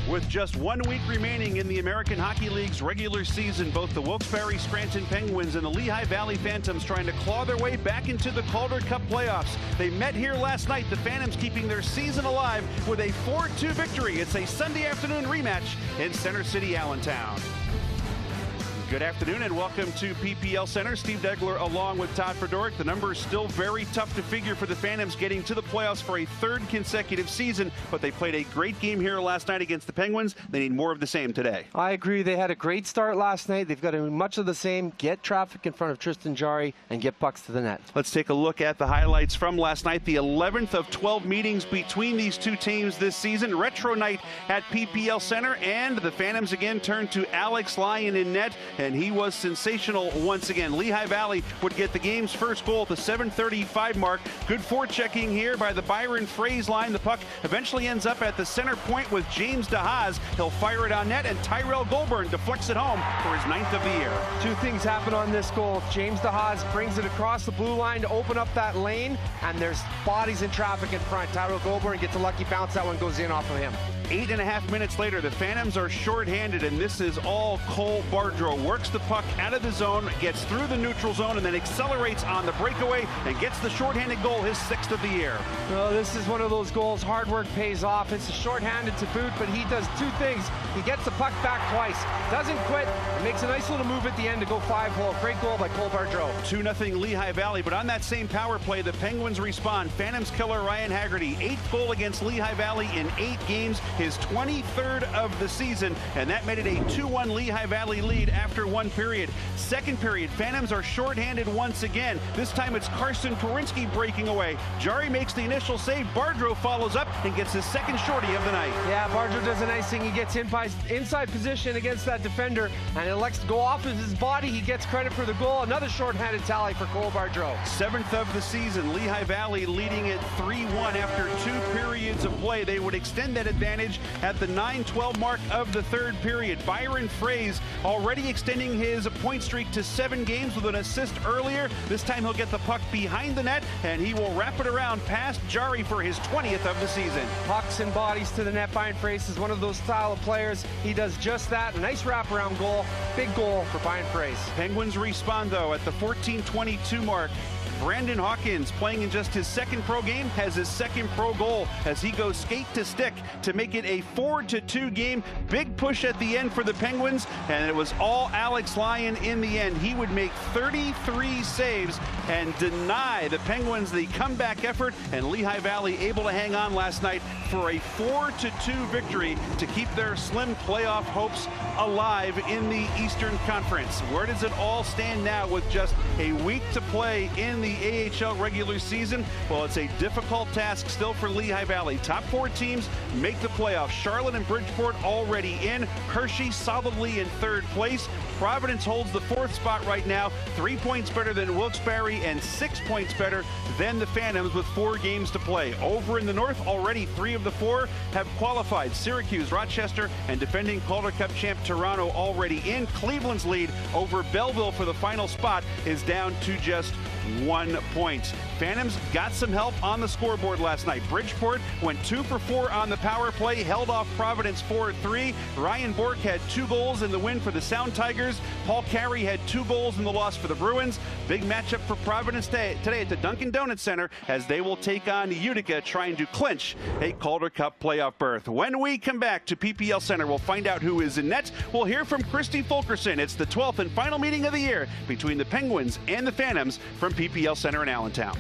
With just 1 week remaining in the American Hockey League's regular season, both the Wilkes-Barre Scranton Penguins and the Lehigh Valley Phantoms trying to claw their way back into the Calder Cup playoffs. They met here last night, the Phantoms keeping their season alive with a 4-2 victory. It's a Sunday afternoon rematch in Center City, Allentown. Good afternoon and welcome to PPL Center. Steve Degler along with Todd Fedoruk. The number is still very tough to figure for the Phantoms getting to the playoffs for a third consecutive season, but they played a great game here last night against the Penguins. They need more of the same today. I agree. They had a great start last night. They've got to do much of the same. Get traffic in front of Tristan Jarry and get pucks to the net. Let's take a look at the highlights from last night. The 11th of 12 meetings between these two teams this season. Retro night at PPL Center, and the Phantoms again turned to Alex Lyon in net, and he was sensational once again. Lehigh Valley would get the game's first goal at the 7:35 mark. Good forechecking here by the Byron Fraze line. The puck eventually ends up at the center point with James DeHaas. He'll fire it on net, and Tyrell Goulburn deflects it home for his 9th of the year. Two things happen on this goal. James DeHaas brings it across the blue line to open up that lane, and there's bodies in traffic in front. Tyrell Goulburn gets a lucky bounce. That one goes in off of him. 8.5 minutes later, the Phantoms are shorthanded, and this is all Cole Bardreau. Works the puck out of the zone, gets through the neutral zone, and then accelerates on the breakaway and gets the shorthanded goal, his 6th of the year. Well, this is one of those goals. Hard work pays off. It's a shorthanded to boot, but he does two things. He gets the puck back twice, doesn't quit, and makes a nice little move at the end to go 5-hole. Great goal by Cole Bardreau. 2-0 Lehigh Valley, but on that same power play, the Penguins respond. Phantoms killer Ryan Haggerty, 8th goal against Lehigh Valley in 8 games, his 23rd of the season, and that made it a 2-1 Lehigh Valley lead after 1 period. Second period, Phantoms are shorthanded once again. This time it's Carson Perinsky breaking away. Jarry makes the initial save. Bardreau follows up and gets his second shorty of the night. Yeah, Bardreau does a nice thing. He gets inside position against that defender and elects to go off of his body. He gets credit for the goal. Another shorthanded tally for Cole Bardreau. 7th of the season, Lehigh Valley leading it 3-1 after 2 periods of play. They would extend that advantage at the 9-12 mark of the 3rd period. Byron Fraze already extending his point streak to 7 games with an assist earlier. This time he'll get the puck behind the net, and he will wrap it around past Jarry for his 20th of the season. Pucks and bodies to the net. Byron Fraze is one of those style of players. He does just that. A nice wraparound goal. Big goal for Byron Fraze. Penguins respond, though, at the 14:22 mark. Brandon Hawkins, playing in just his 2nd pro game, has his 2nd pro goal as he goes skate to stick to make it a 4-2 game. Big push at the end for the Penguins, and it was all Alex Lyon in the end. He would make 33 saves and deny the Penguins the comeback effort, and Lehigh Valley able to hang on last night for a 4-2 victory to keep their slim playoff hopes alive in the Eastern Conference. Where does it all stand now with just a week to play in the AHL regular season? Well, it's a difficult task still for Lehigh Valley. Top 4 teams make the playoffs. Charlotte and Bridgeport already in. Hershey solidly in 3rd place. Providence holds the 4th spot right now, 3 points better than Wilkes-Barre and 6 points better than the Phantoms with 4 games to play. Over in the north, already 3 of the 4 have qualified. Syracuse, Rochester, and defending Calder Cup champ Toronto already in. Cleveland's lead over Belleville for the final spot is down to just 1 point. Phantoms got some help on the scoreboard last night. Bridgeport went 2 for 4 on the power play, held off Providence 4-3. Ryan Bork had 2 goals in the win for the Sound Tigers. Paul Carey had 2 goals in the loss for the Bruins. Big matchup for Providence today at the Dunkin' Donuts Center as they will take on Utica, trying to clinch a Calder Cup playoff berth. When we come back to PPL Center, we'll find out who is in net. We'll hear from Christy Fulkerson. It's the 12th and final meeting of the year between the Penguins and the Phantoms from PPL Center in Allentown.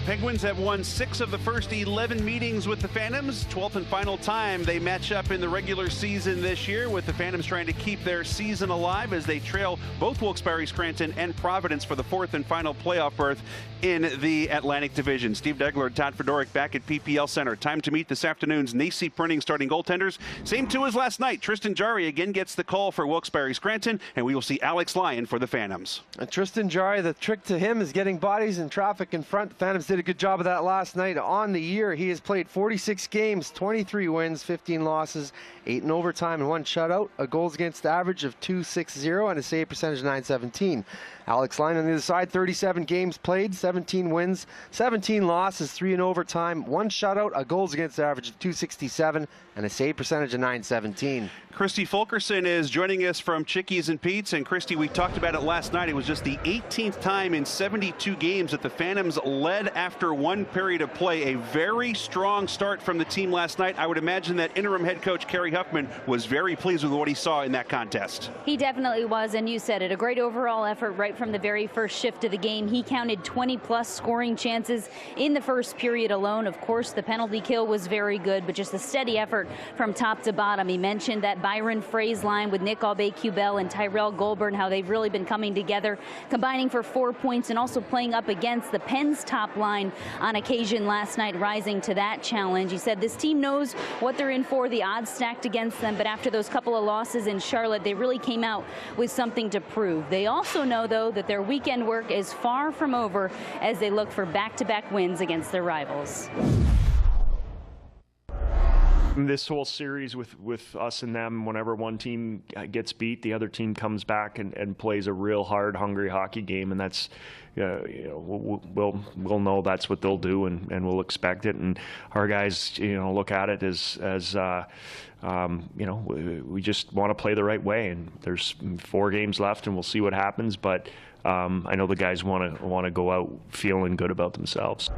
Penguins have won 6 of the first 11 meetings with the Phantoms. 12th and final time they match up in the regular season this year, with the Phantoms trying to keep their season alive as they trail both Wilkes-Barre, Scranton, and Providence for the 4th and final playoff berth in the Atlantic Division. Steve Degler and Todd Fedoruk back at PPL Center. Time to meet this afternoon's Nacy Printing starting goaltenders. Same 2 as last night. Tristan Jarry again gets the call for Wilkes-Barre, Scranton, and we will see Alex Lyon for the Phantoms. And Tristan Jarry, the trick to him is getting bodies and traffic in front. The Phantoms did did a good job of that last night. On the year, he has played 46 games, 23 wins, 15 losses, 8 in overtime, and 1 shutout, a goals against average of .260, and a save percentage of .917. Alex Line on the other side, 37 games played, 17 wins, 17 losses, 3 in overtime, 1 shutout, a goals against average of .267, and a save percentage of .917. Christy Fulkerson is joining us from Chickies and Pete's. And Christy, we talked about it last night. It was just the 18th time in 72 games that the Phantoms led after 1 period of play. A very strong start from the team last night. I would imagine that interim head coach Kerry Huffman was very pleased with what he saw in that contest. He definitely was, and you said it, a great overall effort right from the very first shift of the game. He counted 20-plus scoring chances in the first period alone. Of course, the penalty kill was very good, but just a steady effort from top to bottom. He mentioned that Byron Frey's line with Nick Aubé-Kubel and Tyrell Goulburn, how they've really been coming together, combining for 4 points and also playing up against the Pens top line on occasion last night, rising to that challenge. He said this team knows what they're in for, the odds stacked against them, but after those couple of losses in Charlotte, they really came out with something to prove. They also know, though, that their weekend work is far from over as they look for back-to-back wins against their rivals. This whole series with us and them, whenever one team gets beat, the other team comes back and plays a real hard, hungry hockey game, and that's, we'll know that's what they'll do, and we'll expect it. And our guys, look at it as we just want to play the right way. And there's 4 games left, and we'll see what happens. But I know the guys want to go out feeling good about themselves.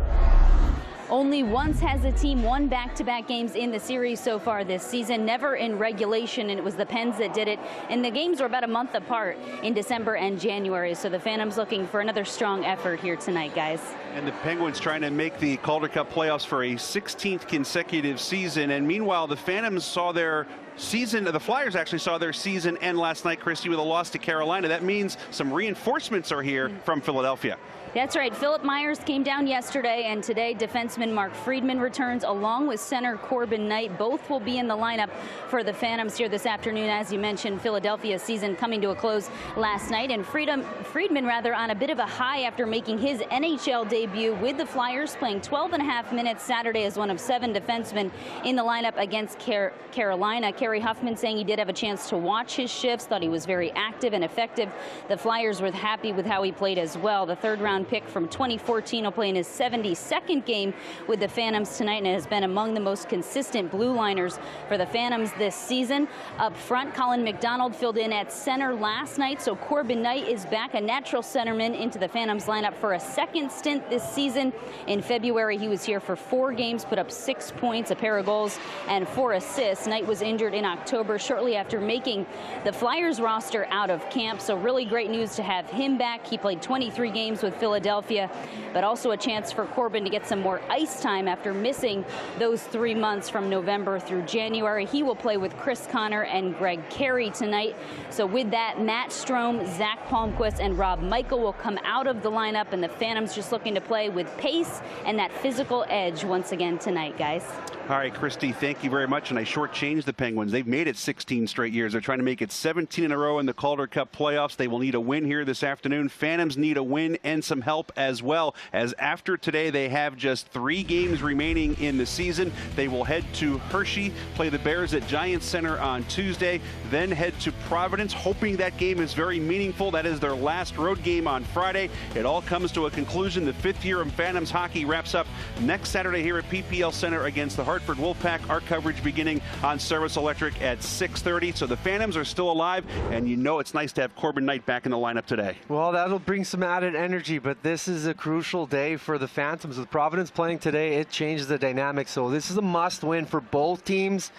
Only once has the team won back-to-back games in the series so far this season, never in regulation, and it was the Pens that did it. And the games were about a month apart in December and January, so the Phantoms looking for another strong effort here tonight, guys. And the Penguins trying to make the Calder Cup playoffs for a 16th consecutive season. And meanwhile, the Phantoms saw their season, the Flyers actually saw their season end last night, Christy, with a loss to Carolina. That means some reinforcements are here from Philadelphia. That's right. Philip Myers came down yesterday, and today defenseman Mark Friedman returns along with center Corbin Knight. Both will be in the lineup for the Phantoms here this afternoon. As you mentioned, Philadelphia's season coming to a close last night, and Friedman on a bit of a high after making his NHL debut with the Flyers, playing 12.5 minutes Saturday as one of 7 defensemen in the lineup against Carolina. Kerry Huffman saying he did have a chance to watch his shifts, thought he was very active and effective. The Flyers were happy with how he played as well. The third-round pick from 2014 will play in his 72nd game with the Phantoms tonight, and has been among the most consistent blue liners for the Phantoms this season. Up front, Colin McDonald filled in at center last night, so Corbin Knight is back, a natural centerman, into the Phantoms lineup for a second stint this season. In February, he was here for 4 games, put up 6 points, a pair of goals, and 4 assists. Knight was injured in October shortly after making the Flyers roster out of camp, so really great news to have him back. He played 23 games with Philadelphia, but also a chance for Corbin to get some more ice time after missing those 3 months from November through January. He will play with Chris Connor and Greg Carey tonight. So with that, Matt Strome, Zach Palmquist, and Rob Michael will come out of the lineup, and the Phantoms just looking to play with pace and that physical edge once again tonight, guys. All right, Christy, thank you very much. And I shortchanged the Penguins. They've made it 16 straight years. They're trying to make it 17 in a row in the Calder Cup playoffs. They will need a win here this afternoon. Phantoms need a win and some help as well, as after today they have just 3 games remaining in the season. They will head to Hershey, play the Bears at Giants Center on Tuesday, then head to Providence, hoping that game is very meaningful. That is their last road game on Friday. It all comes to a conclusion. The 5th year of Phantoms hockey wraps up next Saturday here at PPL Center against the Hartford Wolfpack. Our coverage beginning on Service Electric at 6:30. So the Phantoms are still alive, and you know it's nice to have Corbin Knight back in the lineup today. Well, that'll bring some added energy, but this is a crucial day for the Phantoms. With Providence playing today, it changes the dynamic. So this is a must-win for both teams.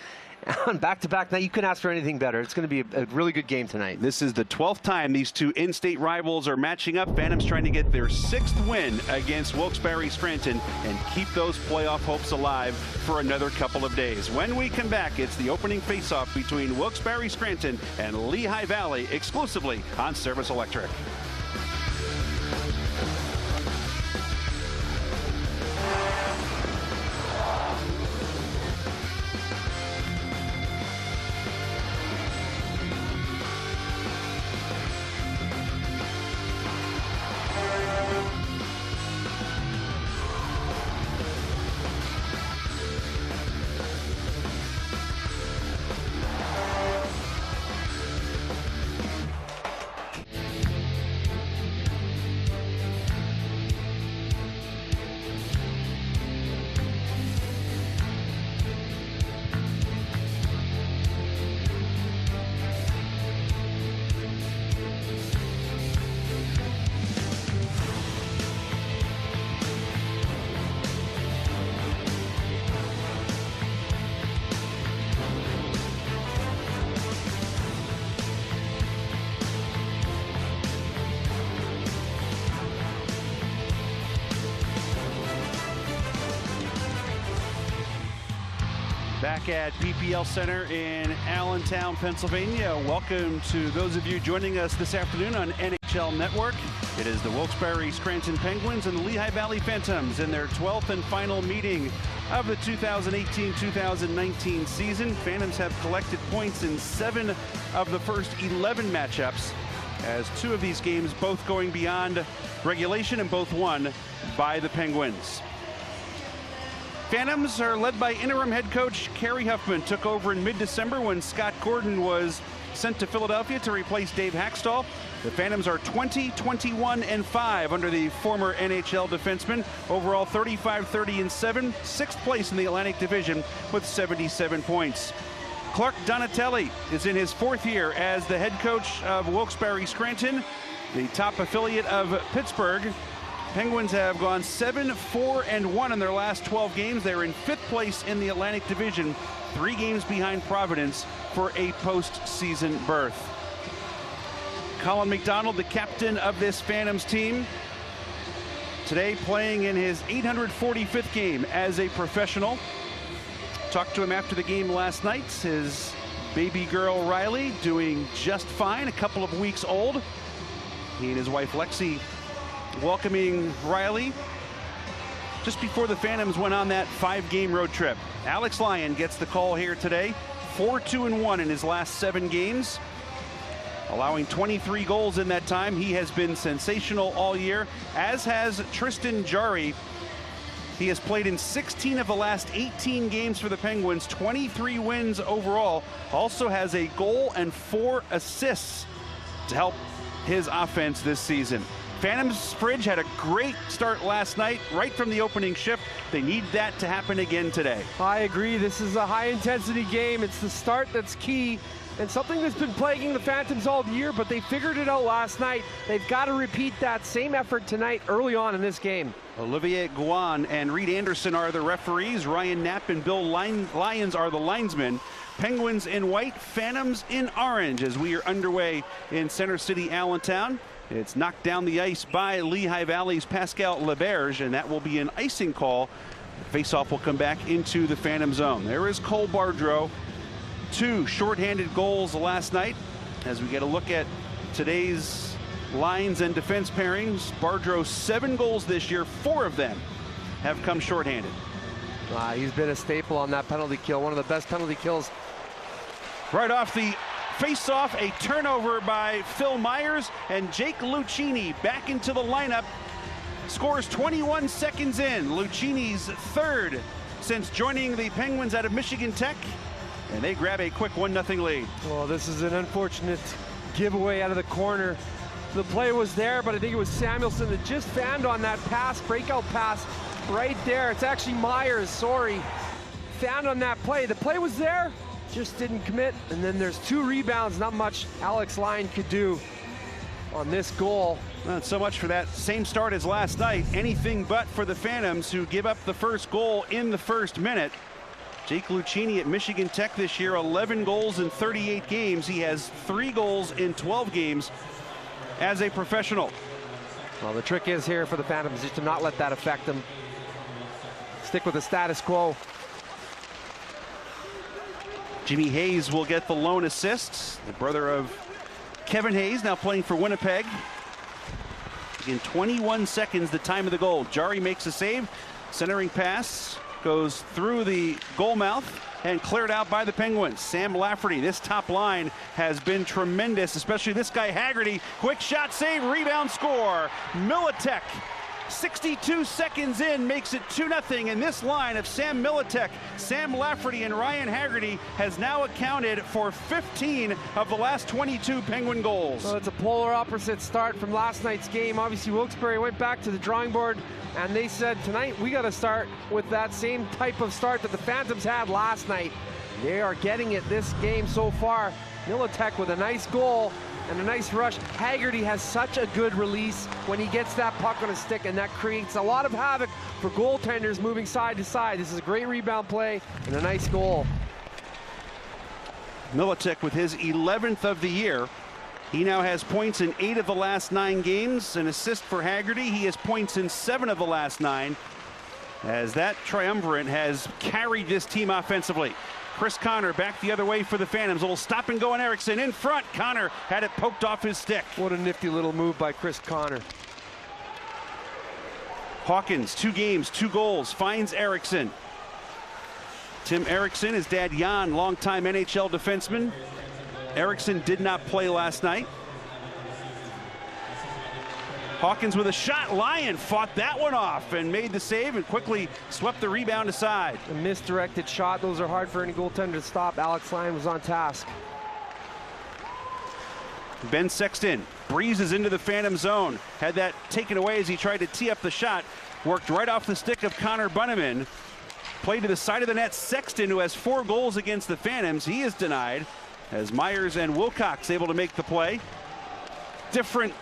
On back-to-back night, you couldn't ask for anything better. It's going to be a really good game tonight. This is the 12th time these two in-state rivals are matching up. Phantoms trying to get their 6th win against Wilkes-Barre Scranton and keep those playoff hopes alive for another couple of days. When we come back, it's the opening face-off between Wilkes-Barre Scranton and Lehigh Valley, exclusively on Service Electric. Back at PPL Center in Allentown, Pennsylvania. Welcome to those of you joining us this afternoon on NHL Network. It is the Wilkes-Barre Scranton Penguins and the Lehigh Valley Phantoms in their 12th and final meeting of the 2018-2019 season. Phantoms have collected points in 7 of the first 11 matchups, as 2 of these games both going beyond regulation and both won by the Penguins. Phantoms are led by interim head coach Kerry Huffman. Took over in mid-December when Scott Gordon was sent to Philadelphia to replace Dave Haxtell. The Phantoms are 20-21-5 under the former NHL defenseman. Overall 35-30-7, 6th place in the Atlantic Division with 77 points. Clark Donatelli is in his 4th year as the head coach of Wilkes-Barre Scranton, the top affiliate of Pittsburgh. Penguins have gone 7-4-1 in their last 12 games. They're in 5th place in the Atlantic Division, 3 games behind Providence for a postseason berth. Colin McDonald, the captain of this Phantoms team, today playing in his 845th game as a professional. Talked to him after the game last night. His baby girl Riley doing just fine, a couple of weeks old. He and his wife Lexi welcoming Riley just before the Phantoms went on that 5-game road trip. Alex Lyon gets the call here today. 4-2-1 in his last 7 games, allowing 23 goals in that time. He has been sensational all year, as has Tristan Jarry. He has played in 16 of the last 18 games for the Penguins, 23 wins overall. Also has a goal and 4 assists to help his offense this season. Phantoms Fridge had a great start last night, right from the opening shift. They need that to happen again today. I agree. This is a high-intensity game. It's the start that's key, and something that's been plaguing the Phantoms all year, but they figured it out last night. They've got to repeat that same effort tonight early on in this game. Olivier Guan and Reed Anderson are the referees. Ryan Knapp and Bill Lyons are the linesmen. Penguins in white, Phantoms in orange as we are underway in Center City, Allentown. It's knocked down the ice by Lehigh Valley's Pascal Laberge, and that will be an icing call. Faceoff will come back into the Phantom zone. There is Cole Bardreau. 2 shorthanded goals last night. As we get a look at today's lines and defense pairings, Bardreau 7 goals this year. 4 of them have come shorthanded. He's been a staple on that penalty kill, one of the best penalty kills. Right off the face-off, a turnover by Phil Myers, and Jake Lucchini back into the lineup. Scores 21 seconds in. Lucchini's 3rd since joining the Penguins out of Michigan Tech, and they grab a quick 1-0 lead. Well, this is an unfortunate giveaway out of the corner. The play was there, but I think it was Samuelson that just fanned on that pass, breakout pass right there. It's actually Myers, sorry. Fanned on that play. The play was there, just didn't commit. And then there's 2 rebounds, not much Alex Lyon could do on this goal. Not so much for that same start as last night. Anything but for the Phantoms, who give up the first goal in the first minute. Jake Lucchini at Michigan Tech this year, 11 goals in 38 games. He has 3 goals in 12 games as a professional. Well, the trick is here for the Phantoms just to not let that affect them. Stick with the status quo. Jimmy Hayes will get the lone assist. The brother of Kevin Hayes, now playing for Winnipeg. In 21 seconds, the time of the goal. Jarry makes a save. Centering pass goes through the goal mouth and cleared out by the Penguins. Sam Lafferty, this top line has been tremendous, especially this guy Haggerty. Quick shot, save, rebound, score. Militek, 62 seconds in, makes it 2-0, and this line of Sam Militek, Sam Lafferty, and Ryan Haggerty has now accounted for 15 of the last 22 Penguin goals. Well, it's a polar opposite start from last night's game. Obviously, Wilkes-Barre went back to the drawing board, and they said, tonight we got to start with that same type of start that the Phantoms had last night. They are getting it this game so far. Militek with a nice goal and a nice rush. Haggerty has such a good release when he gets that puck on a stick, and that creates a lot of havoc for goaltenders moving side to side. This is a great rebound play and a nice goal. Militek with his 11th of the year. He now has points in 8 of the last 9 games. An assist for Haggerty. He has points in 7 of the last 9. as that triumvirate has carried this team offensively. Chris Connor back the other way for the Phantoms. A little stop and go on Erickson in front. Connor had it poked off his stick. What a nifty little move by Chris Connor. Hawkins, 2 games, 2 goals, finds Erickson. Tim Erickson, his dad Jan, longtime NHL defenseman. Erickson did not play last night. Hawkins with a shot. Lyon fought that one off and made the save and quickly swept the rebound aside. A misdirected shot. Those are hard for any goaltender to stop. Alex Lyon was on task. Ben Sexton breezes into the Phantom zone. Had that taken away as he tried to tee up the shot. Worked right off the stick of Connor Bunneman. Played to the side of the net. Sexton, who has 4 goals against the Phantoms, he is denied as Myers and Wilkes able to make the play. Different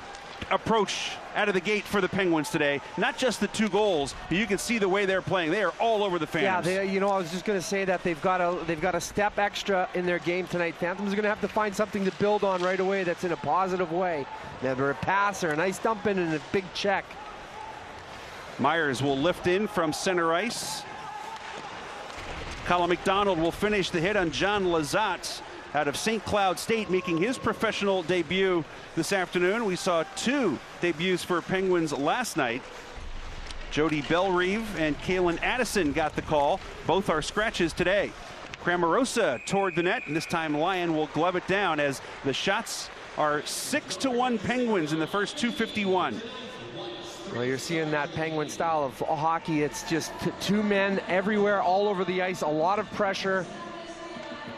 approach out of the gate for the Penguins today. Not just the 2 goals, but you can see the way they're playing. They are all over the Phantoms. Yeah, I was just going to say that they've got a step extra in their game tonight. Phantoms are going to have to find something to build on right away that's in a positive way. Never a pass or a nice dump in and a big check. Myers will lift in from center ice. Colin McDonald will finish the hit on John Lazat out of St. Cloud State, making his professional debut this afternoon. We saw 2 debuts for Penguins last night. Jody Bellerive and Kalen Addison got the call. Both are scratches today. Cramarosa toward the net, and this time Lyon will glove it down as the shots are 6-1 Penguins in the first 2:51. Well, you're seeing that Penguin style of hockey. It's just 2 men everywhere, all over the ice, a lot of pressure.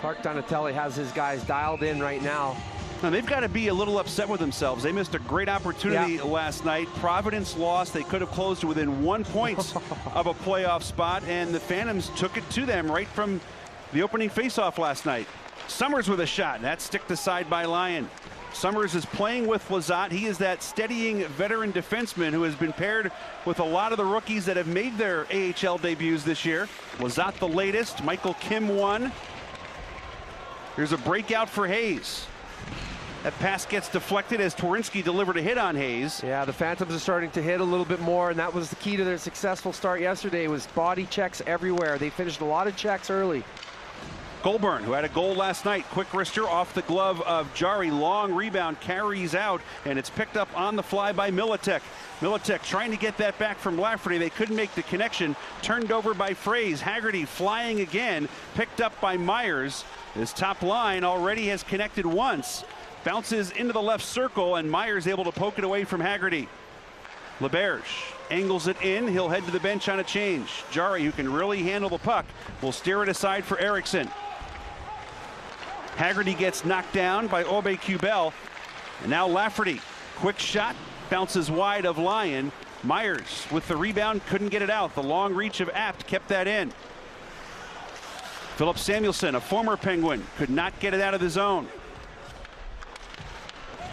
Clark Donatelli has his guys dialed in right now. Now they've got to be a little upset with themselves. They missed a great opportunity last night. Providence lost. They could have closed within 1 point of a playoff spot, and the Phantoms took it to them right from the opening faceoff last night. Summers with a shot. That's sticked aside by Lyon. Summers is playing with Lazat. He is that steadying veteran defenseman who has been paired with a lot of the rookies that have made their AHL debuts this year. Lazat the latest. Michael Kim one. Here's a breakout for Hayes. That pass gets deflected as Twarynski delivered a hit on Hayes. Yeah, the Phantoms are starting to hit a little bit more, and that was the key to their successful start yesterday, was body checks everywhere. They finished a lot of checks early. Goulburn, who had a goal last night, quick wrister off the glove of Jari. Long rebound, carries out, and it's picked up on the fly by Militek. Militek trying to get that back from Lafferty. They couldn't make the connection. Turned over by Fraze. Haggerty flying again, picked up by Myers. His top line already has connected once. Bounces into the left circle, and Myers able to poke it away from Haggerty. LeBerge angles it in. He'll head to the bench on a change. Jari, who can really handle the puck, will steer it aside for Erickson. Haggerty gets knocked down by Aube-Kubel. And now Lafferty. Quick shot. Bounces wide of Lyon. Myers with the rebound. Couldn't get it out. The long reach of Apt kept that in. Philip Samuelson, a former Penguin, could not get it out of the zone.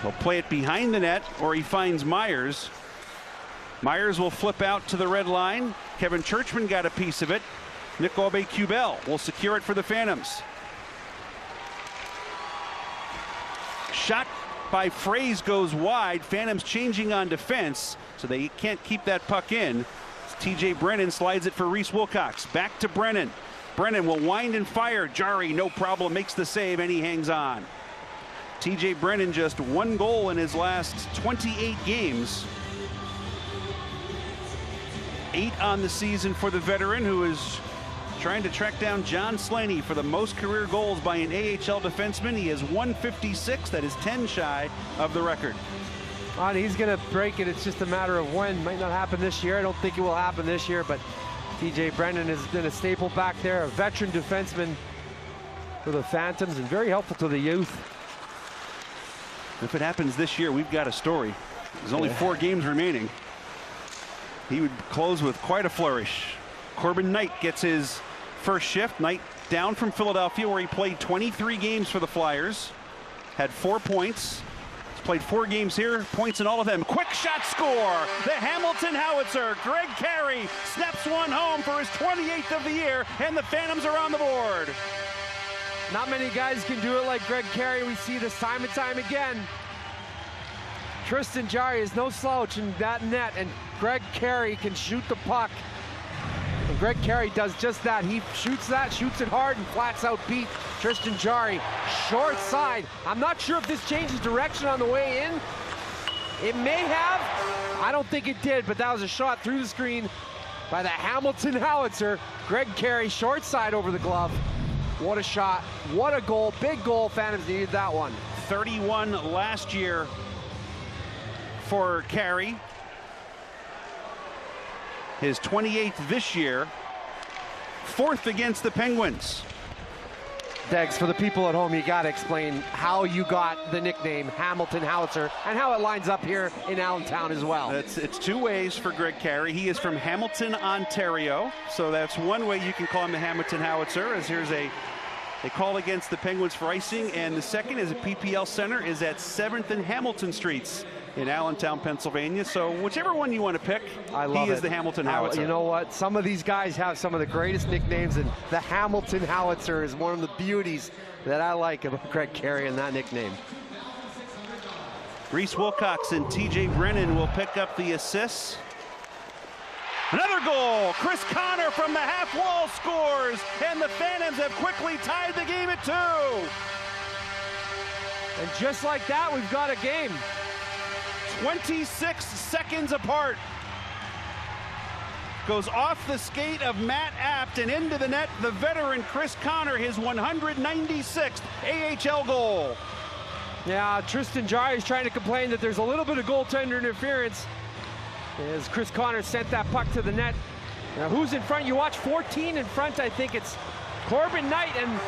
He'll play it behind the net, or he finds Myers. Myers will flip out to the red line. Kevin Churchman got a piece of it. Nick Aube-Kubel will secure it for the Phantoms. Shot by Fraze goes wide. Phantoms changing on defense, so they can't keep that puck in. TJ Brennan slides it for Reese Wilcox. Back to Brennan. Brennan will wind and fire. Jari, no problem, makes the save, and he hangs on. TJ Brennan just 1 goal in his last 28 games. 8 on the season for the veteran, who is trying to track down John Slaney for the most career goals by an AHL defenseman. He has 156. That is 10 shy of the record. He's going to break it. It's just a matter of when. Might not happen this year. I don't think it will happen this year, but TJ Brennan has been a staple back there, a veteran defenseman for the Phantoms, and very helpful to the youth. If it happens this year, we've got a story. There's only 4 games remaining. He would close with quite a flourish. Corbin Knight gets his first shift. Knight down from Philadelphia, where he played 23 games for the Flyers. Had 4 points. He's played 4 games here, points in all of them. Quick shot score! The Hamilton Howitzer. Greg Carey snaps one home for his 28th of the year, and the Phantoms are on the board. Not many guys can do it like Greg Carey. We see this time and time again. Tristan Jari is no slouch in that net, and Greg Carey can shoot the puck. Greg Carey does just that. He shoots it hard, and flats out beat Tristan Jarry. Short side. I'm not sure if this changes direction on the way in. It may have. I don't think it did, but that was a shot through the screen by the Hamilton howitzer. Greg Carey, short side over the glove. What a shot. What a goal. Big goal. Phantoms needed that one. 31 last year for Carey. His 28th this year. 4th against the Penguins. Degs, for the people at home, you got to explain how you got the nickname Hamilton Howitzer and how it lines up here in Allentown as well. It's two ways for Greg Carey. He is from Hamilton, Ontario, so that's one way you can call him the Hamilton Howitzer, as here's a call against the Penguins for icing, and the second is a PPL Center is at 7th and Hamilton Streets in Allentown, Pennsylvania. So whichever one you want to pick, he is the Hamilton Howitzer. You know what? Some of these guys have some of the greatest nicknames, and the Hamilton Howitzer is one of the beauties that I like about Greg Carey and that nickname. Reese Wilcox and TJ Brennan will pick up the assists. Another goal. Chris Connor from the half wall scores, and the Phantoms have quickly tied the game at 2. And just like that, we've got a game. 26 seconds apart. Goes off the skate of Matt Apt and into the net. The veteran Chris Connor, his 196th AHL goal. Yeah, Tristan Jarry is trying to complain that there's a little bit of goaltender interference as Chris Connor sent that puck to the net. Now, who's in front? You watch 14 in front. I think it's Corbin Knight, and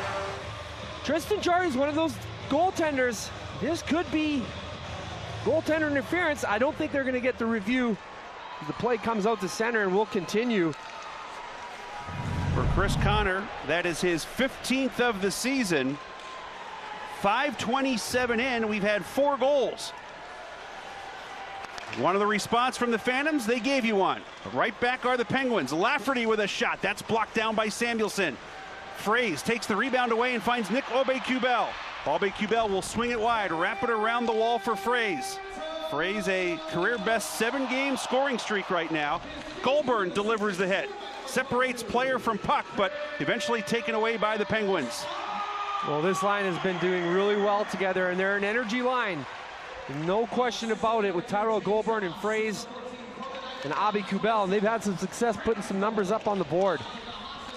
Tristan Jarry is one of those goaltenders. This could be goaltender interference. I don't think they're going to get the review. The play comes out to center and will continue. For Chris Connor, that is his 15th of the season. 5:27 in, we've had 4 goals. One of the response from the Phantoms, they gave you one. Right back are the Penguins. Lafferty with a shot. That's blocked down by Samuelson. Fraze takes the rebound away and finds Nick Aube-Kubel. Aube-Kubel will swing it wide, wrap it around the wall for Fraze. Fraze, a career-best 7-game scoring streak right now. Goulburn delivers the hit. Separates player from puck, but eventually taken away by the Penguins. Well, this line has been doing really well together, and they're an energy line. No question about it with Tyrell Goulburn and Fraze and Aube-Kubel, and they've had some success putting some numbers up on the board.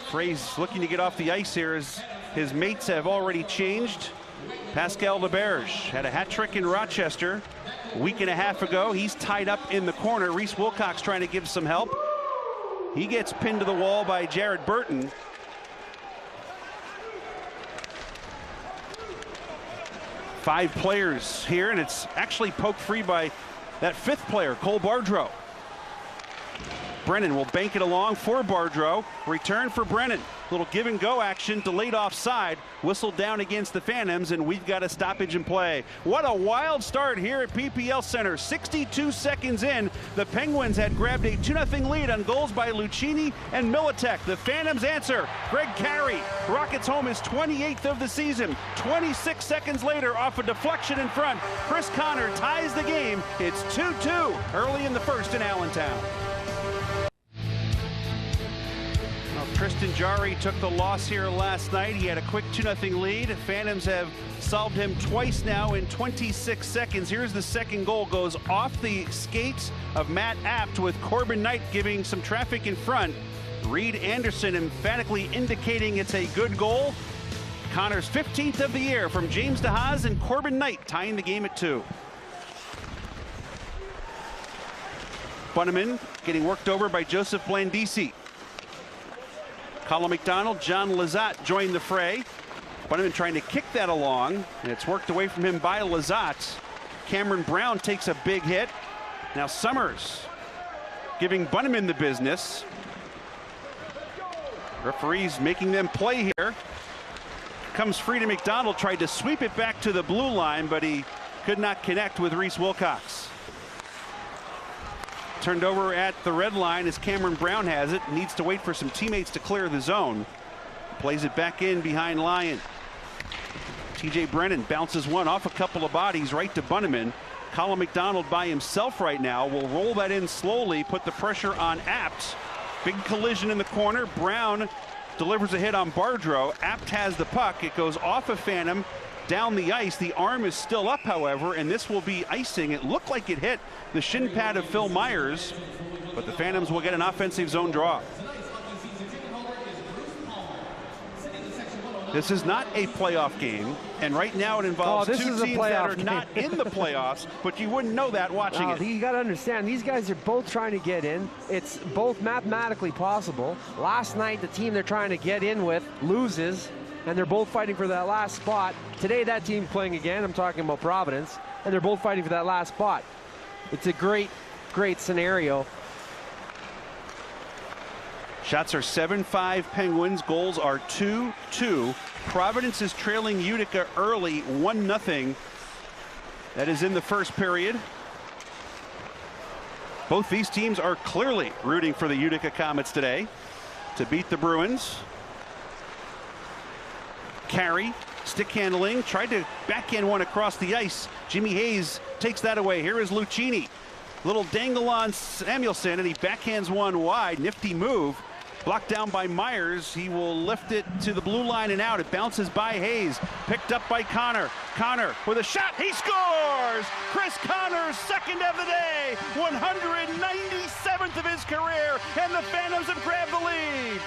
Fraze looking to get off the ice here as his mates have already changed. Pascal Laberge had a hat trick in Rochester a week and a half ago. He's tied up in the corner. Reese Wilcox trying to give some help. He gets pinned to the wall by Jared Burton. Five players here, and it's actually poked free by that 5th player, Cole Bardreau. Brennan will bank it along for Bardreau. Return for Brennan. Little give and go action, delayed offside, whistled down against the Phantoms, and we've got a stoppage in play. What a wild start here at PPL Center. 62 seconds in, the Penguins had grabbed a 2-0 lead on goals by Lucchini and Militek. The Phantoms answer. Greg Carey rockets home his 28th of the season. 26 seconds later, off a deflection in front, Chris Connor ties the game. It's 2-2 early in the first in Allentown. Tristan Jarry took the loss here last night. He had a quick 2-0 lead. Phantoms have solved him twice now in 26 seconds. Here's the second goal. Goes off the skates of Matt Apt with Corbin Knight giving some traffic in front. Reed Anderson emphatically indicating it's a good goal. Connor's 15th of the year from James DeHaas and Corbin Knight tying the game at 2. Bunneman getting worked over by Joseph Blandisi. Colin McDonald, John Lizotte joined the fray. Bunneman trying to kick that along, and it's worked away from him by Lizotte. Cameron Brown takes a big hit. Now Summers giving Bunneman the business. Referees making them play here. Comes free to McDonald, tried to sweep it back to the blue line, but he could not connect with Reese Wilcox. Turned over at the red line as Cameron Brown has it. Needs to wait for some teammates to clear the zone. Plays it back in behind Lyon. TJ Brennan bounces one off a couple of bodies right to Bunneman. Colin McDonald by himself right now will roll that in slowly, put the pressure on Apt. Big collision in the corner. Brown delivers a hit on Bardreau. Apt has the puck. It goes off of Phantom, down the ice. The arm is still up, however, and this will be icing. It looked like it hit the shin pad of Phil Myers, but the Phantoms will get an offensive zone draw. This is not a playoff game, and right now it involves two teams that are not in the playoffs, but you wouldn't know that watching it. You got to understand, these guys are both trying to get in. It's both mathematically possible. Last night, the team they're trying to get in with loses, and they're both fighting for that last spot. Today, that team's playing again. I'm talking about Providence, and they're both fighting for that last spot. It's a great, great scenario. Shots are 7-5 Penguins. Goals are 2-2. Providence is trailing Utica early 1-0. That is in the first period. Both these teams are clearly rooting for the Utica Comets today to beat the Bruins. Carey, stick handling, tried to backhand one across the ice. Jimmy Hayes takes that away. Here is Lucchini. Little dangle on Samuelson, and he backhands one wide. Nifty move. Blocked down by Myers. He will lift it to the blue line and out. It bounces by Hayes. Picked up by Connor. Connor with a shot. He scores! Chris Connor's second of the day. 197th of his career. And the Phantoms have grabbed the lead.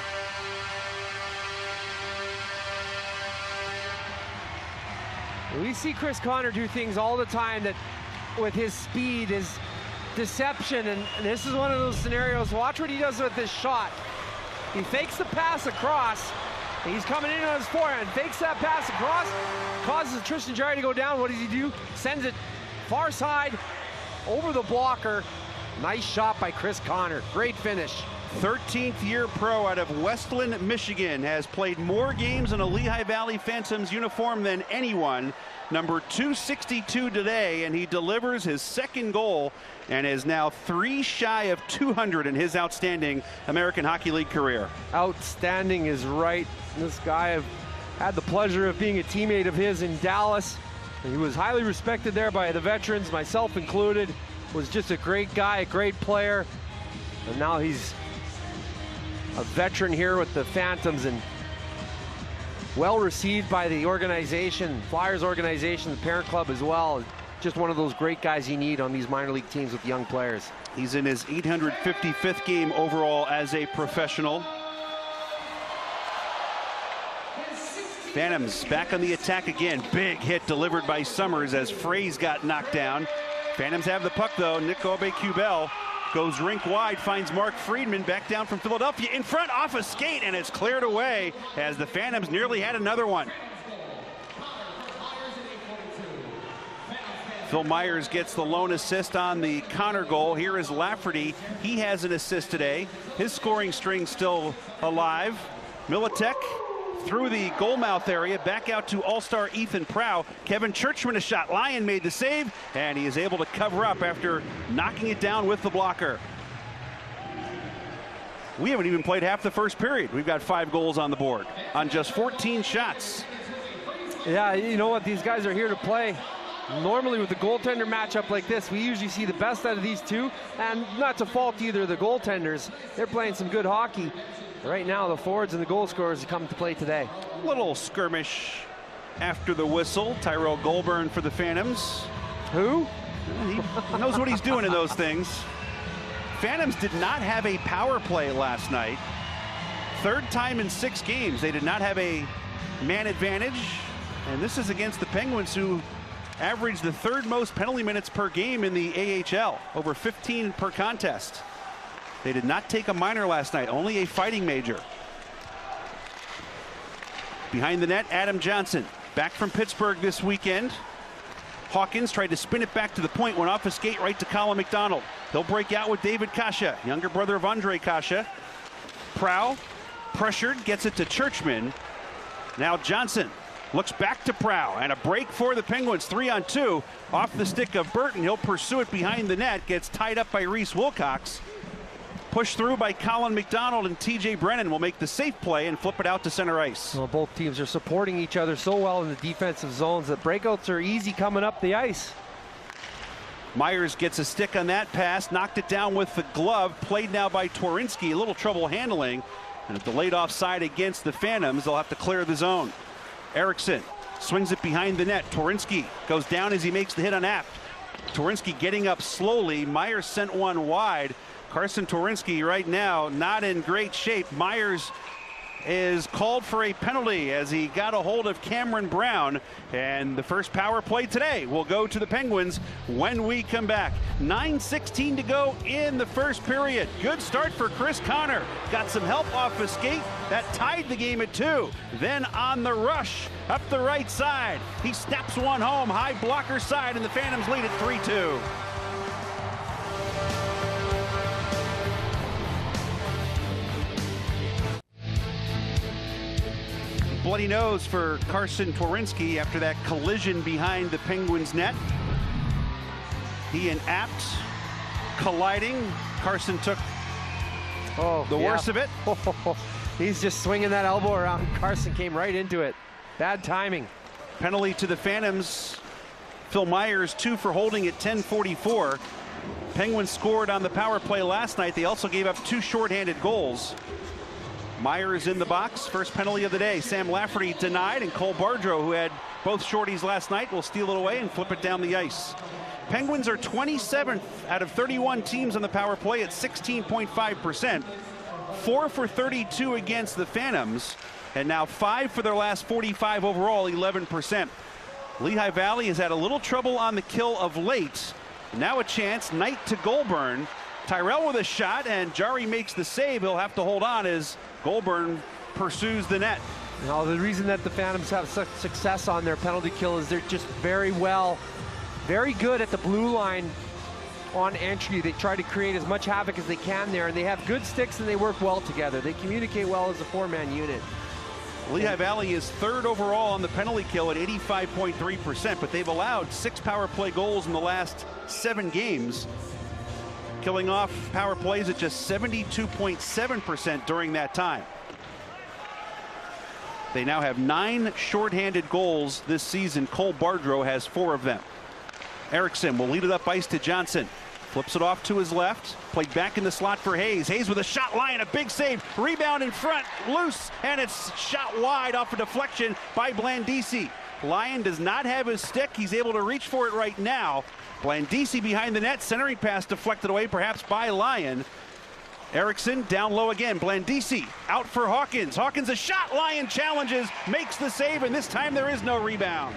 We see Chris Connor do things all the time that with his speed, his deception, and this is one of those scenarios. Watch what he does with this shot. He fakes the pass across. He's coming in on his forehand, fakes that pass across, causes Tristan Jarry to go down. What does he do? Sends it far side over the blocker. Nice shot by Chris Connor. Great finish. 13th year pro out of Westland, Michigan, has played more games in a Lehigh Valley Phantoms uniform than anyone. Number 262 today, and he delivers his second goal and is now 3 shy of 200 in his outstanding American Hockey League career. Outstanding is right. This guy, I've had the pleasure of being a teammate of his in Dallas. And he was highly respected there by the veterans, myself included. Was just a great guy, a great player. And now he's a veteran here with the Phantoms and well received by the organization, Flyers organization, the parent club as well. Just one of those great guys you need on these minor league teams with young players. He's in his 855th game overall as a professional. Phantoms back on the attack again. Big hit delivered by Summers as Fraze got knocked down. Phantoms have the puck though. Nick Aube-Kubel goes rink wide, finds Mark Friedman back down from Philadelphia in front off a skate, and it's cleared away as the Phantoms nearly had another one. Phil Myers gets the lone assist on the Connor goal. Here is Lafferty. He has an assist today. His scoring string still alive. Militek through the goal mouth area, back out to all-star Ethan Prow. Kevin Churchman a shot. Lyon made the save, and he is able to cover up after knocking it down with the blocker. We haven't even played half the first period. We've got 5 goals on the board on just 14 shots. Yeah, you know what? These guys are here to play. Normally with the goaltender matchup like this, we usually see the best out of these two, and not to fault either of the goaltenders. They're playing some good hockey. Right now, the forwards and the goal scorers come to play today. Little skirmish after the whistle. Tyrell Goulburn for the Phantoms. Who? He knows what he's doing in those things. Phantoms did not have a power play last night. Third time in 6 games they did not have a man advantage, and this is against the Penguins, who averaged the 3rd most penalty minutes per game in the AHL, over 15 per contest. They did not take a minor last night, only a fighting major. Behind the net, Adam Johnson, back from Pittsburgh this weekend. Hawkins tried to spin it back to the point, went off a skate right to Colin McDonald. He'll break out with David Kasha, younger brother of Andre Kasha. Prow, pressured, gets it to Churchman. Now Johnson looks back to Prow, and a break for the Penguins, 3-on-2. Off the stick of Burton, he'll pursue it behind the net, gets tied up by Reese Wilcox. Pushed through by Colin McDonald, and TJ Brennan will make the safe play and flip it out to center ice. Well, both teams are supporting each other so well in the defensive zones that breakouts are easy coming up the ice. Myers gets a stick on that pass, knocked it down with the glove, played now by Twarynski. A little trouble handling, and if delayed offside against the Phantoms, they'll have to clear the zone. Erickson swings it behind the net. Twarynski goes down as he makes the hit on Apt. Twarynski getting up slowly. Myers sent one wide. Carson Twarynski right now not in great shape. Myers is called for a penalty as he got a hold of Cameron Brown, and the first power play today will go to the Penguins when we come back. 9:16 to go in the first period. Good start for Chris Connor. Got some help off a skate that tied the game at 2. Then on the rush up the right side, he snaps one home, high blocker side, and the Phantoms lead at 3-2. Bloody nose for Carson Twarynski after that collision behind the Penguins net. He and Apt colliding. Carson took the worst of it. He's just swinging that elbow around. Carson came right into it. Bad timing. Penalty to the Phantoms. Phil Myers 2 for holding at 10:44. Penguins scored on the power play last night. They also gave up 2 shorthanded goals. Myers in the box, first penalty of the day. Sam Lafferty denied, and Cole Bardreau, who had both shorties last night, will steal it away and flip it down the ice. Penguins are 27th out of 31 teams on the power play at 16.5%. 4 for 32 against the Phantoms, and now 5 for their last 45 overall, 11%. Lehigh Valley has had a little trouble on the kill of late. Now a chance, Knight to Goulburn. Tyrell with a shot, and Jarry makes the save. He'll have to hold on as Goulburn pursues the net. Now, the reason that the Phantoms have such success on their penalty kill is they're just very good at the blue line on entry. They try to create as much havoc as they can there, and they have good sticks and they work well together. They communicate well as a 4-man unit. Lehigh Valley is 3rd overall on the penalty kill at 85.3%, but they've allowed 6 power play goals in the last 7 games. Killing off power plays at just 72.7% during that time. They now have 9 shorthanded goals this season. Cole Bardreau has 4 of them. Erickson will lead it up ice to Johnson. Flips it off to his left. Played back in the slot for Hayes. Hayes with a shot, Lyon, a big save. Rebound in front, loose, and it's shot wide off a deflection by Blandisi. Lyon does not have his stick. He's able to reach for it right now. Blandisi behind the net, centering pass deflected away perhaps by Lyon. Erickson down low again. Blandisi out for Hawkins. Hawkins a shot. Lyon challenges, makes the save, and this time there is no rebound.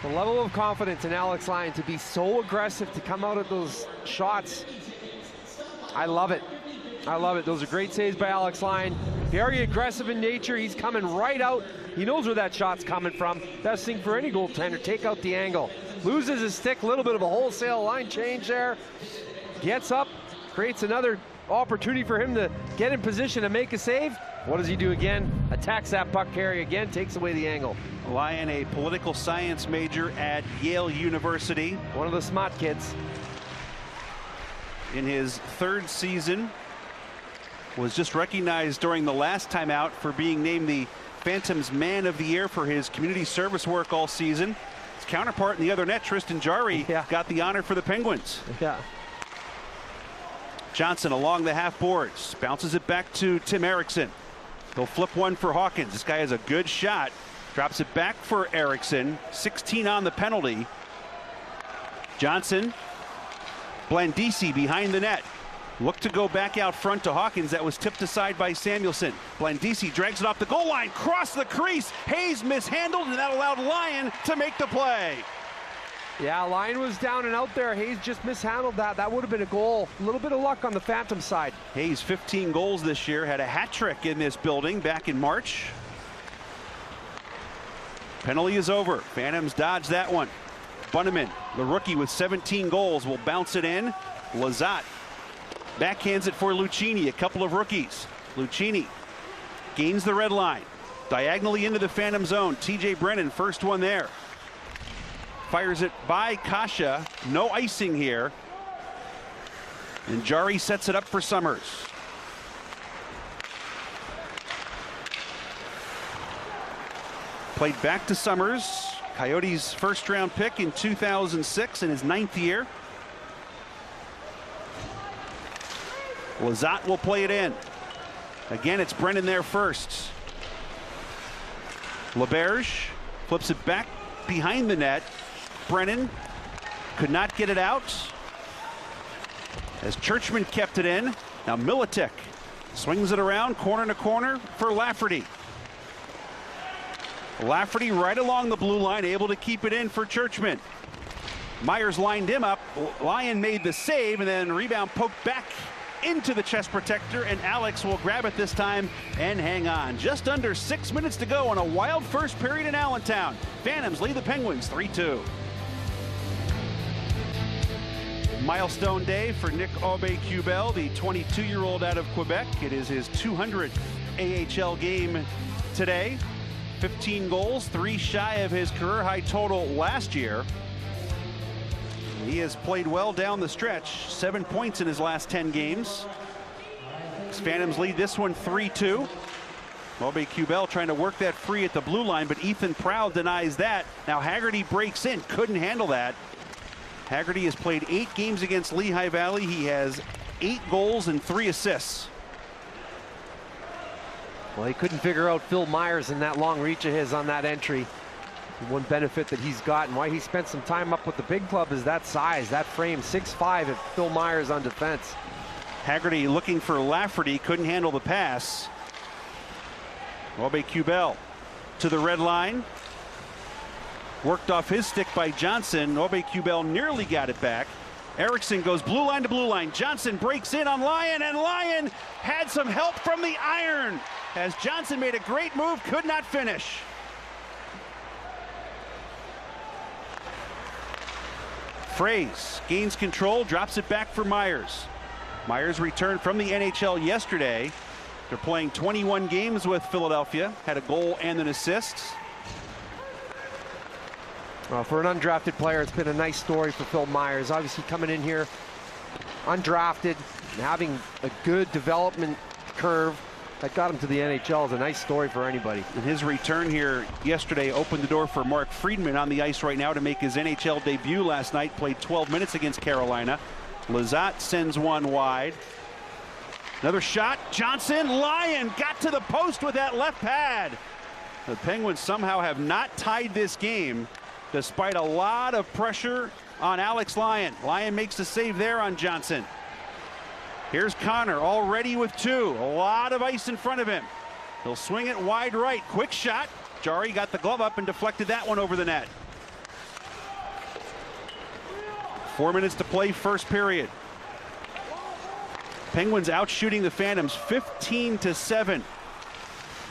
The level of confidence in Alex Lyon to be so aggressive, to come out of those shots, I love it. I love it. Those are great saves by Alex Lyon. Very aggressive in nature. He's coming right out. He knows where that shot's coming from. Best thing for any goaltender, take out the angle. Loses his stick, a little bit of a wholesale line change there. Gets up, creates another opportunity for him to get in position to make a save. What does he do again? Attacks that puck carry again, takes away the angle. Lyon, a political science major at Yale University. One of the smart kids. In his 3rd season, was just recognized during the last time out for being named the Phantoms Man of the Year for his community service work all season. His counterpart in the other net, Tristan Jarry, got the honor for the Penguins. Yeah. Johnson along the half boards, bounces it back to Tim Erickson. He'll flip one for Hawkins. This guy has a good shot. Drops it back for Erickson. 16 on the penalty. Johnson. Blandisi behind the net. Looked to go back out front to Hawkins. That was tipped aside by Samuelson. Blandisi drags it off the goal line. Cross the crease. Hayes mishandled, and that allowed Lyon to make the play. Yeah, Lyon was down and out there. Hayes just mishandled that. That would have been a goal. A little bit of luck on the Phantom side. Hayes 15 goals this year. Had a hat trick in this building back in March. Penalty is over. Phantoms dodge that one. Bunneman, the rookie with 17 goals, will bounce it in. Lazat backhands it for Lucchini. A couple of rookies. Lucchini gains the red line. Diagonally into the Phantom zone. TJ Brennan, first one there. Fires it by Kasha. No icing here. And Jarry sets it up for Summers. Played back to Summers. Coyotes' first-round pick in 2006 in his 9th year. Lizotte will play it in. Again, it's Brennan there first. LeBerge flips it back behind the net. Brennan could not get it out as Churchman kept it in. Now Militic swings it around corner to corner for Lafferty. Lafferty right along the blue line, able to keep it in for Churchman. Myers lined him up. Lyon made the save, and then rebound poked back into the chest protector, and Alex will grab it this time and hang on. Just under 6 minutes to go on a wild first period in Allentown. Phantoms lead the Penguins 3-2. Milestone day for Nick Aubé-Kubel, the 22-year-old out of Quebec. It is his 200th AHL game today. 15 goals, 3 shy of his career high total last year. He has played well down the stretch, 7 points in his last 10 games. Phantoms lead this one 3-2. Aubé-Kubel trying to work that free at the blue line, but Ethan Proud denies that. Now Haggerty breaks in, couldn't handle that. Haggerty has played 8 games against Lehigh Valley. He has 8 goals and 3 assists. Well, he couldn't figure out Phil Myers in that long reach of his on that entry. One benefit that he's gotten, why he spent some time up with the big club, is that size, that frame, 6'5" at Phil Myers on defense. Haggerty looking for Lafferty, couldn't handle the pass. Aubé-Kubel to the red line. Worked off his stick by Johnson. Aubé-Kubel nearly got it back. Erickson goes blue line to blue line. Johnson breaks in on Lyon, and Lyon had some help from the iron as Johnson made a great move, could not finish. Fraze gains control, drops it back for Myers. Myers returned from the NHL yesterday. They're playing 21 games with Philadelphia, had a goal and an assist. Well, for an undrafted player, it's been a nice story for Phil Myers. Obviously coming in here undrafted and having a good development curve that got him to the NHL is a nice story for anybody. And his return here yesterday opened the door for Mark Friedman on the ice right now to make his NHL debut last night. Played 12 minutes against Carolina. Lizotte sends one wide. Another shot. Johnson. Lyon got to the post with that left pad. The Penguins somehow have not tied this game despite a lot of pressure on Alex Lyon. Lyon makes the save there on Johnson. Here's Connor already with 2. A lot of ice in front of him. He'll swing it wide right. Quick shot. Jari got the glove up and deflected that one over the net. 4 minutes to play, first period. Penguins out shooting the Phantoms 15-7.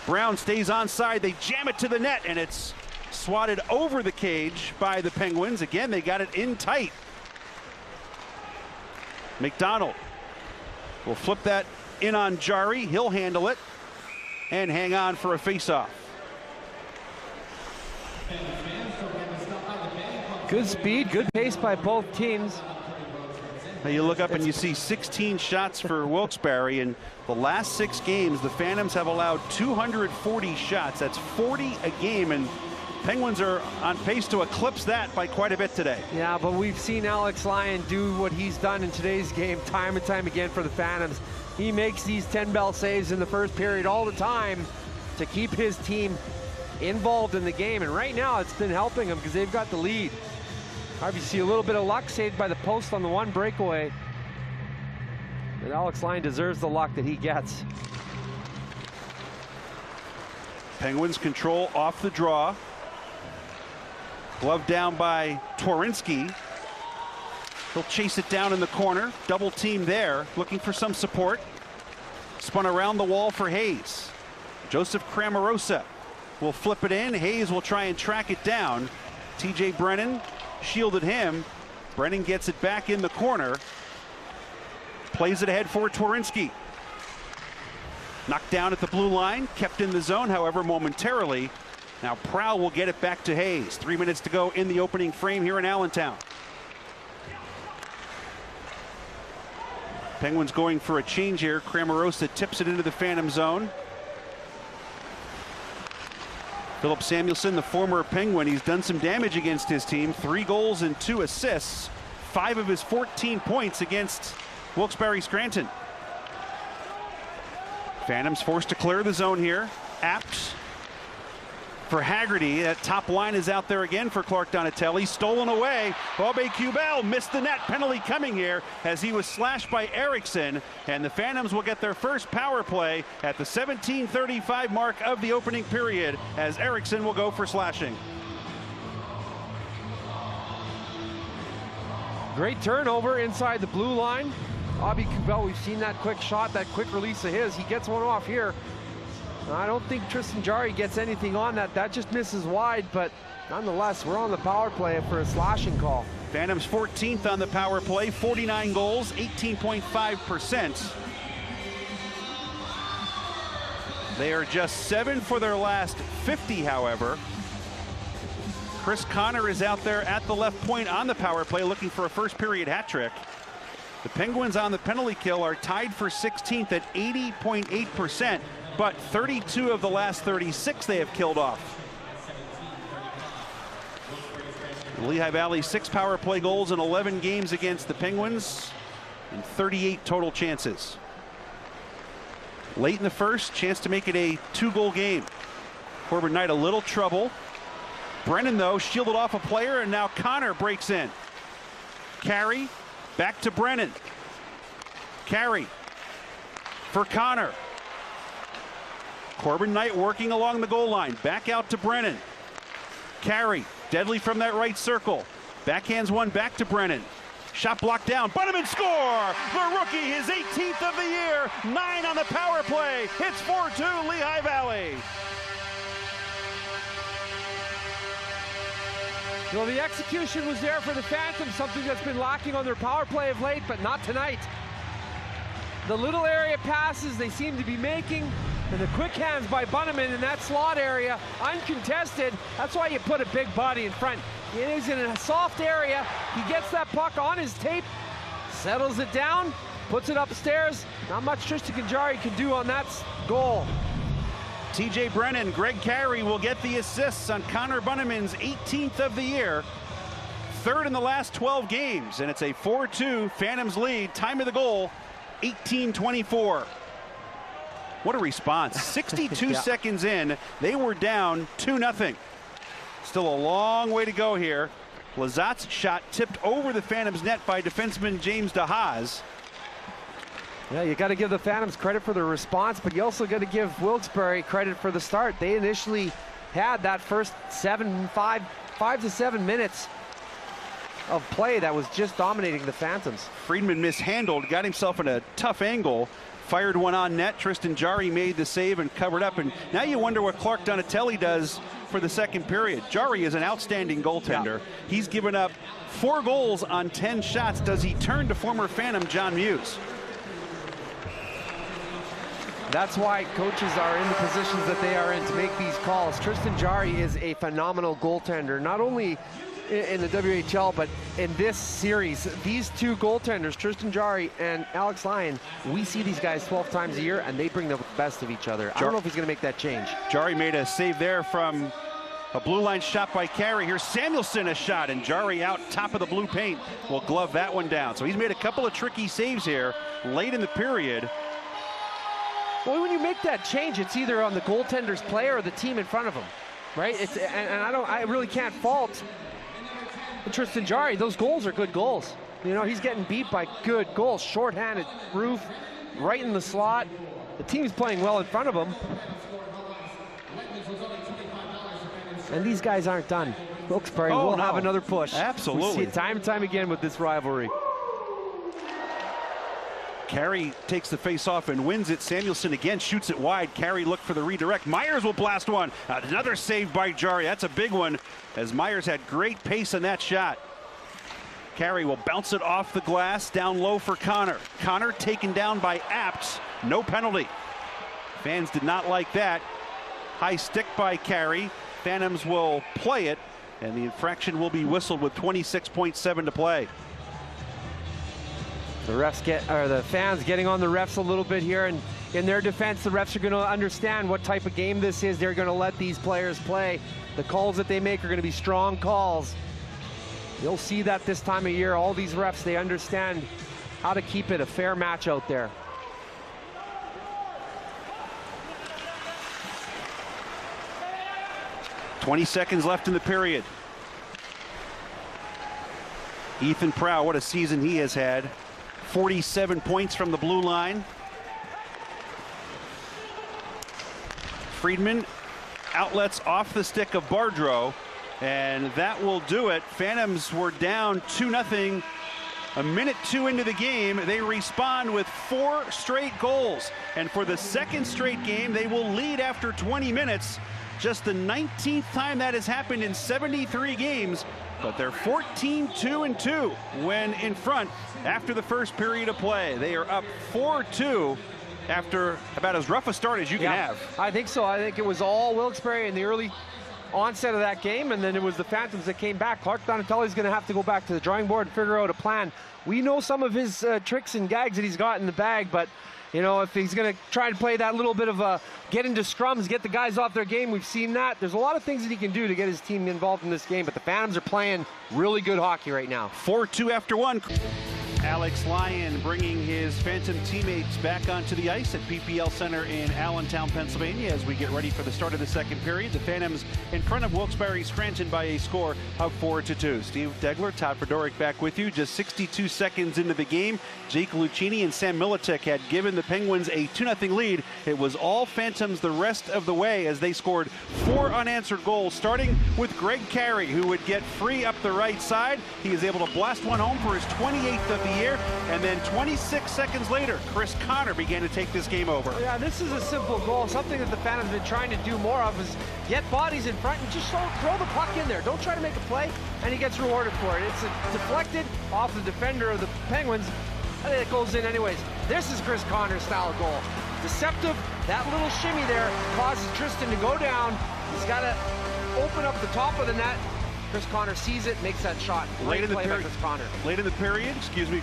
Brown stays onside. They jam it to the net, and it's swatted over the cage by the Penguins. Again, they got it in tight. McDonald will flip that in on Jari. He'll handle it and hang on for a faceoff. Good speed, good pace by both teams. Now you look up and you see 16 shots for Wilkes-Barre. In the last 6 games, the Phantoms have allowed 240 shots. That's 40 a game, and Penguins are on pace to eclipse that by quite a bit today. Yeah, but we've seen Alex Lyon do what he's done in today's game time and time again for the Phantoms. He makes these 10-bell saves in the first period all the time to keep his team involved in the game. And right now it's been helping them because they've got the lead. Obviously a little bit of luck saved by the post on the one breakaway. But Alex Lyon deserves the luck that he gets. Penguins control off the draw. Glove down by Twarynski. He'll chase it down in the corner. Double team there, looking for some support. Spun around the wall for Hayes. Joseph Cramarosa will flip it in. Hayes will try and track it down. TJ Brennan shielded him. Brennan gets it back in the corner. Plays it ahead for Twarynski. Knocked down at the blue line. Kept in the zone, however, momentarily. Now Prowl will get it back to Hayes. 3 minutes to go in the opening frame here in Allentown. Penguins going for a change here. Cramarosa tips it into the Phantom zone. Philip Samuelsson, the former Penguin, he's done some damage against his team. 3 goals and 2 assists. 5 of his 14 points against Wilkes-Barre Scranton. Phantoms forced to clear the zone here. Apps for Haggerty. That top line is out there again for Clark Donatelli. Stolen away. Bobé Cubel missed the net. Penalty coming here as he was slashed by Eriksson. And the Phantoms will get their first power play at the 17:35 mark of the opening period as Eriksson will go for slashing. Great turnover inside the blue line. Bobé Cubel, we've seen that quick shot, that quick release of his. He gets one off here. I don't think Tristan Jarry gets anything on that. That just misses wide, but nonetheless, we're on the power play for a slashing call. Phantoms 14th on the power play, 49 goals, 18.5%. They are just 7 for their last 50, however. Chris Connor is out there at the left point on the power play looking for a first period hat trick. The Penguins on the penalty kill are tied for 16th at 80.8%, but 32 of the last 36 they have killed off. Lehigh Valley 6 power play goals in 11 games against the Penguins and 38 total chances. Late in the first, chance to make it a 2-goal game. Corbin Knight a little trouble. Brennan, though, shielded off a player, and now Connor breaks in. Carey, back to Brennan. Carey for Connor. Corbin Knight working along the goal line. Back out to Brennan. Carey, deadly from that right circle. Backhands one back to Brennan. Shot blocked down. Bunneman score! The rookie, his 18th of the year. 9 on the power play. It's 4-2 Lehigh Valley. Well, the execution was there for the Phantoms, something that's been lacking on their power play of late, but not tonight. The little area passes they seem to be making, and the quick hands by Bunneman in that slot area, uncontested. That's why you put a big body in front. It is in a soft area. He gets that puck on his tape, settles it down, puts it upstairs. Not much Tristan Jarry can do on that goal. TJ Brennan, Greg Carey will get the assists on Connor Bunneman's 18th of the year. 3rd in the last 12 games, and it's a 4-2 Phantoms lead. Time of the goal, 18:24. What a response. 62 yeah. seconds in, they were down 2-0. Still a long way to go here. Lazat's shot tipped over the Phantoms net by defenseman James DeHaas. Yeah, you got to give the Phantoms credit for their response, but you also got to give Wilkes-Barre credit for the start. They initially had that first 5 to 7 minutes of play that was just dominating the Phantoms. Friedman mishandled, got himself in a tough angle, fired one on net. Tristan Jarry made the save and covered up, and now you wonder what Clark Donatelli does for the second period. Jarry is an outstanding goaltender. Yeah. He's given up 4 goals on 10 shots. Does he turn to former Phantom John Muse? That's why coaches are in the positions that they are in to make these calls. Tristan Jarry is a phenomenal goaltender, not only in the WHL, but in this series. These 2 goaltenders, Tristan Jarry and Alex Lyon, we see these guys 12 times a year, and they bring the best of each other. I don't know if he's going to make that change. Jarry made a save there from a blue line shot by Carey. Here's Samuelson a shot, and Jarry out top of the blue paint will glove that one down. So he's made a couple of tricky saves here late in the period. Well, when you make that change, it's either on the goaltender's play or the team in front of him, right? I really can't fault Tristan Jarry. Those goals are good goals. You know, he's getting beat by good goals. Short-handed roof, right in the slot. The team's playing well in front of him. And these guys aren't done. Wilkes-Barre will have another push. Absolutely. We see it time and time again with this rivalry. Carey takes the face off and wins it. Samuelson again shoots it wide. Carey looked for the redirect. Myers will blast one. Another save by Jarry. That's a big one, as Myers had great pace on that shot. Carey will bounce it off the glass down low for Connor. Connor taken down by Apps. No penalty. Fans did not like that. High stick by Carey. Phantoms will play it, and the infraction will be whistled with 26.7 to play. The fans getting on the refs a little bit here, and in their defense, the refs are going to understand what type of game this is. They're going to let these players play. The calls that they make are going to be strong calls. You'll see that this time of year. All these refs, they understand how to keep it a fair match out there. 20 seconds left in the period. Ethan Prow, what a season he has had. 47 points from the blue line. Friedman outlets off the stick of Bardreau, and that will do it. Phantoms were down 2-0. A minute 2 into the game, they respond with 4 straight goals. And for the second straight game, they will lead after 20 minutes. Just the 19th time that has happened in 73 games. But they're 14-2-2 when in front after the first period of play. They are up 4-2 after about as rough a start as you can have. I think so. I think it was all Wilkes-Barre in the early onset of that game, and then it was the Phantoms that came back. Clark Donatelli's going to have to go back to the drawing board and figure out a plan. We know some of his tricks and gags that he's got in the bag, but you know, if he's going to try and play that little bit of get into scrums, get the guys off their game, we've seen that. There's a lot of things that he can do to get his team involved in this game, but the Phantoms are playing really good hockey right now. 4-2 after 1. Alex Lyon bringing his Phantom teammates back onto the ice at PPL Center in Allentown, Pennsylvania, as we get ready for the start of the second period. The Phantoms in front of Wilkes-Barre Scranton by a score of 4-2. Steve Degler, Todd Fedoruk back with you. Just 62 seconds into the game, Jake Lucchini and Sam Militek had given the Penguins a 2-0 lead. It was all Phantoms the rest of the way as they scored 4 unanswered goals, starting with Greg Carey, who would get free up the right side. He is able to blast one home for his 28th of the year, and then 26 seconds later, Chris Connor began to take this game over. Yeah, this is a simple goal. Something that the Phantoms have been trying to do more of is get bodies in front and just throw the puck in there. Don't try to make a play, and he gets rewarded for it. It's deflected off the defender of the Penguins, and it goes in anyways. This is Chris Connor's style of goal. Deceptive, that little shimmy there causes Tristan to go down. He's got to open up the top of the net. Chris Connor sees it, makes that shot. Late in the period,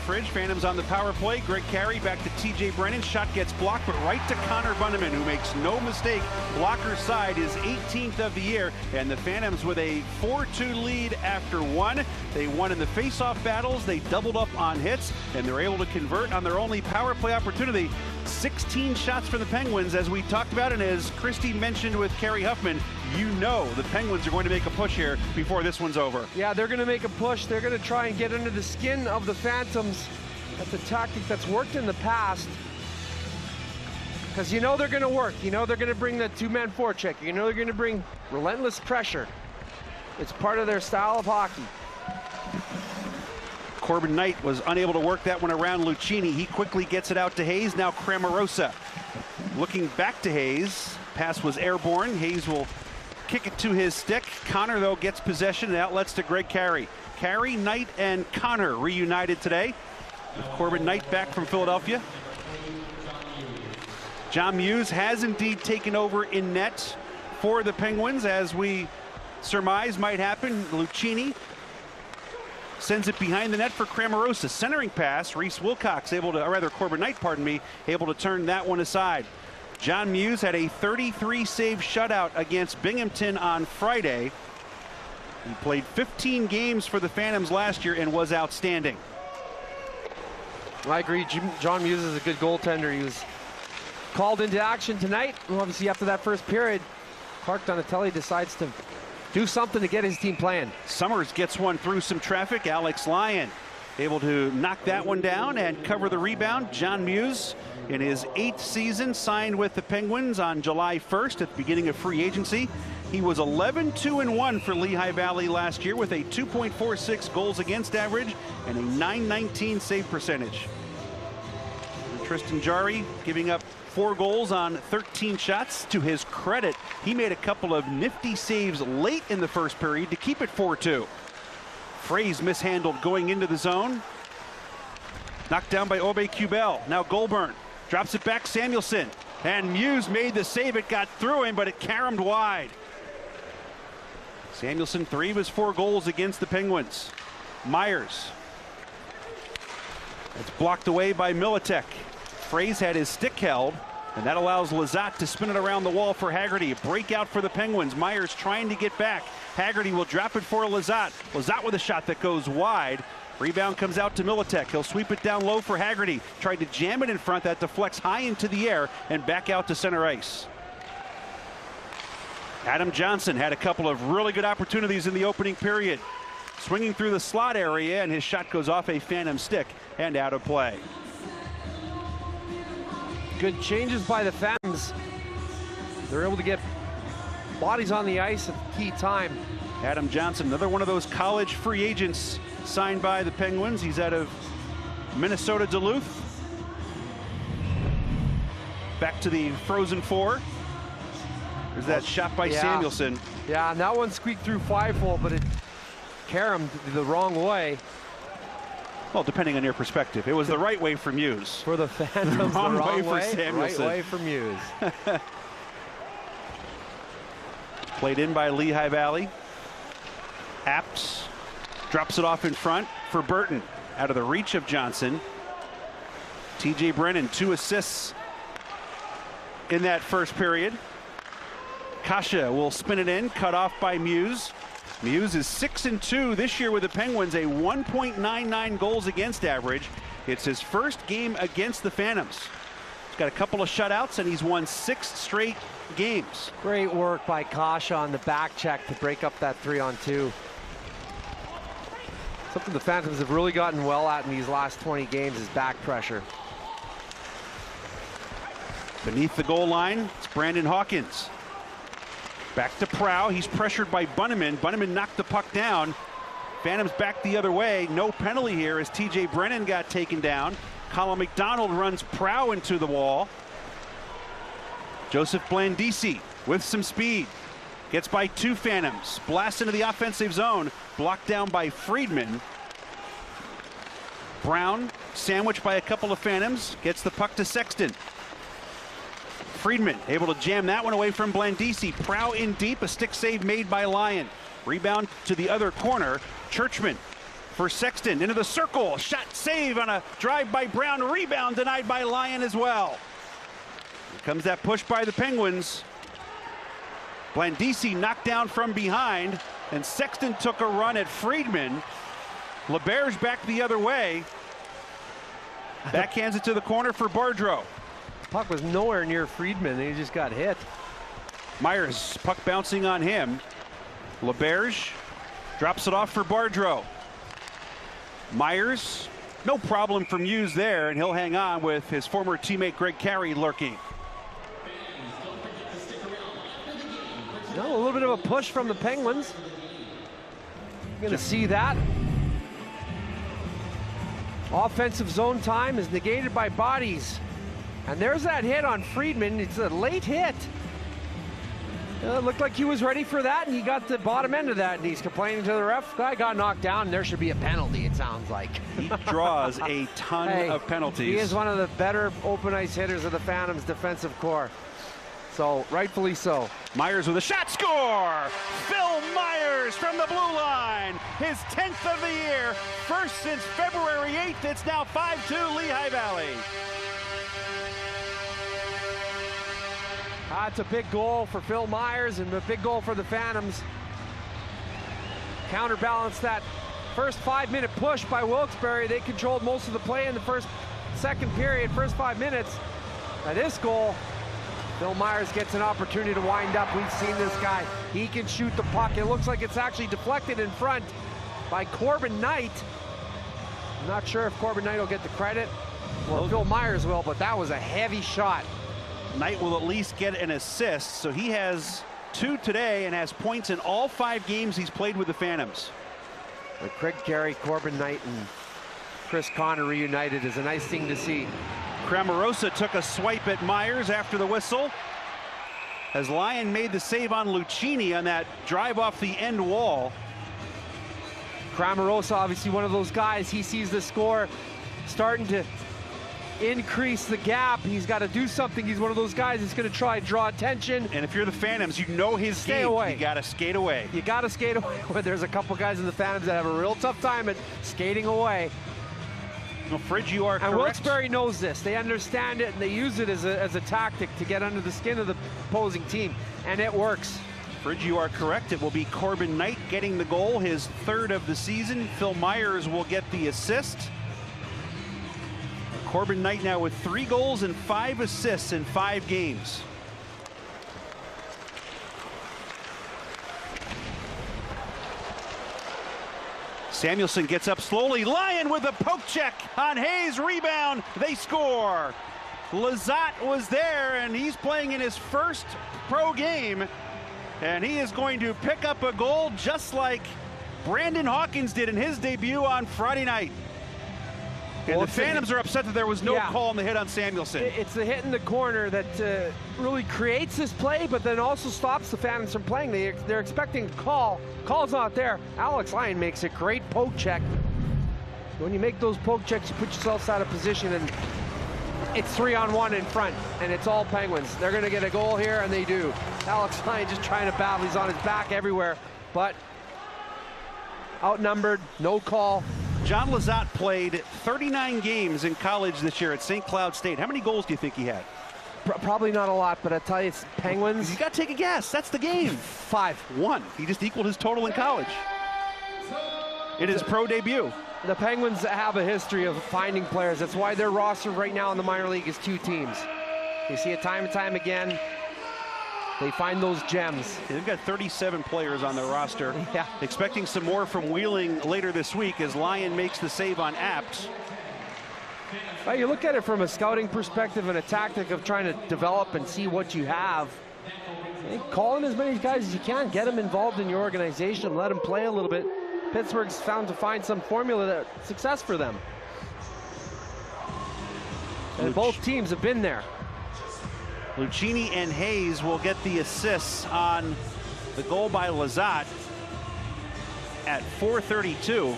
Fridge. Phantoms on the power play. Greg Carey back to TJ Brennan. Shot gets blocked, but right to Connor Bunneman, who makes no mistake. Blocker side is 18th of the year, and the Phantoms with a 4-2 lead after 1. They won in the face-off battles. They doubled up on hits, and they're able to convert on their only power play opportunity. 16 shots for the Penguins, as we talked about, and as Christie mentioned with Kerry Huffman, you know the Penguins are going to make a push here before this one's over. Yeah, they're going to make a push. They're going to try and get under the skin of the Phantoms. That's a tactic that's worked in the past, because you know they're going to work. You know they're going to bring the two-man forecheck. You know they're going to bring relentless pressure. It's part of their style of hockey. Corbin Knight was unable to work that one around Lucchini. He quickly gets it out to Hayes. Now Cramarosa looking back to Hayes. Pass was airborne. Hayes will kick it to his stick. Connor, though, gets possession and outlets to Greg Carey. Carey, Knight, and Connor reunited today, with Corbin Knight back from Philadelphia. John Muse has indeed taken over in net for the Penguins, as we surmise might happen. Lucchini sends it behind the net for Cramarosa. Centering pass, Reese Wilcox able to, or rather Corbin Knight, pardon me, able to turn that one aside. John Muse had a 33-save shutout against Binghamton on Friday. He played 15 games for the Phantoms last year and was outstanding. I agree. John Muse is a good goaltender. He was called into action tonight. Well, obviously, after that first period, Clark Donatelli decides to do something to get his team playing. Summers gets one through some traffic. Alex Lyon able to knock that one down and cover the rebound. John Muse, in his 8th season, signed with the Penguins on July 1st at the beginning of free agency. He was 11-2-1 for Lehigh Valley last year with a 2.46 goals against average and a .919 save percentage. And Tristan Jarry giving up 4 goals on 13 shots. To his credit, he made a couple of nifty saves late in the first period to keep it 4-2. Fraze mishandled going into the zone. Knocked down by Obe Kubel. Now Goulburn drops it back, Samuelson. And Muse made the save. It got through him, but it caromed wide. Samuelson, 3 of his 4 goals against the Penguins. Myers. It's blocked away by Militek. Fraze had his stick held, and that allows Lizotte to spin it around the wall for Haggerty. A breakout for the Penguins. Myers trying to get back. Haggerty will drop it for Lizotte. Lizotte with a shot that goes wide. Rebound comes out to Militek. He'll sweep it down low for Haggerty. Tried to jam it in front. That deflects high into the air and back out to center ice. Adam Johnson had a couple of really good opportunities in the opening period. Swinging through the slot area, and his shot goes off a Phantom stick and out of play. Good changes by the Phantoms. They're able to get bodies on the ice at key time. Adam Johnson, another one of those college free agents signed by the Penguins. He's out of Minnesota Duluth. Back to the Frozen Four. There's that shot by Samuelson. Yeah, and that one squeaked through 5-hole, but it caromed the wrong way. Well, depending on your perspective. It was the right way for Muse. For the Phantoms, the wrong wrong way for Samuelson. Right way for Muse. Played in by Lehigh Valley. Apps drops it off in front for Burton. Out of the reach of Johnson. TJ Brennan, 2 assists in that first period. Kasha will spin it in, cut off by Muse. Muse is 6-2 this year with the Penguins, a 1.99 goals against average. It's his first game against the Phantoms. He's got a couple of shutouts, and he's won 6 straight games. Great work by Kasha on the back check to break up that 3-on-2. Something the Phantoms have really gotten well at in these last 20 games is back pressure. Beneath the goal line, it's Brandon Hawkins. Back to Prow. He's pressured by Bunneman. Bunneman knocked the puck down. Phantoms back the other way. No penalty here as TJ Brennan got taken down. Colin McDonald runs Prow into the wall. Joseph Blandisi with some speed. Gets by 2 Phantoms. Blasts into the offensive zone. Blocked down by Friedman. Brown sandwiched by a couple of Phantoms. Gets the puck to Sexton. Friedman able to jam that one away from Blandisi. Prow in deep, a stick save made by Lyon. Rebound to the other corner. Churchman for Sexton into the circle. Shot save on a drive by Brown. Rebound denied by Lyon as well. Here comes that push by the Penguins. Blandisi knocked down from behind, and Sexton took a run at Friedman. LeBerge back the other way. Backhands it to the corner for Bardreau. Puck was nowhere near Friedman, and he just got hit. Myers, puck bouncing on him. LeBerge drops it off for Bardreau. Myers, no problem for Muse there, and he'll hang on with his former teammate Greg Carey lurking. A little bit of a push from the Penguins. You're going to see that. Offensive zone time is negated by bodies. And there's that hit on Friedman. It's a late hit. It looked like he was ready for that, and he got the bottom end of that, and he's complaining to the ref. Guy got knocked down, and there should be a penalty, it sounds like. He draws a ton of penalties. He is one of the better open ice hitters of the Phantoms defensive core. So, rightfully so. Myers with a shot, score! Phil Myers from the blue line. His 10th of the year. First since February 8th. It's now 5-2 Lehigh Valley. It's a big goal for Phil Myers and a big goal for the Phantoms. Counterbalance that first 5-minute push by Wilkes-Barre. They controlled most of the play in the second period, first 5 minutes. Now this goal, Phil Myers gets an opportunity to wind up. We've seen this guy. He can shoot the puck. It looks like it's actually deflected in front by Corbin Knight. I'm not sure if Corbin Knight will get the credit or Phil Myers will, but that was a heavy shot. Knight will at least get an assist, so he has 2 today and has points in all 5 games he's played with the Phantoms. But Craig Carey, Corbin Knight, and Chris Connor reunited is a nice thing to see. Cramarosa took a swipe at Myers after the whistle, as Lyon made the save on Lucchini on that drive off the end wall. Cramarosa, obviously one of those guys, he sees the score starting to increase the gap. He's got to do something. He's one of those guys that's going to try and draw attention. And if you're the Phantoms, you know his game. Away. You got to skate away. You got to skate away. There's a couple guys in the Phantoms that have a real tough time at skating away. Well, Fridge, you are correct. And Wilkes-Barre knows this. They understand it, and they use it as a tactic to get under the skin of the opposing team, and it works. Fridge, you are correct. It will be Corbin Knight getting the goal, his 3rd of the season. Phil Myers will get the assist. Corbin Knight now with 3 goals and 5 assists in 5 games. Samuelson gets up slowly. Lyon with a poke check on Hayes. Rebound. They score. Lizotte was there, and he's playing in his first pro game. And he is going to pick up a goal just like Brandon Hawkins did in his debut on Friday night. And the Phantoms are upset that there was no call on the hit on Samuelson. It's the hit in the corner that really creates this play, but then also stops the Phantoms from playing. They're expecting a call. Call's not there. Alex Lyon makes a great poke check. When you make those poke checks, you put yourself out of position, and it's 3-on-1 in front, and it's all Penguins. They're going to get a goal here, and they do. Alex Lyon just trying to battle. He's on his back everywhere, but outnumbered, no call. John Lizotte played 39 games in college this year at St. Cloud State. How many goals do you think he had? Probably not a lot, but I tell you, it's Penguins. You got to take a guess. That's the game. 5-1. He just equaled his total in college. In his pro debut. The Penguins have a history of finding players. That's why their roster right now in the minor league is 2 teams. You see it time and time again. They find those gems. They've got 37 players on their roster. Yeah. Expecting some more from Wheeling later this week as Lyon makes the save on Apt. Well, you look at it from a scouting perspective and a tactic of trying to develop and see what you have. Call in as many guys as you can. Get them involved in your organization. Let them play a little bit. Pittsburgh's found to find some formula that success for them. And both teams have been there. Lucchini and Hayes will get the assists on the goal by Lizotte at 4:32.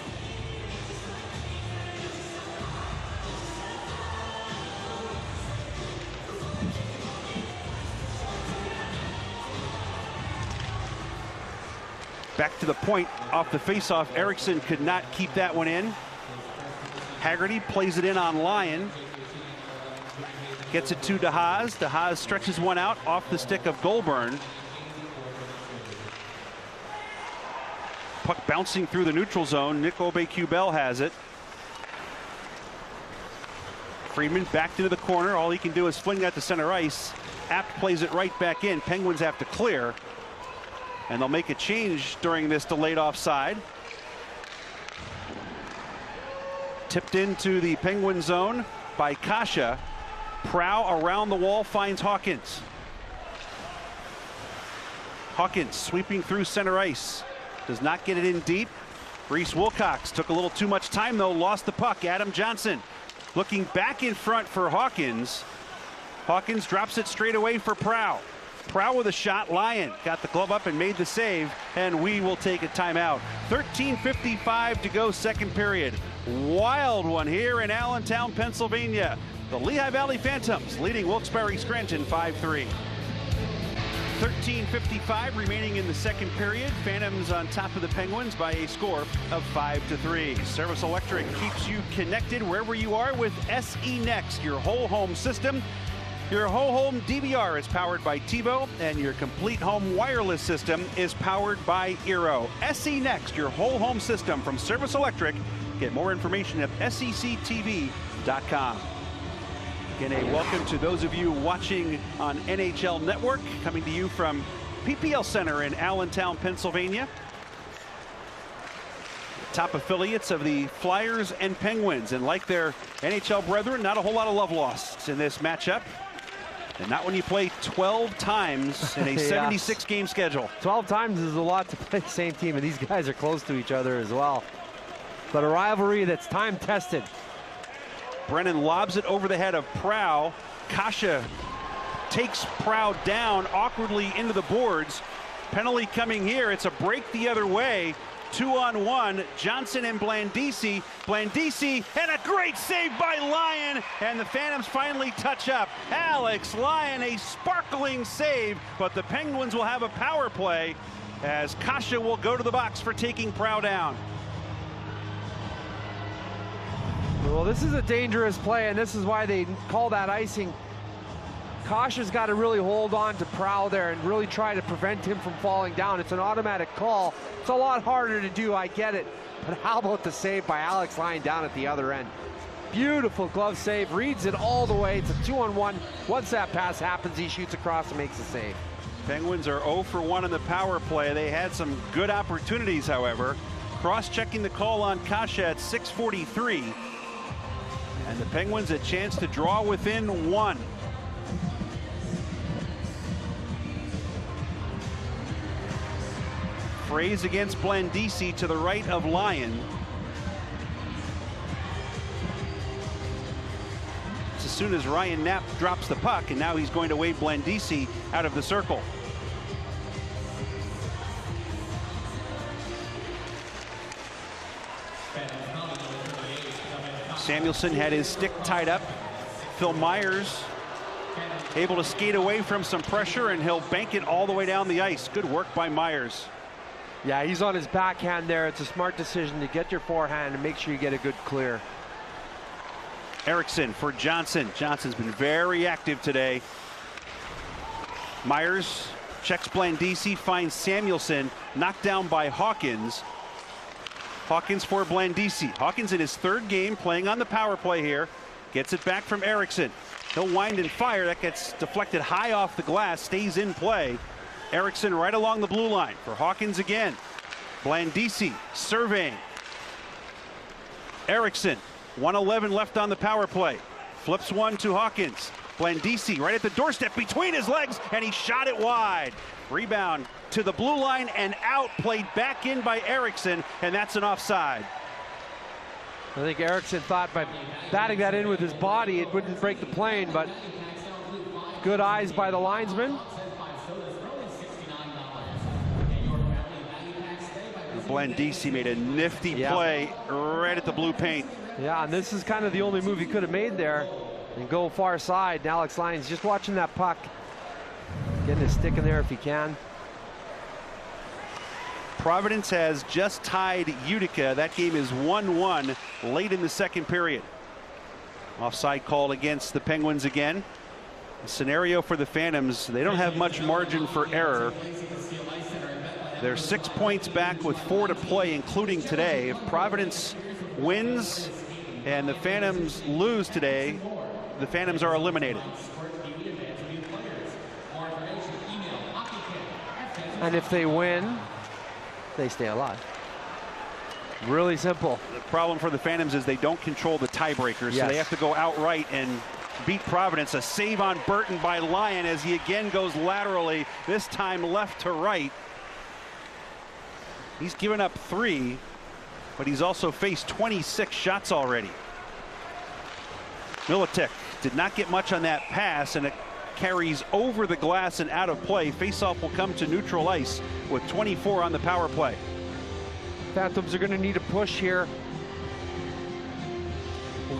Back to the point off the faceoff. Eriksson could not keep that one in. Haggerty plays it in on Lyon. Gets it to DeHaas. DeHaas stretches one out off the stick of Goulburn. Puck bouncing through the neutral zone. Nick Aube-Kubel has it. Friedman back into the corner. All he can do is fling that to center ice. Apt plays it right back in. Penguins have to clear. And they'll make a change during this delayed offside. Tipped into the Penguin zone by Kasha. Prow around the wall finds Hawkins. Hawkins sweeping through center ice. Does not get it in deep. Reese Wilcox took a little too much time though, lost the puck. Adam Johnson looking back in front for Hawkins. Hawkins drops it straight away for Prow. Prow with a shot. Lyon got the glove up and made the save, and we will take a timeout. 13:55 to go, second period. Wild one here in Allentown, Pennsylvania. The Lehigh Valley Phantoms leading Wilkes-Barre Scranton 5-3. 13:55 remaining in the second period. Phantoms on top of the Penguins by a score of 5-3. Service Electric keeps you connected wherever you are with SE Next, your whole home system. Your whole home DVR is powered by TiVo, and your complete home wireless system is powered by Eero. SE Next, your whole home system from Service Electric. Get more information at sectv.com. Again, a welcome to those of you watching on NHL Network, coming to you from PPL Center in Allentown, Pennsylvania. Top affiliates of the Flyers and Penguins, and like their NHL brethren, not a whole lot of love lost in this matchup. And not when you play 12 times in a 76-game schedule. 12 times is a lot to play the same team, and these guys are close to each other as well. But a rivalry that's time-tested. Brennan lobs it over the head of Prow. Kasha takes Prow down awkwardly into the boards. Penalty coming here. It's a break the other way. 2-on-1. Johnson and Blandisi. Blandisi, and a great save by Lyon. And the Phantoms finally touch up. Alex Lyon, a sparkling save, but the Penguins will have a power play as Kasha will go to the box for taking Prow down. Well, this is a dangerous play, and this is why they call that icing. Kasha's got to really hold on to Prow there and really try to prevent him from falling down. It's an automatic call. It's a lot harder to do, I get it. But how about the save by Alex Lyon down at the other end? Beautiful glove save, reads it all the way. It's a 2-on-1. Once that pass happens, he shoots across and makes the save. Penguins are 0 for 1 in the power play. They had some good opportunities, however. cross-checking the call on Kasha at 6:43. And the Penguins a chance to draw within one. Fraze against Blandisi to the right of Lyon. As soon as Ryan Knapp drops the puck, and now he's going to wave Blandisi out of the circle. Samuelsson had his stick tied up. Phil Myers able to skate away from some pressure, and he'll bank it all the way down the ice. Good work by Myers. Yeah, he's on his backhand there. It's a smart decision to get your forehand and make sure you get a good clear. Eriksson for Johnson. Johnson's been very active today. Myers checks Blandisi, finds Samuelsson, knocked down by Hawkins. Hawkins for Blandisi. Hawkins in his third game playing on the power play here. Gets it back from Eriksson. He'll wind and fire. That gets deflected high off the glass, stays in play. Eriksson right along the blue line for Hawkins again. Blandisi surveying. Eriksson, 1:11 left on the power play. Flips one to Hawkins. Blandisi right at the doorstep between his legs, and he shot it wide. Rebound to the blue line and out, played back in by Eriksson, and that's an offside. I think Eriksson thought by batting that in with his body it wouldn't break the plane, but good eyes by the linesman. Blandisi made a nifty play right at the blue paint. Yeah, and this is kind of the only move he could have made there, and go far side. And Alex Lyons just watching that puck, getting his stick in there if he can. Providence has just tied Utica. That game is 1-1 late in the second period. Offside called against the Penguins again. The scenario for the Phantoms, they don't have much margin for error. They're 6 points back with 4 to play, including today. If Providence wins and the Phantoms lose today, the Phantoms are eliminated. And if they win, they stay alive. Really simple. The problem for the Phantoms is they don't control the tiebreakers, so they have to go outright and beat Providence. A save on Burton by Lyon as he again goes laterally, this time left to right. He's given up 3, but he's also faced 26 shots already. Miletic did not get much on that pass, and it carries over the glass and out of play. Faceoff will come to neutral ice with 24 on the power play. Phantoms are going to need a push here.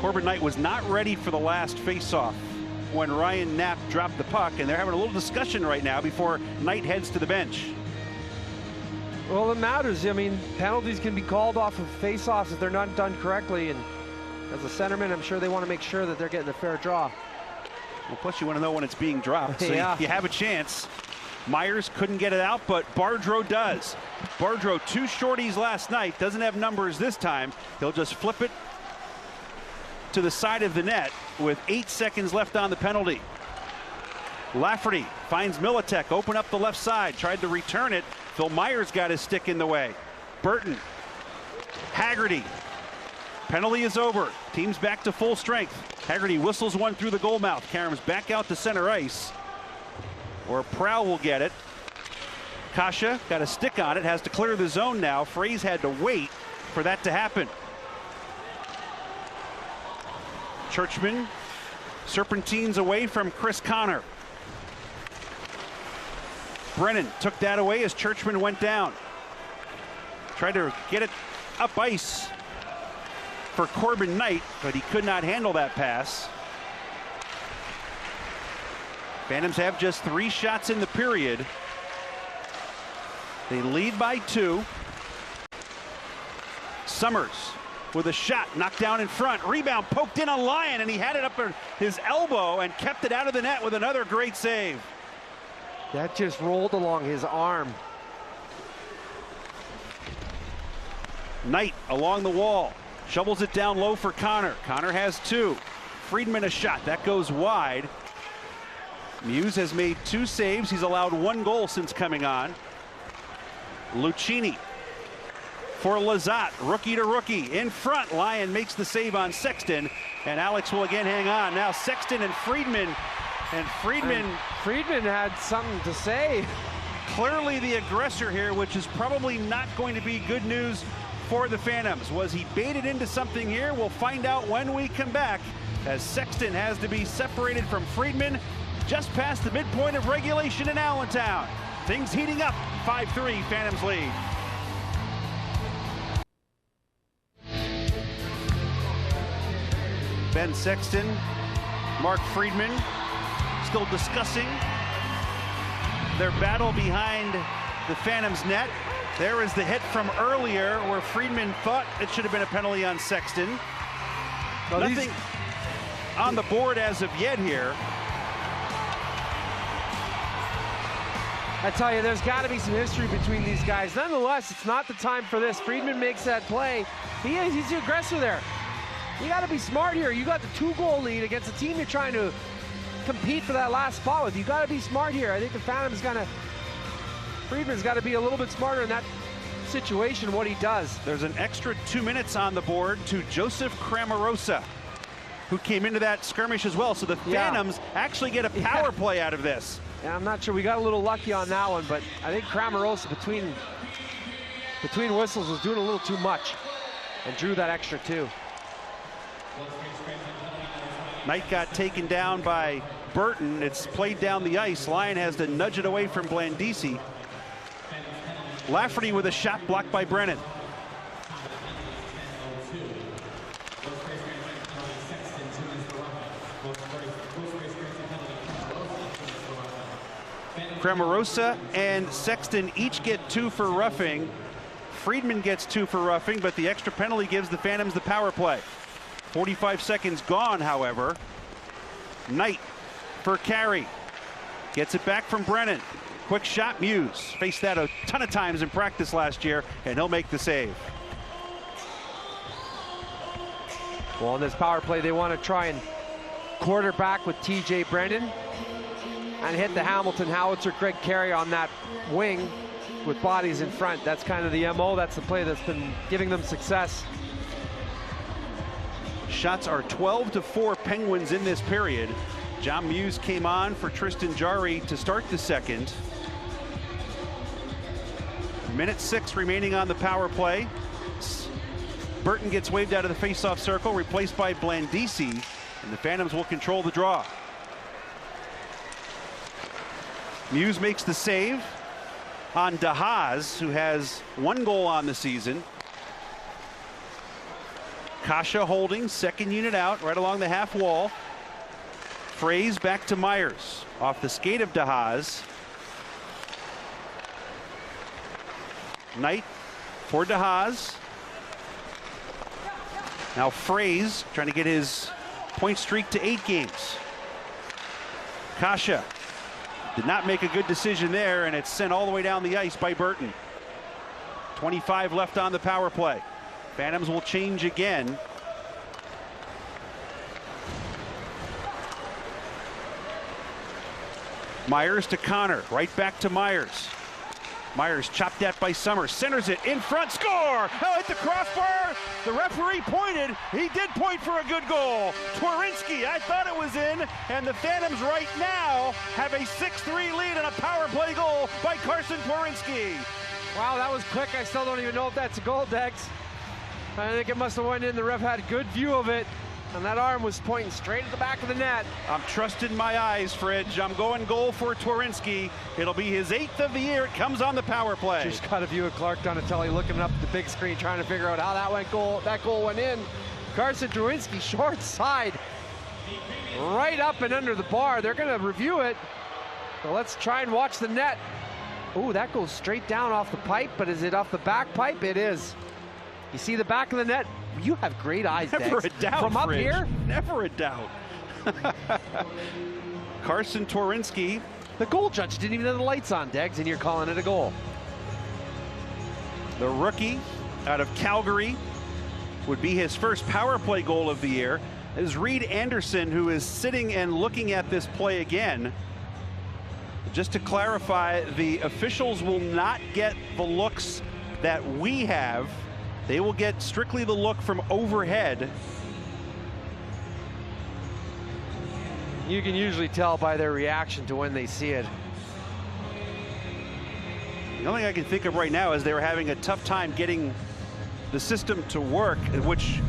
Corbin Knight was not ready for the last faceoff when Ryan Knapp dropped the puck, and they're having a little discussion right now before Knight heads to the bench. Well, it matters. I mean, penalties can be called off of faceoffs if they're not done correctly, and as a centerman, I'm sure they want to make sure that they're getting a fair draw. Well, plus you want to know when it's being dropped, so you have a chance. Myers couldn't get it out, but Bardreau does. Bardreau, 2 shorties last night, doesn't have numbers this time. He'll just flip it to the side of the net with 8 seconds left on the penalty. Lafferty finds Miletic, open up the left side, tried to return it. Phil Myers got his stick in the way. Burton, Haggerty. Penalty is over. Team's back to full strength. Haggerty whistles one through the goal mouth. Karam's back out to center ice. Or Prowl will get it. Kasha got a stick on it, has to clear the zone now. Fraze had to wait for that to happen. Churchman serpentines away from Chris Connor. Brennan took that away as Churchman went down. Tried to get it up ice for Corbin Knight, but he could not handle that pass. Phantoms have just 3 shots in the period. They lead by 2. Summers with a shot knocked down in front. Rebound poked in on Lyon, and he had it up at his elbow and kept it out of the net with another great save. That just rolled along his arm. Knight along the wall. Shovels it down low for Connor. Connor has 2. Friedman a shot. That goes wide. Muse has made 2 saves. He's allowed 1 goal since coming on. Lucchini for Lizotte, rookie to rookie. In front, Lyon makes the save on Sexton, and Alex will again hang on. Now Sexton and Friedman. And Friedman had something to say. Clearly the aggressor here, which is probably not going to be good news for the Phantoms. Was he baited into something here? We'll find out when we come back, as Sexton has to be separated from Friedman just past the midpoint of regulation in Allentown. Things heating up, 5-3 Phantoms lead. Ben Sexton, Mark Friedman still discussing their battle behind the Phantoms net. There is the hit from earlier where Friedman thought it should have been a penalty on Sexton. Well, nothing on the board as of yet here. I tell you, there's got to be some history between these guys. Nonetheless, it's not the time for this. Friedman makes that play. He's the aggressor there. You got to be smart here. You got the 2-goal lead against a team you're trying to compete for that last spot with. You got to be smart here. I think the Phantom's Friedman's got to be a little bit smarter in that situation, what he does. There's an extra 2 minutes on the board to Joseph Cramarosa, who came into that skirmish as well. So the Phantoms actually get a power play out of this. Yeah, I'm not sure. We got a little lucky on that one, but I think Cramarosa between whistles was doing a little too much and drew that extra 2. Knight got taken down by Burton. It's played down the ice. Lyon has to nudge it away from Blandisi. Lafferty with a shot blocked by Brennan. Cramarosa and Sexton each get 2 for roughing. Friedman gets 2 for roughing, but the extra penalty gives the Phantoms the power play. 45 seconds gone, however. Knight for carry. Gets it back from Brennan. Quick shot, Muse. Faced that a ton of times in practice last year, and he'll make the save. Well, in this power play, they want to try and quarterback with TJ Brennan and hit the Hamilton howitzer Greg Carey on that wing with bodies in front. That's kind of the MO. That's the play that's been giving them success. Shots are 12-4 Penguins in this period. John Muse came on for Tristan Jarry to start the second. Minute 6 remaining on the power play. Burton gets waved out of the faceoff circle, replaced by Blandisi, and the Phantoms will control the draw. Muse makes the save on DeHaas, who has 1 goal on the season. Kasha holding, second unit out, right along the half wall. Fraze back to Myers, off the skate of DeHaas. Knight for DeHaas. Now Fraze trying to get his point streak to 8 games. Kasha did not make a good decision there, and it's sent all the way down the ice by Burton. 25 left on the power play. Phantoms will change again. Myers to Connor, right back to Myers. Myers chopped at by Summers, centers it in front, score! Oh, hit the crossbar. The referee pointed. He did point for a good goal. Twerinski, I thought it was in, and the Phantoms right now have a 6-3 lead and a power play goal by Carson Twerinski. Wow, that was quick. I still don't even know if that's a goal, Dex. I think it must have went in. The ref had a good view of it, and that arm was pointing straight at the back of the net. I'm trusting my eyes, Fridge. I'm going goal for Twerinski. It'll be his 8th of the year. It comes on the power play. Just got a view of Clark Donatelli looking up at the big screen, trying to figure out how that goal went in. Carson Twerinski, short side, right up and under the bar. They're going to review it. So let's try and watch the net. Ooh, that goes straight down off the pipe, but is it off the back pipe? It is. You see the back of the net? You have great eyes, Never Dex. a doubt, From up Fridge. here? Never a doubt. Carson Twerinski. The goal judge didn't even have the lights on, Degs, and you're calling it a goal. The rookie out of Calgary would be his first power play goal of the year. Is Reed Anderson, who is sitting and looking at this play again. Just to clarify, the officials will not get the looks that we have They will get strictly the look from overhead. You can usually tell by their reaction to when they see it. The only thing I can think of right now is they were having a tough time getting the system to work, which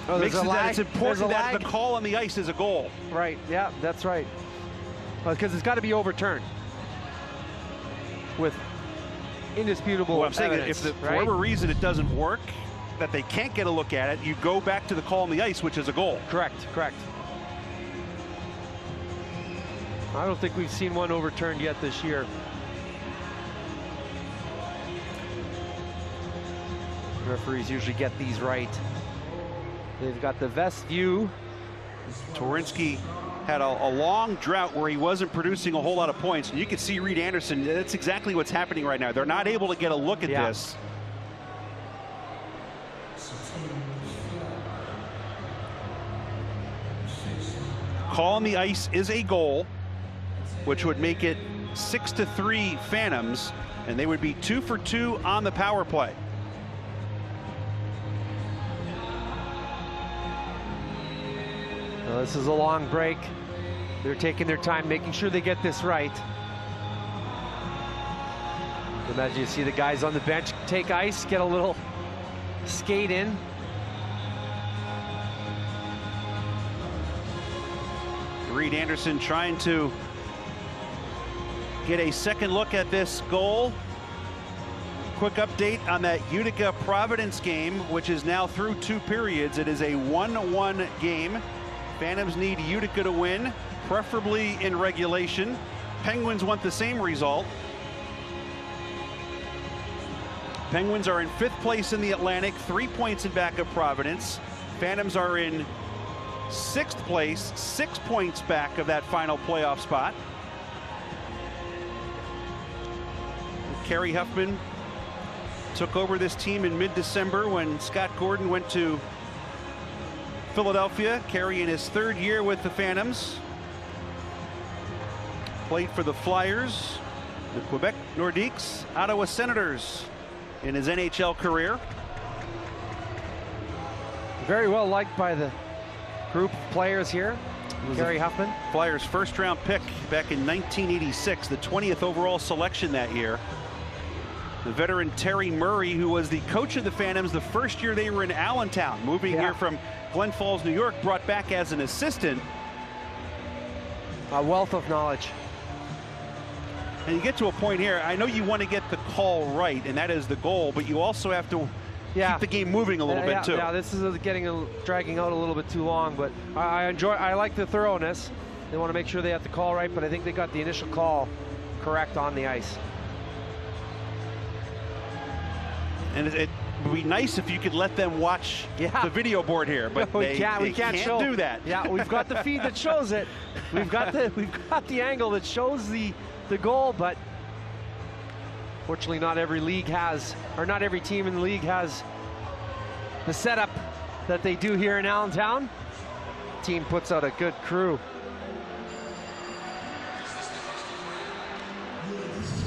makes it that it's important that the call on the ice is a goal. Right, yeah, that's right. Because it's got to be overturned with indisputable I'm saying evidence, if for whatever reason it doesn't work, that they can't get a look at it, you go back to the call on the ice, which is a goal. Correct, correct. I don't think we've seen one overturned yet this year. Referees usually get these right. They've got the best view. Twarynski had a long drought where he wasn't producing a whole lot of points. And you can see Reed Anderson, that's exactly what's happening right now. They're not able to get a look at this. Call on the ice is a goal, which would make it 6-3 Phantoms, and they would be 2 for 2 on the power play. Well, this is a long break. They're taking their time, making sure they get this right. Imagine you see the guys on the bench take ice, get a little skate in. Reed Anderson trying to get a second look at this goal. Quick update on that Utica-Providence game, which is now through 2 periods. It is a 1-1 game. Phantoms need Utica to win, preferably in regulation. Penguins want the same result. Penguins are in 5th place in the Atlantic, 3 points in back of Providence. Phantoms are in 6th place, 6 points back of that final playoff spot. Kerry Huffman took over this team in mid-December when Scott Gordon went to Philadelphia. Kerry in his 3rd year with the Phantoms. Played for the Flyers, the Quebec Nordiques, Ottawa Senators in his NHL career. Very well liked by the group of players here. Kerry Huffman. Flyers' 1st-round pick back in 1986, the 20th overall selection that year. The veteran Terry Murray, who was the coach of the Phantoms the 1st year they were in Allentown, moving here from Glen Falls, New York, brought back as an assistant. A wealth of knowledge. And you get to a point here, I know you want to get the call right, and that is the goal, but you also have to keep the game moving a little bit too. Yeah, this is dragging out a little bit too long, but I like the thoroughness. They want to make sure they have the call right, but I think they got the initial call correct on the ice. And it would be nice if you could let them watch the video board here, but we can't do that. Yeah, we've got the feed that shows it. We've got the angle that shows the goal, but fortunately not every league has, or not every team in the league has the setup that they do here in Allentown. Team puts out a good crew.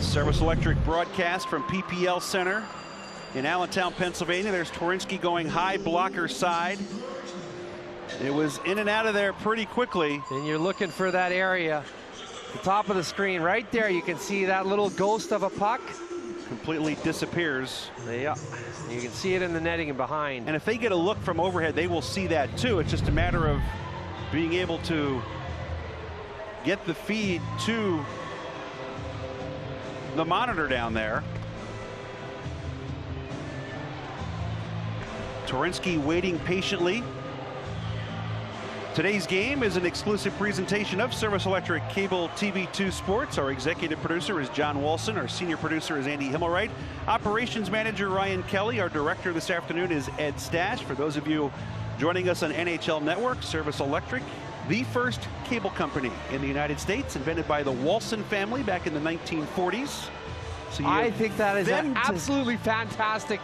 Service Electric broadcast from PPL Center in Allentown, Pennsylvania. There's Twarynski going high blocker side. It was in and out of there pretty quickly. And you're looking for that area. The top of the screen right there, you can see that little ghost of a puck. Completely disappears. Yeah, you can see it in the netting and behind. And if they get a look from overhead, they will see that too. It's just a matter of being able to get the feed to the monitor down there. Twarynski waiting patiently. Today's game is an exclusive presentation of Service Electric Cable TV 2 Sports. Our executive producer is John Walson. Our senior producer is Andy Himmelwright. Operations manager Ryan Kelly. Our director this afternoon is Ed Stash. For those of you joining us on NHL Network, Service Electric, the first cable company in the United States, invented by the Walson family back in the 1940s. So I think that is an absolutely fantastic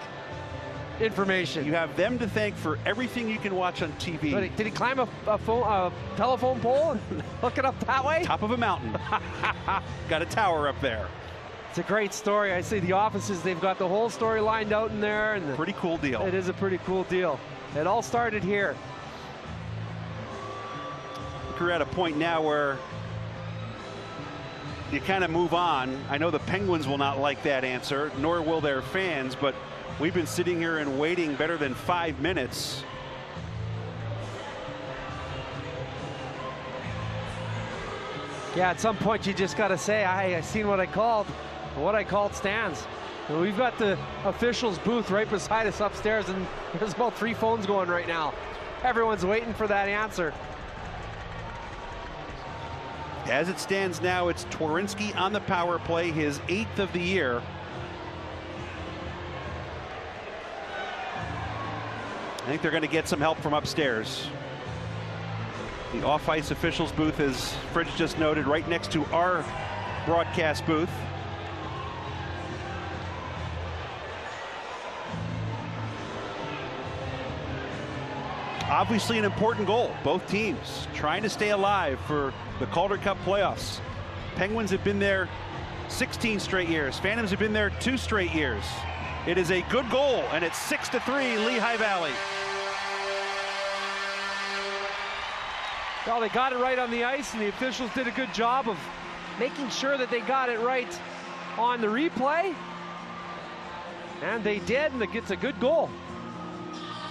information. You have them to thank for everything you can watch on TV. Did he climb a telephone pole and hook it up that way? Top of a mountain. Got a tower up there. It's a great story. I see the offices, they've got the whole story lined out in there. And pretty cool deal. It is a pretty cool deal. It all started here. We're at a point now where you kind of move on. I know the Penguins will not like that answer, nor will their fans, but we've been sitting here and waiting better than 5 minutes. Yeah, at some point you just got to say, I seen what I called. What I called stands. And we've got the officials booth right beside us upstairs, and there's about 3 phones going right now. Everyone's waiting for that answer. As it stands now, it's Twarynski on the power play, his 8th of the year. I think they're going to get some help from upstairs. The off-ice officials booth, as Fridge just noted, right next to our broadcast booth. Obviously an important goal. Both teams trying to stay alive for the Calder Cup playoffs. Penguins have been there 16 straight years. Phantoms have been there 2 straight years. It is a good goal, and it's 6-3 Lehigh Valley. Well, they got it right on the ice, and the officials did a good job of making sure that they got it right on the replay. And they did, and it's a good goal.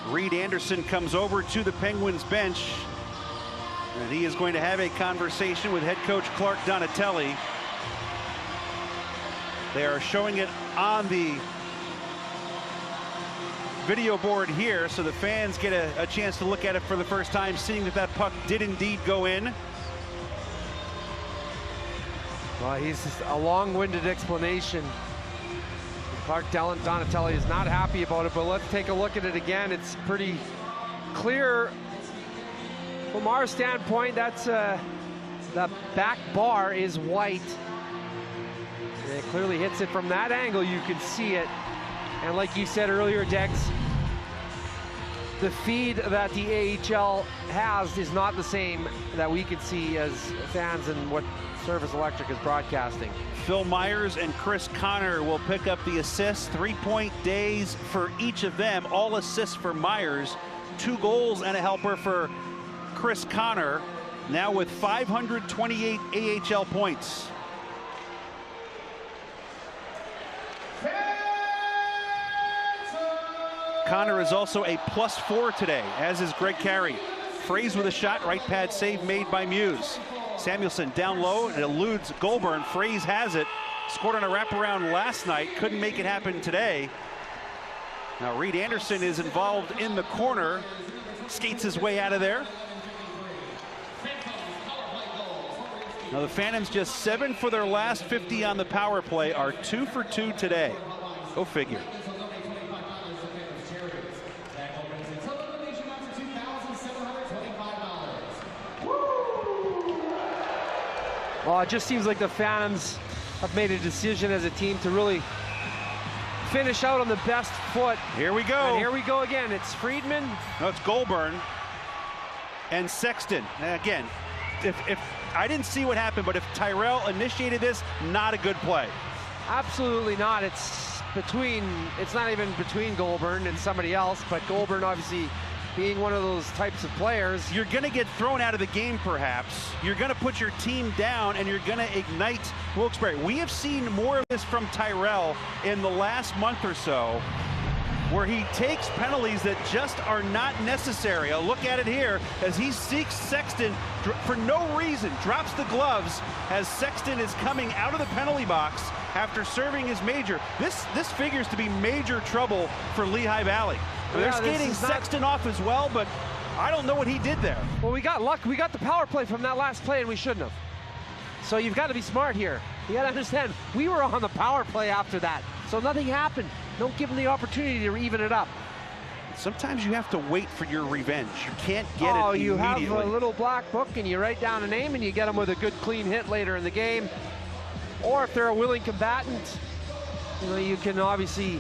Reed Anderson comes over to the Penguins bench, and he is going to have a conversation with head coach Clark Donatelli. They are showing it on the video board here, so the fans get a chance to look at it for the first time, seeing that that puck did indeed go in. Well, he's just a long-winded explanation. Clark Donatelli is not happy about it, but let's take a look at it again. It's pretty clear from our standpoint. That's the back bar is white. And it clearly hits it from that angle. You can see it. And like you said earlier, Dex, the feed that the AHL has is not the same that we can see as fans and what Service Electric is broadcasting. Phil Myers and Chris Connor will pick up the assists. 3-point days for each of them. All assists for Myers. 2 goals and a helper for Chris Connor. Now with 528 AHL points. Connor is also a +4 today, as is Greg Carey. Fraze with a shot, right pad save made by Muse. Samuelson down low, it eludes Goulburn. Fraze has it, scored on a wraparound last night, couldn't make it happen today. Now Reed Anderson is involved in the corner, skates his way out of there. Now the Phantoms just 7 for their last 50 on the power play, are 2 for 2 today. Go figure. Well, it just seems like the Phantoms have made a decision as a team to really finish out on the best foot. Here we go. And here we go again. It's Friedman. No, it's Goulburn and Sexton. And again, if I didn't see what happened, but if Tyrell initiated this, not a good play. Absolutely not. It's not even between Goulburn and somebody else, but Goulburn obviously being one of those types of players. You're going to get thrown out of the game, perhaps. You're going to put your team down, and you're going to ignite Wilkes-Barre. We have seen more of this from Tyrell in the last month or so, where he takes penalties that just are not necessary. A look at it here as he seeks Sexton for no reason, drops the gloves as Sexton is coming out of the penalty box after serving his major. This figures to be major trouble for Lehigh Valley. They're skating Sexton off as well, but I don't know what he did there. Well, we got luck. We got the power play from that last play, and we shouldn't have. So you've got to be smart here. You got to understand, we were on the power play after that, so nothing happened. Don't give them the opportunity to even it up. Sometimes you have to wait for your revenge. You can't get it immediately. You have a little black book, and you write down a name, and you get them with a good, clean hit later in the game. Or if they're a willing combatant, you can obviously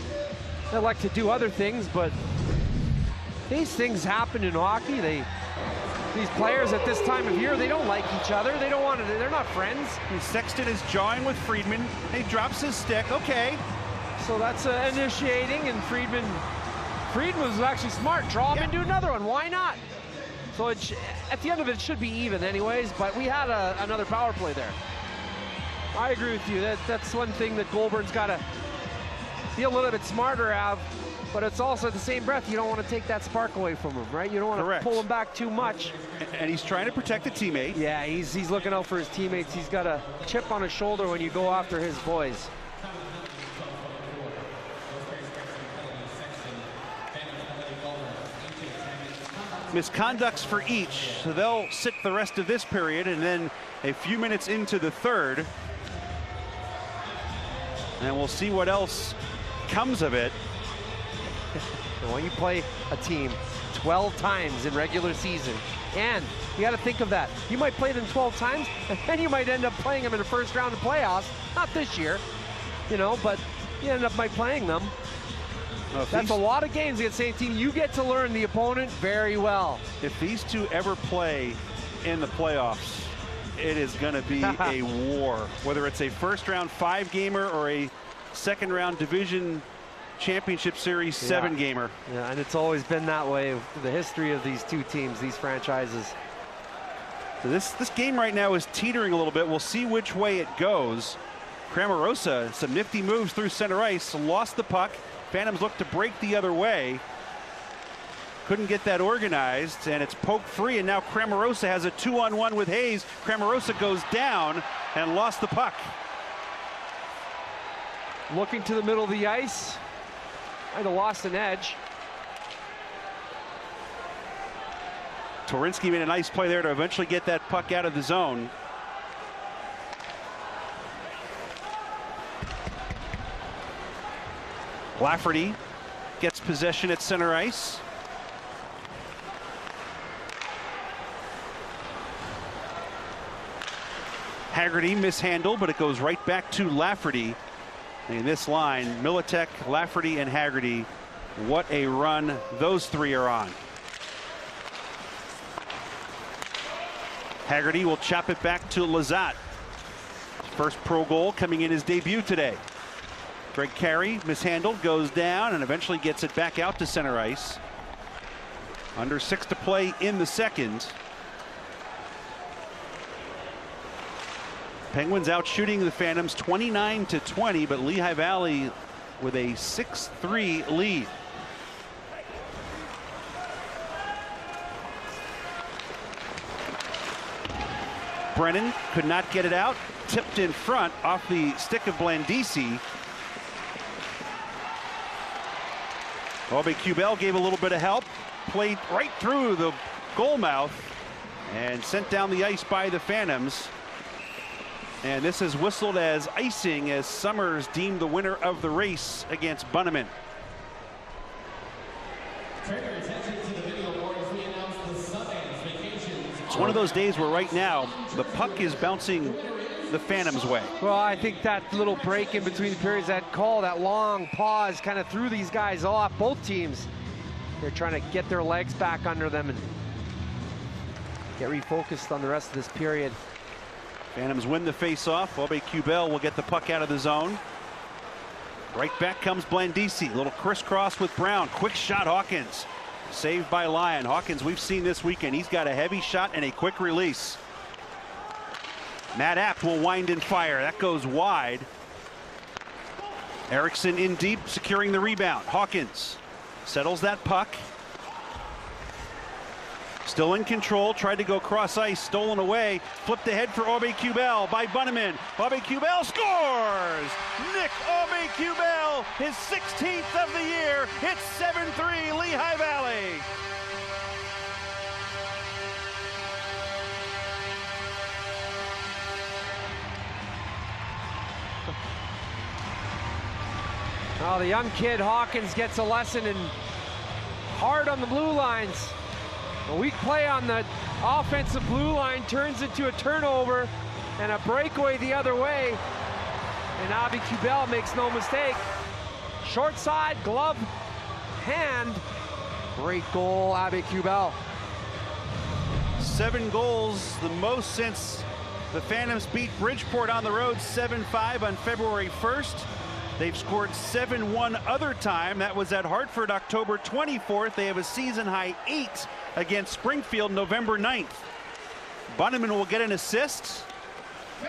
elect to do other things, but these things happen in hockey. These players at this time of year, they don't like each other. They don't want to, they're not friends. And Sexton is jawing with Friedman. He drops his stick, okay. So that's initiating, and Friedman was actually smart. Draw him into another one, why not? So at the end of it should be even anyways, but we had another power play there. I agree with you, that's one thing that Goulburn's got to be a little bit smarter of, but it's also at the same breath, you don't want to take that spark away from him, right? You don't want to pull him back too much. And he's trying to protect a teammate. Yeah, he's looking out for his teammates. He's got a chip on his shoulder when you go after his boys. Misconducts for each, so they'll sit the rest of this period, and then a few minutes into the third, and we'll see what else comes of it. When you play a team 12 times in regular season, and you got to think of that, you might play them 12 times, and then you might end up playing them in the first round of playoffs. Not this year, you know, but you end up playing them. That's a lot of games against the same team. You get to learn the opponent very well. If these two ever play in the playoffs, it is going to be a war. Whether it's a first-round 5-gamer or a second-round division championship series 7-gamer. Yeah, and it's always been that way. The history of these two teams, these franchises. So this game right now is teetering a little bit. We'll see which way it goes. Cramarosa, some nifty moves through center ice, lost the puck. Phantoms look to break the other way. Couldn't get that organized, and it's poked free, and now Cramarosa has a 2-on-1 with Hayes. Cramarosa goes down and lost the puck. Looking to the middle of the ice. Might have lost an edge. Torinsky made a nice play there to eventually get that puck out of the zone. Lafferty gets possession at center ice. Haggerty mishandled, but it goes right back to Lafferty. In this line, Militek, Lafferty, and Haggerty. What a run those three are on. Haggerty will chop it back to Lazat. First pro goal coming in his debut today. Greg Carey mishandled, goes down, and eventually gets it back out to center ice. Under 6 to play in the second. Penguins out shooting the Phantoms 29-20, but Lehigh Valley with a 6-3 lead. Brennan could not get it out, tipped in front off the stick of Blandisi. Aube-Kubel gave a little bit of help, played right through the goal mouth and sent down the ice by the Phantoms. And this is whistled as icing as Summers deemed the winner of the race against Bunneman. It's one of those days where right now the puck is bouncing the Phantoms' way. Well, I think that little break in between the periods, that call, that long pause kind of threw these guys off. Both teams, they're trying to get their legs back under them and get refocused on the rest of this period. Phantoms win the face-off. Aube-Kubel will get the puck out of the zone. Right back comes Blandisi. A little crisscross with Brown. Quick shot, Hawkins. Saved by Lyon. Hawkins, we've seen this weekend. He's got a heavy shot and a quick release. Matt Apt will wind and fire. That goes wide. Erickson in deep, securing the rebound. Hawkins settles that puck. Still in control, tried to go cross ice, stolen away, flipped ahead for Aube-Kubel by Bunneman. Aube-Kubel scores! Nick Aube-Kubel, his 16th of the year. It's 7-3 Lehigh Valley. Oh, the young kid Hawkins gets a lesson in hard on the blue lines. A weak play on the offensive blue line turns into a turnover and a breakaway the other way. And Aube-Kubel makes no mistake. Short side, glove, hand. Great goal, Aube-Kubel. 7 goals, the most since the Phantoms beat Bridgeport on the road 7-5 on February 1st. They've scored 7 one other time. That was at Hartford October 24th. They have a season high 8 against Springfield November 9th. Bunneman will get an assist.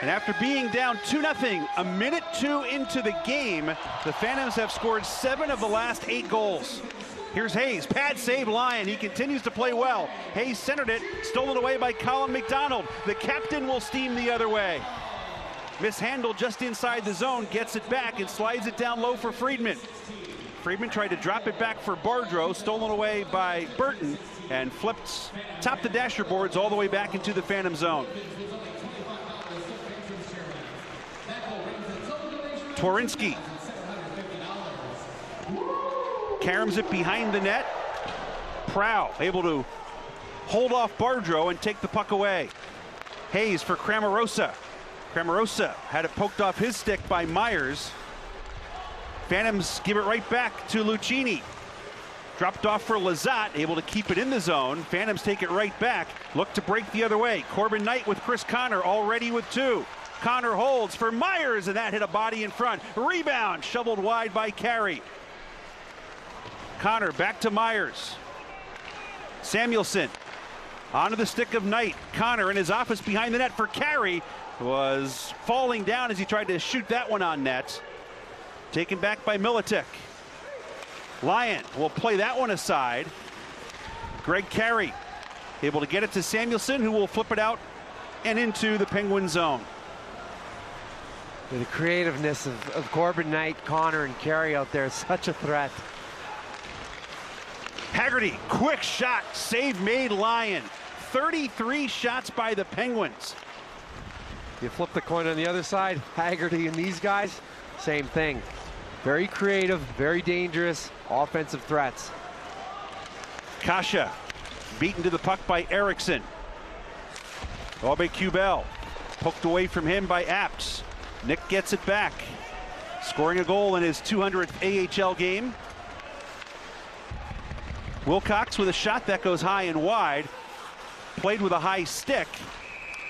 And after being down 2-0, a minute 2 into the game, the Phantoms have scored 7 of the last 8 goals. Here's Hayes, pad save Lyon. He continues to play well. Hayes centered it, stolen away by Colin McDonald. The captain will steam the other way. Mishandled just inside the zone, gets it back and slides it down low for Friedman. Friedman tried to drop it back for Bardreau, stolen away by Burton, and flipped top the dasher boards all the way back into the Phantom zone. Tworinsky caroms it behind the net. Prow able to hold off Bardreau and take the puck away. Hayes for Cramarosa. Cramarosa had it poked off his stick by Myers. Phantoms give it right back to Lucchini. Dropped off for Lazat, able to keep it in the zone. Phantoms take it right back. Look to break the other way. Corbin Knight with Chris Connor already with 2. Connor holds for Myers, and that hit a body in front. Rebound shoveled wide by Carey. Connor back to Myers. Samuelson onto the stick of Knight. Connor in his office behind the net for Carey. Was falling down as he tried to shoot that one on net. Taken back by Militic. Lyon will play that one aside. Greg Carey able to get it to Samuelson, who will flip it out and into the Penguin zone. The creativeness of Corbin Knight, Connor, and Carey out there is such a threat. Haggerty, quick shot, save made Lyon. 33 shots by the Penguins. You flip the coin on the other side, Haggerty and these guys, same thing. Very creative, very dangerous, offensive threats. Kasha beaten to the puck by Eriksson. Aube-Kubel poked away from him by Apps. Nick gets it back, scoring a goal in his 200th AHL game. Wilcox with a shot that goes high and wide, played with a high stick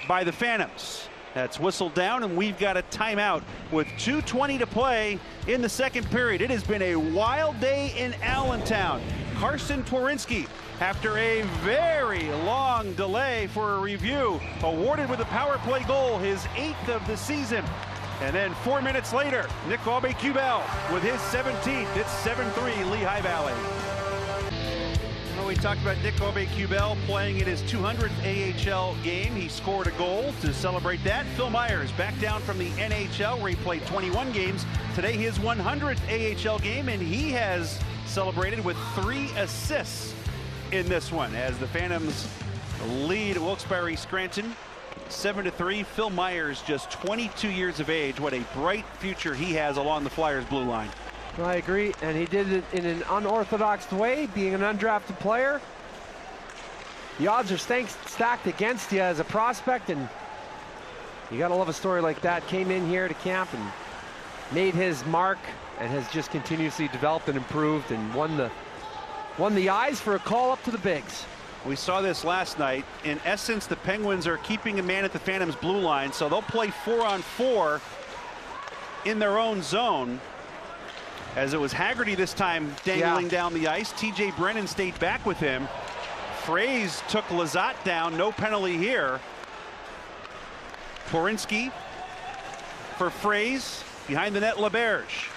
by the Phantoms. That's whistled down, and we've got a timeout with 2:20 to play in the second period. It has been a wild day in Allentown. Carson Tworinsky, after a very long delay for a review, awarded with a power play goal, his 8th of the season. And then 4 minutes later, Nick Aube-Kubel with his 17th. It's 7-3 Lehigh Valley. We talked about Nick Aube-Kubel playing in his 200th AHL game. He scored a goal to celebrate that. Phil Myers back down from the NHL where he played 21 games. Today his 100th AHL game, and he has celebrated with 3 assists in this one as the Phantoms lead Wilkes-Barre Scranton 7-3. Phil Myers, just 22 years of age. What a bright future he has along the Flyers blue line. I agree, and he did it in an unorthodox way, being an undrafted player. The odds are stacked against you as a prospect, and you gotta love a story like that. Came in here to camp and made his mark, and has just continuously developed and improved, and won the eyes for a call up to the bigs. We saw this last night. In essence, the Penguins are keeping a man at the Phantoms blue line, so they'll play 4-on-4 in their own zone. As it was Haggerty this time dangling down the ice. TJ Brennan stayed back with him. Fraze took Lazat down, no penalty here. Tworinsky for Fraze, behind the net LaBerge.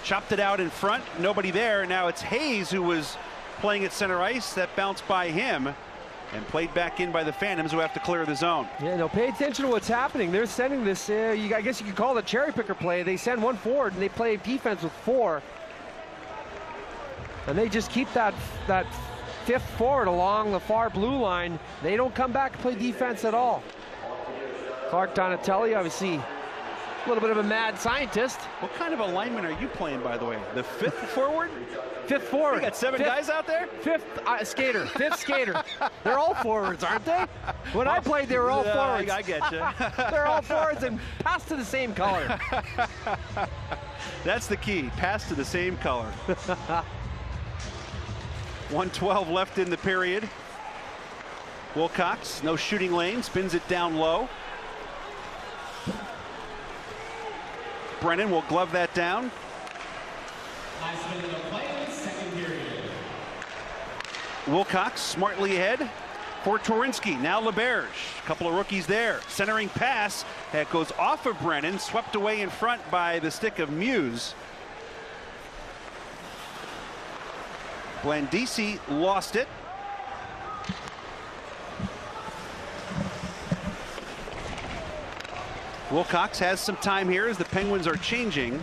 Chopped it out in front, nobody there. Now it's Hayes who was playing at center ice. That bounced by him and played back in by the Phantoms, who have to clear the zone. Yeah, no, pay attention to what's happening. They're sending this, I guess you could call it a cherry picker play. They send one forward and they play defense with 4. And they just keep that 5th forward along the far blue line. They don't come back and play defense at all. Clark Donatelli, obviously a little bit of a mad scientist. What kind of alignment are you playing, by the way? The 5th forward? 5th forward. You got 7 guys out there? 5th skater. 5th skater. They're all forwards, aren't they? When I played, they were all forwards. I get you. They're all forwards and pass to the same color. That's the key. Pass to the same color. 1:12 left in the period. Wilkes, no shooting lane, spins it down low. Brennan will glove that down. Wilkes smartly ahead for Torinsky. Now LeBerge, a couple of rookies there. Centering pass that goes off of Brennan, swept away in front by the stick of Muse. Blandisi lost it. Wilkes has some time here as the Penguins are changing.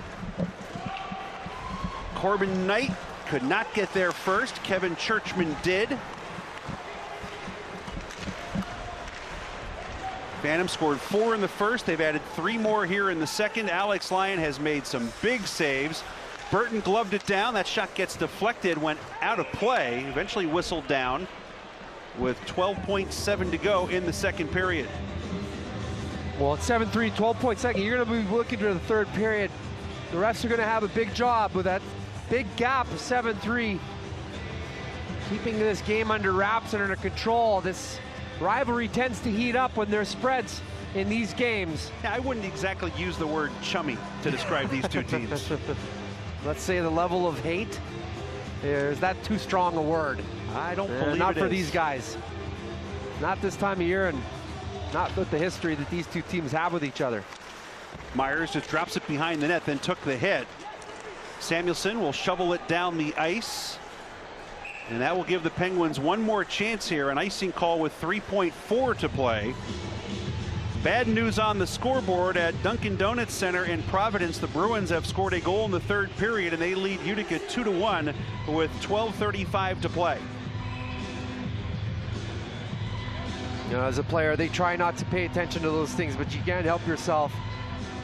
Corbin Knight could not get there first. Kevin Churchman did. Phantom scored 4 in the first. They've added 3 more here in the second. Alex Lyon has made some big saves. Burton gloved it down. That shot gets deflected, went out of play, eventually whistled down with 12.7 to go in the second period. Well, it's 7-3, 12.2. You're going to be looking to the third period. The refs are going to have a big job with that big gap of 7-3. Keeping this game under wraps and under control. This rivalry tends to heat up when there's spreads in these games. Yeah, I wouldn't exactly use the word chummy to describe these two teams. Let's say the level of hate. Is that too strong a word? I don't believe not it for is. these guys. Not this time of year, and not with the history that these two teams have with each other. Myers just drops it behind the net, then took the hit. Samuelson will shovel it down the ice. And that will give the Penguins one more chance here. An icing call with 3.4 to play. Bad news on the scoreboard at Dunkin' Donuts Center in Providence. The Bruins have scored a goal in the third period, and they lead Utica 2-1 with 12:35 to play. You know, as a player, they try not to pay attention to those things, but you can't help yourself.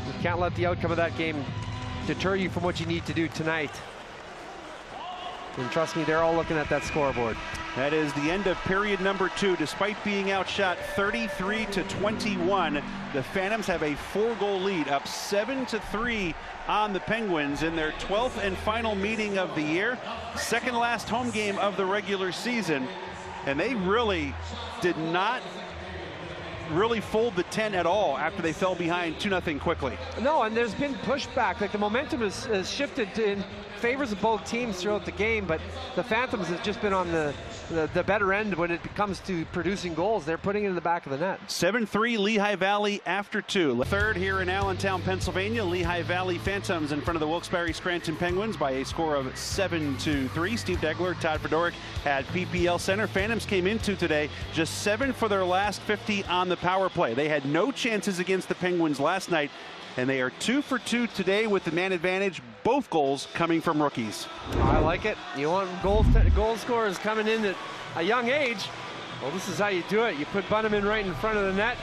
You can't let the outcome of that game deter you from what you need to do tonight. And trust me, they're all looking at that scoreboard. That is the end of period number 2. Despite being outshot 33-21, the Phantoms have a 4-goal lead, up 7-3 on the Penguins in their 12th and final meeting of the year. Second last home game of the regular season. And they really did not really fold the tent at all after they fell behind 2-0 quickly. No, and there's been pushback. Like the momentum has shifted in favors of both teams throughout the game, but the Phantoms have just been on the better end when it comes to producing goals. They're putting it in the back of the net. 7-3 Lehigh Valley after 2. Third here in Allentown, Pennsylvania. Lehigh Valley Phantoms in front of the Wilkes-Barre Scranton Penguins by a score of 7-3. Steve Degler, Todd Fedoruk at PPL Center. Phantoms came into today just 7 for their last 50 on the power play. They had no chances against the Penguins last night, and they are 2 for 2 today with the man advantage, both goals coming from rookies. I like it. You want goal scorers coming in at a young age. Well, this is how you do it. You put Bunneman right in front of the net.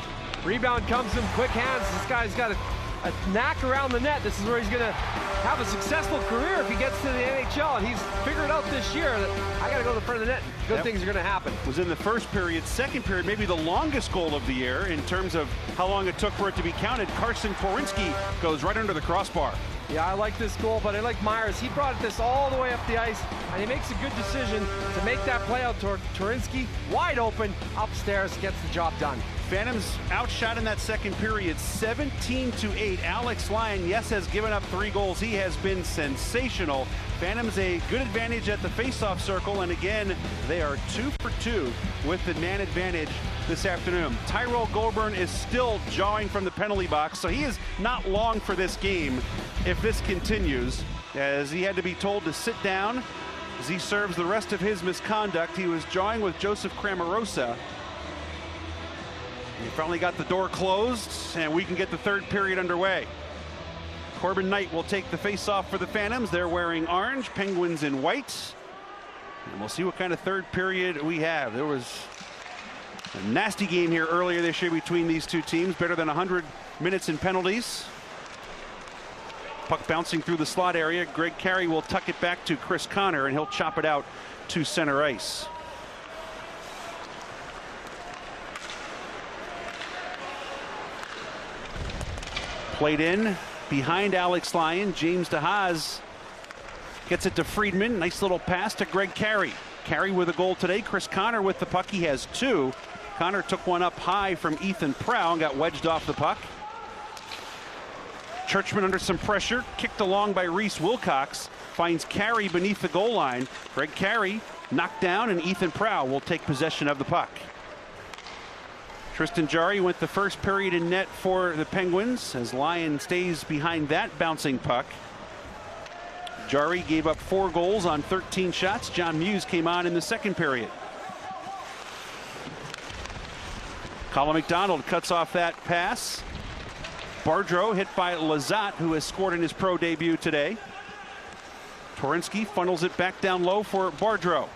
Rebound comes to him, quick hands. This guy's got a knack around the net. This is where he's going to have a successful career if he gets to the NHL. And he's figured out this year that I got to go to the front of the net. Good things are going to happen. Was in the first period. Second period, maybe the longest goal of the year in terms of how long it took for it to be counted. Carson Torinsky goes right under the crossbar. Yeah, I like this goal, but I like Myers. He brought this all the way up the ice, and he makes a good decision to make that play out toward Torinsky. Wide open, upstairs, gets the job done. Phantoms outshot in that second period 17-8. Alex Lyon, yes, has given up 3 goals. He has been sensational. Phantoms a good advantage at the faceoff circle, and again, they are 2 for 2 with the man advantage this afternoon. Tyrell Goulburn is still jawing from the penalty box, so he is not long for this game if this continues, as he had to be told to sit down as he serves the rest of his misconduct. He was jawing with Joseph Cramarosa. He finally got the door closed, and we can get the third period underway. Corbin Knight will take the face-off for the Phantoms. They're wearing orange, Penguins in white. And we'll see what kind of third period we have. There was a nasty game here earlier this year between these two teams, better than 100 minutes in penalties. Puck bouncing through the slot area. Greg Carey will tuck it back to Chris Connor, and he'll chop it out to center ice. Played in behind Alex Lyon. James DeHaas gets it to Friedman. Nice little pass to Greg Carey. Carey with a goal today. Chris Connor with the puck. He has 2. Connor took one up high from Ethan Prow and got wedged off the puck. Churchman under some pressure, kicked along by Reese Wilcox, finds Carey beneath the goal line. Greg Carey knocked down, and Ethan Prow will take possession of the puck. Tristan Jarry went the first period in net for the Penguins as Lyon stays behind that bouncing puck. Jarry gave up 4 goals on 13 shots. John Muse came on in the second period. Colin McDonald cuts off that pass. Bardreau hit by Lazat, who has scored in his pro debut today. Torinsky funnels it back down low for Bardreau.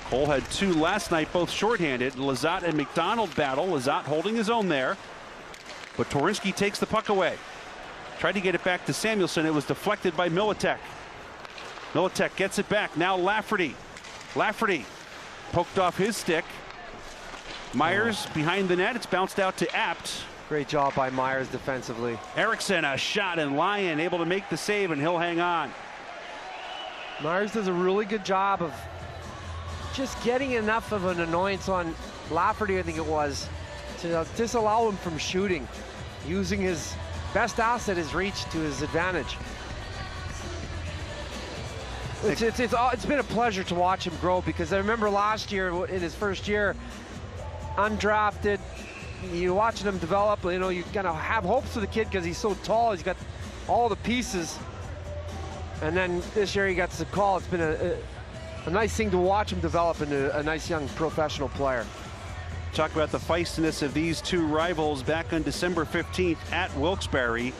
Cole had 2 last night, both shorthanded. Lazat and McDonald battle. Lazat holding his own there, but Torinsky takes the puck away. Tried to get it back to Samuelson. It was deflected by Militek. Militek gets it back. Now Lafferty. Lafferty poked off his stick. Myers behind the net. It's bounced out to Apt. Great job by Myers defensively. Erickson a shot, and Lyon able to make the save, and he'll hang on. Myers does a really good job of just getting enough of an annoyance on Lafferty, I think it was, to disallow him from shooting, using his best asset, his reach, to his advantage. It's been a pleasure to watch him grow, because I remember last year in his first year, undrafted, you watching him develop, you know, you kind of have hopes for the kid because he's so tall, he's got all the pieces. And then this year he got the call. It's been a nice thing to watch him develop into a nice young professional player. Talk about the feistiness of these two rivals back on December 15th at Wilkes-Barre.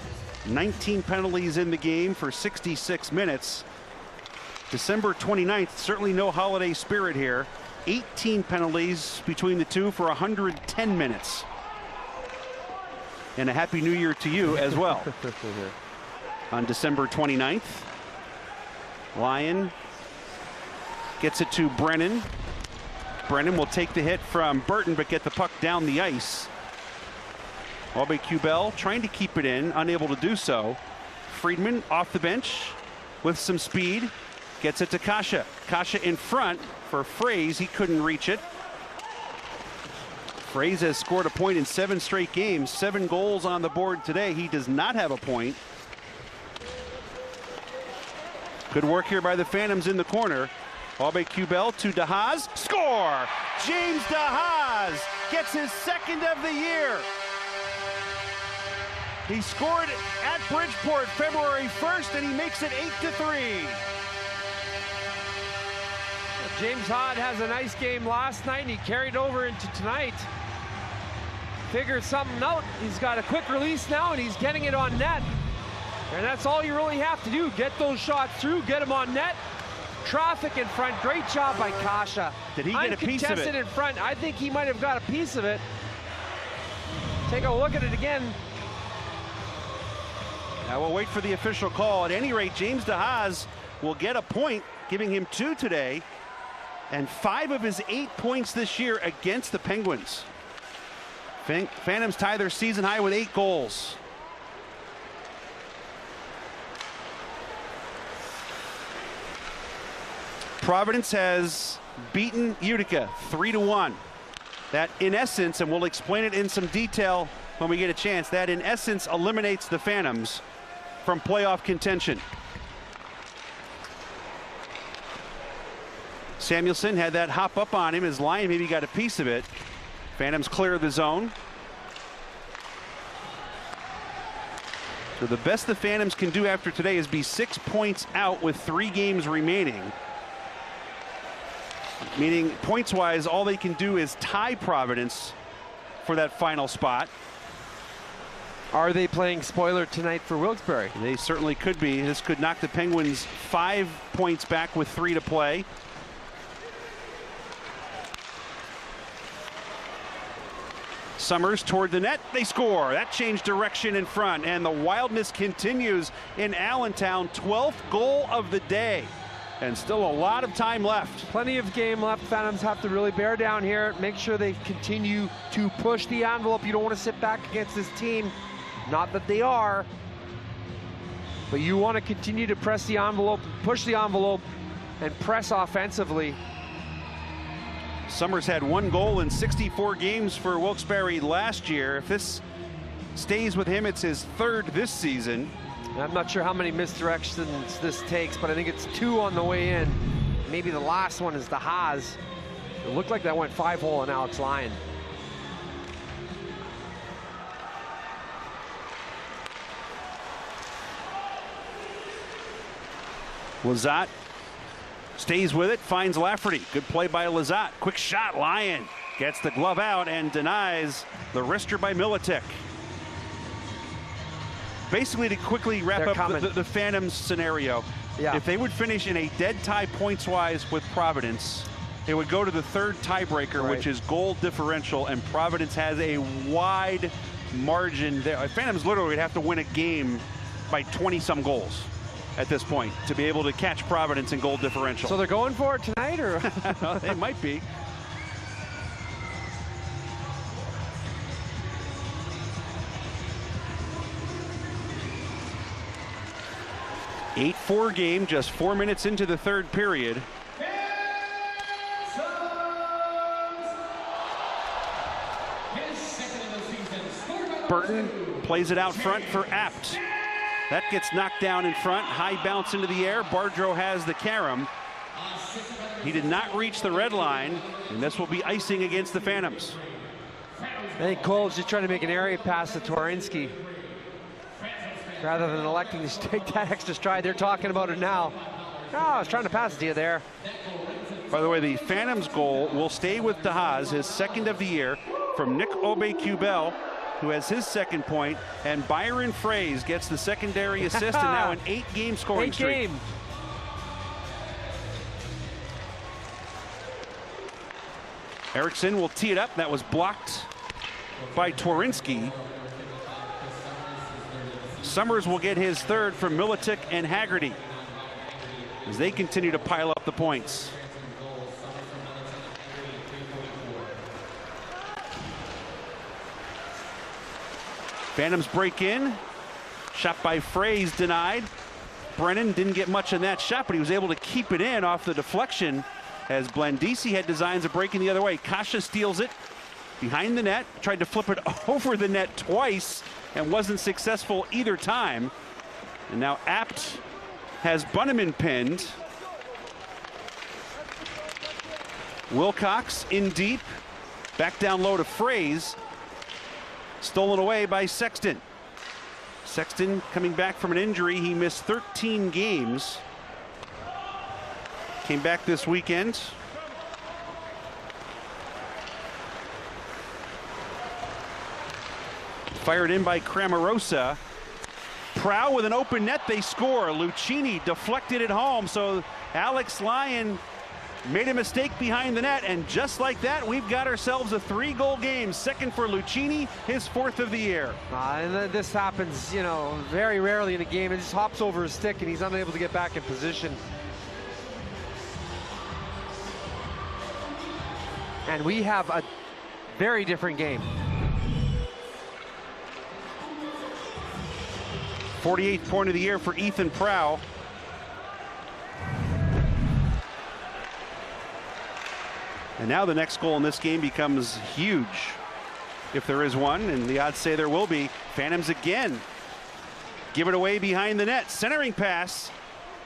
19 penalties in the game for 66 minutes. December 29th, certainly no holiday spirit here. 18 penalties between the two for 110 minutes. And a Happy New Year to you as well. On December 29th, Lyon gets it to Brennan. Brennan will take the hit from Burton, but get the puck down the ice. Aubé-Kubel trying to keep it in, unable to do so. Friedman off the bench with some speed. Gets it to Kasha. Kasha in front for Fraze. He couldn't reach it. Fraze has scored a point in 7 straight games. 7 goals on the board today. He does not have a point. Good work here by the Phantoms in the corner. Aubé-Kubel to DeHaas. Score! James DeHaas gets his 2nd of the year. He scored at Bridgeport February 1st, and he makes it 8-3. James Hod has a nice game last night, and he carried over into tonight. Figured something out. He's got a quick release now, and he's getting it on net. And that's all you really have to do. Get those shots through, get them on net. Traffic in front. Great job by Kasha. Did he get a piece of it? Uncontested in front. I think he might have got a piece of it. Take a look at it again. Now we'll wait for the official call. At any rate, James DeHaas will get a point, giving him 2 today, and 5 of his 8 points this year against the Penguins. Phantoms tie their season high with 8 goals. Providence has beaten Utica 3-1. That, in essence, and we'll explain it in some detail when we get a chance, that in essence eliminates the Phantoms from playoff contention. Samuelson had that hop up on him as Lyon maybe got a piece of it. Phantoms clear the zone. So the best the Phantoms can do after today is be 6 points out with 3 games remaining. Meaning, points-wise, all they can do is tie Providence for that final spot. Are they playing spoiler tonight for Wilkes-Barre? They certainly could be. This could knock the Penguins 5 points back with 3 to play. Summers toward the net. They score. That changed direction in front, and the wildness continues in Allentown. 12th goal of the day. And still a lot of time left. Plenty of game left. Phantoms have to really bear down here. Make sure they continue to push the envelope. You don't want to sit back against this team. Not that they are. But you want to continue to press the envelope, push the envelope, and press offensively. Summers had 1 goal in 64 games for Wilkes-Barre last year. If this stays with him, it's his 3rd this season. I'm not sure how many misdirections this takes, but I think it's 2 on the way in. Maybe the last one is the Haas. It looked like that went 5-hole on Alex Lyon. Lizotte stays with it, finds Lafferty. Good play by Lizotte. Quick shot, Lyon gets the glove out and denies the wrister by Militic. Basically, to quickly wrap up the Phantoms scenario, if they would finish in a dead tie points-wise with Providence, it would go to the 3rd tiebreaker, which is goal differential, and Providence has a wide margin there. Phantoms literally would have to win a game by 20-some goals at this point to be able to catch Providence in goal differential. So they're going for it tonight, or? They might be. Eight-4 game, just 4 minutes into the 3rd period. Burton plays it out front for Apt. That gets knocked down in front. High bounce into the air. Bardreau has the carom. He did not reach the red line, and this will be icing against the Phantoms. I think Cole's just trying to make an area pass to Torinski. Rather than electing to take that extra stride, they're talking about it now. Oh, I was trying to pass it to you there. By the way, the Phantoms goal will stay with DeHaas, his 2nd of the year, from Nick Aube-Kubel, who has his 2nd point, and Byron Fraze gets the secondary assist, and now an 8-game scoring streak. Eriksson will tee it up. That was blocked by Torinski. Summers will get his 3rd from Militic and Haggerty as they continue to pile up the points. Phantoms break in. Shot by Fraze denied. Brennan didn't get much on that shot, but he was able to keep it in off the deflection as Blandisi had designs of breaking the other way. Kasha steals it behind the net, tried to flip it over the net twice and wasn't successful either time. And now Apt has Bunneman pinned. Wilcox in deep. Back down low to Fraze. Stolen away by Sexton. Sexton coming back from an injury. He missed 13 games. Came back this weekend. Fired in by Cramarosa. Prow with an open net, they score. Lucchini deflected it home, so Alex Lyon made a mistake behind the net, and just like that, we've got ourselves a 3-goal game. 2nd for Lucchini, his 4th of the year. And this happens, you know, very rarely in a game. It just hops over his stick, and he's unable to get back in position. And we have a very different game. 48th point of the year for Ethan Prow. And now the next goal in this game becomes huge, if there is one, and the odds say there will be. Phantoms again give it away behind the net. Centering pass,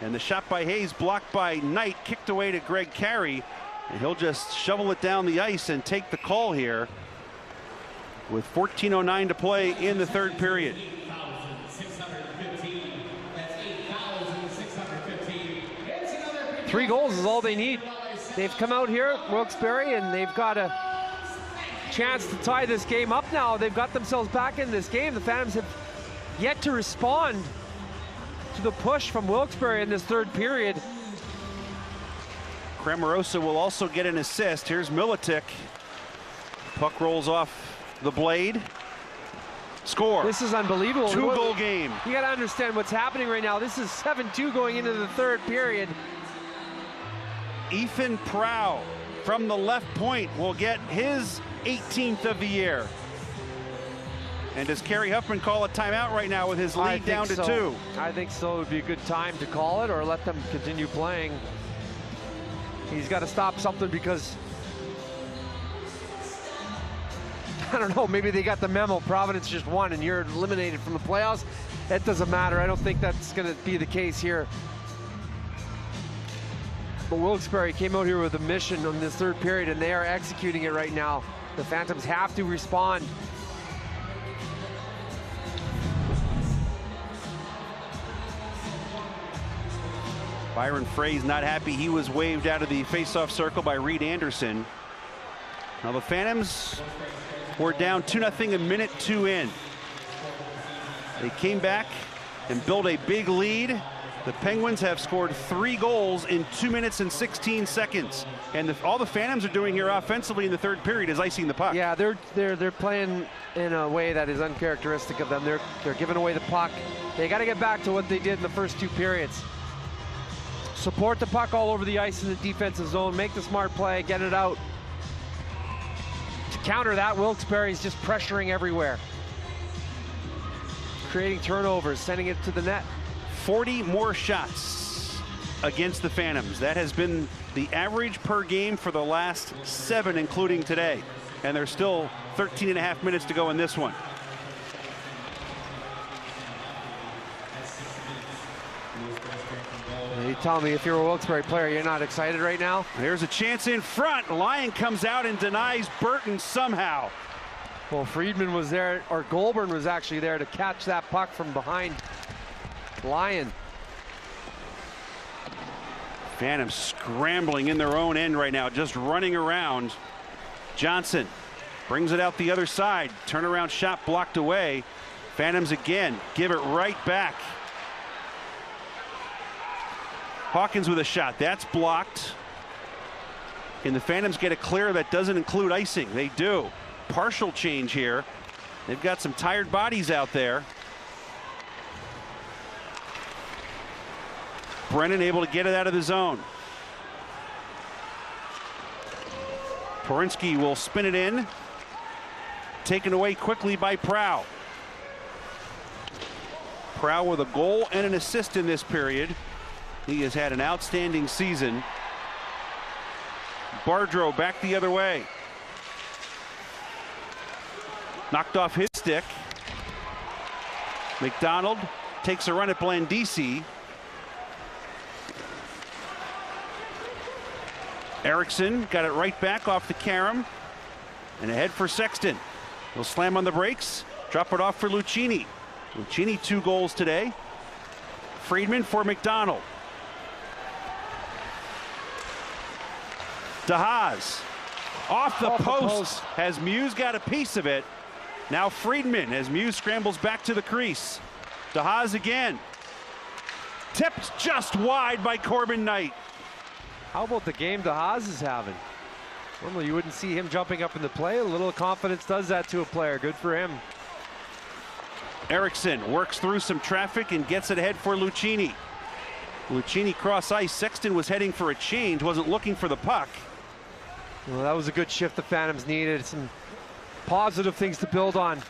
and the shot by Hayes blocked by Knight, kicked away to Greg Carey, and he'll just shovel it down the ice and take the call here with 14:09 to play in the 3rd period. Three goals is all they need. They've come out here, Wilkes-Barre, and they've got a chance to tie this game up now. They've got themselves back in this game. The Phantoms have yet to respond to the push from Wilkes-Barre in this 3rd period. Cramarosa will also get an assist. Here's Militic. Puck rolls off the blade. Score. This is unbelievable. 2-goal game. You got to understand what's happening right now. This is 7-2 going into the 3rd period. Ethan Prow from the left point will get his 18th of the year. And does Kerry Huffman call a timeout right now with his lead down to 2? I think so. It would be a good time to call it or let them continue playing. He's got to stop something because I don't know, maybe they got the memo. Providence just won and you're eliminated from the playoffs. It doesn't matter. I don't think that's going to be the case here. But Wilkes-Barre came out here with a mission on this third period, and they are executing it right now. The Phantoms have to respond. Byron Frey's not happy. He was waved out of the face-off circle by Reed Anderson. Now the Phantoms were down 2-0 a minute 2 in. They came back and built a big lead. The Penguins have scored 3 goals in 2 minutes and 16 seconds. And all the Phantoms are doing here offensively in the third period is icing the puck. Yeah, they're playing in a way that is uncharacteristic of them. They're giving away the puck. They got to get back to what they did in the first 2 periods. Support the puck all over the ice in the defensive zone. Make the smart play, get it out. To counter that, Wilkes-Barre is just pressuring everywhere. Creating turnovers, sending it to the net. 40 more shots against the Phantoms. That has been the average per game for the last 7, including today. And there's still 13.5 minutes to go in this one. You tell me, if you're a Wilkes-Barre player, you're not excited right now? There's a chance in front. Lyon comes out and denies Burton somehow. Well, Friedman was there, or Goulburn was actually there to catch that puck from behind Lyon. Phantoms scrambling in their own end right now, just running around. Johnson brings it out the other side. Turnaround shot blocked away. Phantoms again give it right back. Hawkins with a shot. That's blocked. Can the Phantoms get a clear that doesn't include icing? They do. Partial change here. They've got some tired bodies out there. Brennan able to get it out of the zone. Porinsky will spin it in. Taken away quickly by Prow. Prow with a goal and an assist in this period. He has had an outstanding season. Bardreau back the other way. Knocked off his stick. McDonald takes a run at Blandisi. Erickson got it right back off the carom. And ahead for Sexton. He'll slam on the brakes. Drop it off for Lucchini. Lucchini 2 goals today. Friedman for McDonald. DeHaas off the post. Has Muse got a piece of it. Now Friedman as Muse scrambles back to the crease. DeHaas again. Tipped just wide by Corbin Knight. How about the game DeHaas is having? Normally you wouldn't see him jumping up in the play. A little confidence does that to a player. Good for him. Erickson works through some traffic and gets it ahead for Lucchini. Lucchini cross ice. Sexton was heading for a change, wasn't looking for the puck. Well, that was a good shift the Phantoms needed. Some positive things to build on.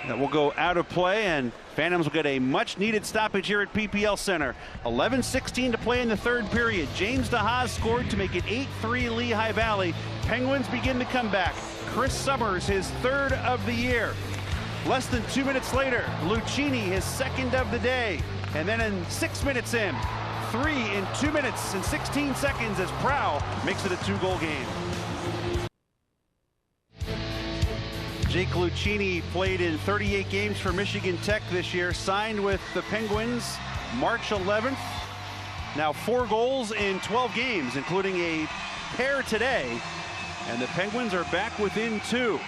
That will go out of play, and Phantoms will get a much-needed stoppage here at PPL Center. 11:16 to play in the third period. James DeHaas scored to make it 8-3 Lehigh Valley. Penguins begin to come back. Chris Summers, his 3rd of the year. Less than 2 minutes later, Lucchini, his 2nd of the day. And then in 6 minutes in, 3 in 2 minutes and 16 seconds as Prow makes it a 2-goal game. Jake Lucchini played in 38 games for Michigan Tech this year, signed with the Penguins March 11th. Now 4 goals in 12 games, including a pair today. And the Penguins are back within 2.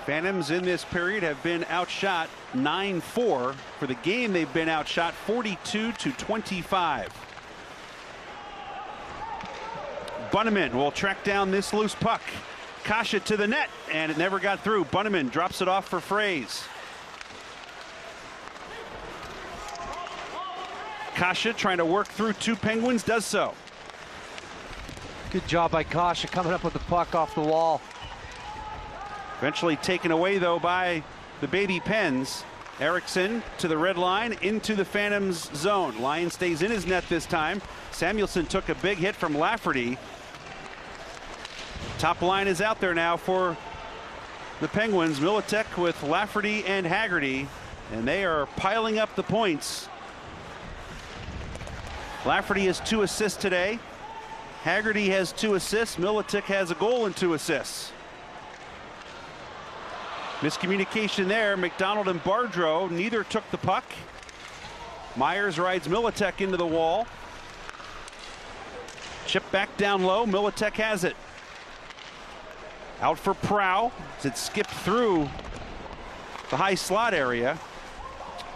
Phantoms in this period have been outshot 9-4. For the game, they've been outshot 42-25. Bunneman will track down this loose puck. Kasha to the net, and it never got through. Bunneman drops it off for Fraze. Kasha trying to work through 2 Penguins, does so. Good job by Kasha coming up with the puck off the wall. Eventually taken away, though, by the Baby Pens. Erickson to the red line, into the Phantoms zone. Lyon stays in his net this time. Samuelson took a big hit from Lafferty. Top line is out there now for the Penguins. Militek with Lafferty and Haggerty, and they are piling up the points. Lafferty has 2 assists today. Haggerty has 2 assists. Militek has a goal and 2 assists. Miscommunication there. McDonald and Bardreau, neither took the puck. Myers rides Militek into the wall. Chip back down low. Militek has it. Out for Prow as it skipped through the high slot area.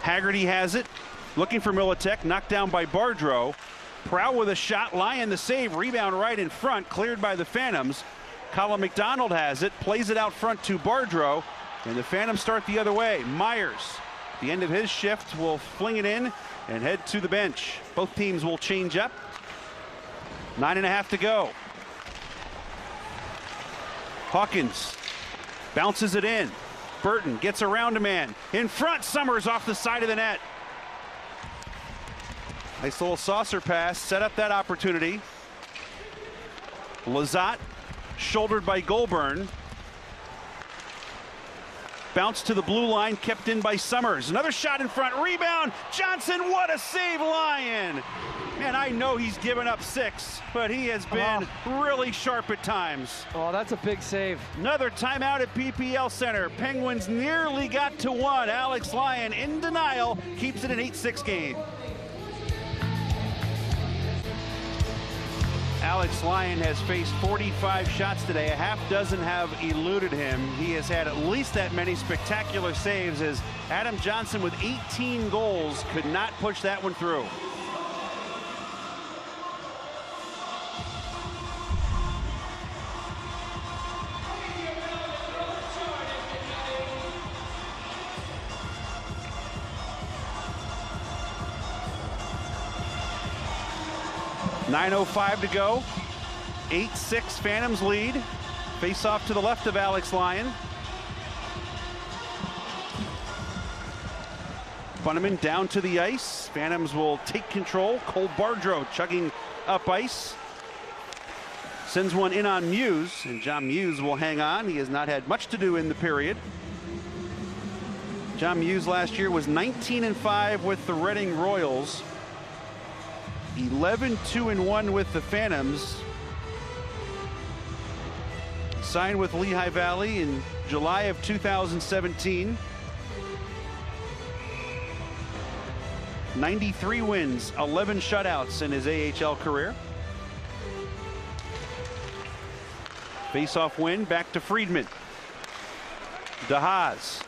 Haggerty has it. Looking for Militek. Knocked down by Bardreau. Prow with a shot. Lyon the save. Rebound right in front. Cleared by the Phantoms. Colin McDonald has it. Plays it out front to Bardreau. And the Phantoms start the other way. Myers, at the end of his shift, will fling it in and head to the bench. Both teams will change up. 9.5 to go. Hawkins bounces it in. Burton gets around a man. In front, Summers off the side of the net. Nice little saucer pass, set up that opportunity. Lizotte, shouldered by Goulburn. Bounce to the blue line, kept in by Summers. Another shot in front, rebound. Johnson, what a save, Lyon. Man, I know he's given up 6, but he has been really sharp at times. Oh, that's a big save. Another timeout at PPL Center. Penguins nearly got to 1. Alex Lyon in denial, keeps it an 8-6 game. Alex Lyon has faced 45 shots today. A half dozen have eluded him. He has had at least that many spectacular saves, as Adam Johnson with 18 goals could not push that one through. .905 to go. 8-6 Phantoms lead. Face off to the left of Alex Lyon. Funneman down to the ice. Phantoms will take control. Cole Bardreau chugging up ice. Sends one in on Muse, and John Muse will hang on. He has not had much to do in the period. John Muse last year was 19-5 with the Reading Royals. 11-2-1 with the Phantoms. Signed with Lehigh Valley in July of 2017. 93 wins, 11 shutouts in his AHL career. Face-off win, back to Friedman. DeHaas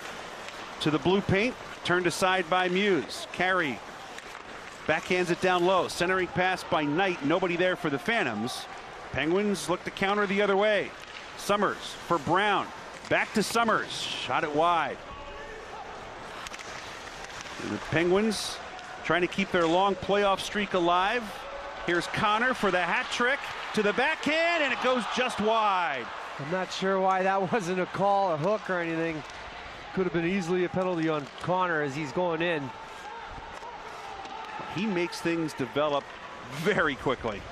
to the blue paint, turned aside by Muse. Carey backhands it down low. Centering pass by Knight. Nobody there for the Phantoms. Penguins look to counter the other way. Summers for Brown. Back to Summers. Shot it wide. And the Penguins trying to keep their long playoff streak alive. Here's Connor for the hat trick. To the backhand, and it goes just wide. I'm not sure why that wasn't a call, a hook or anything. Could have been easily a penalty on Connor as he's going in. He makes things develop very quickly.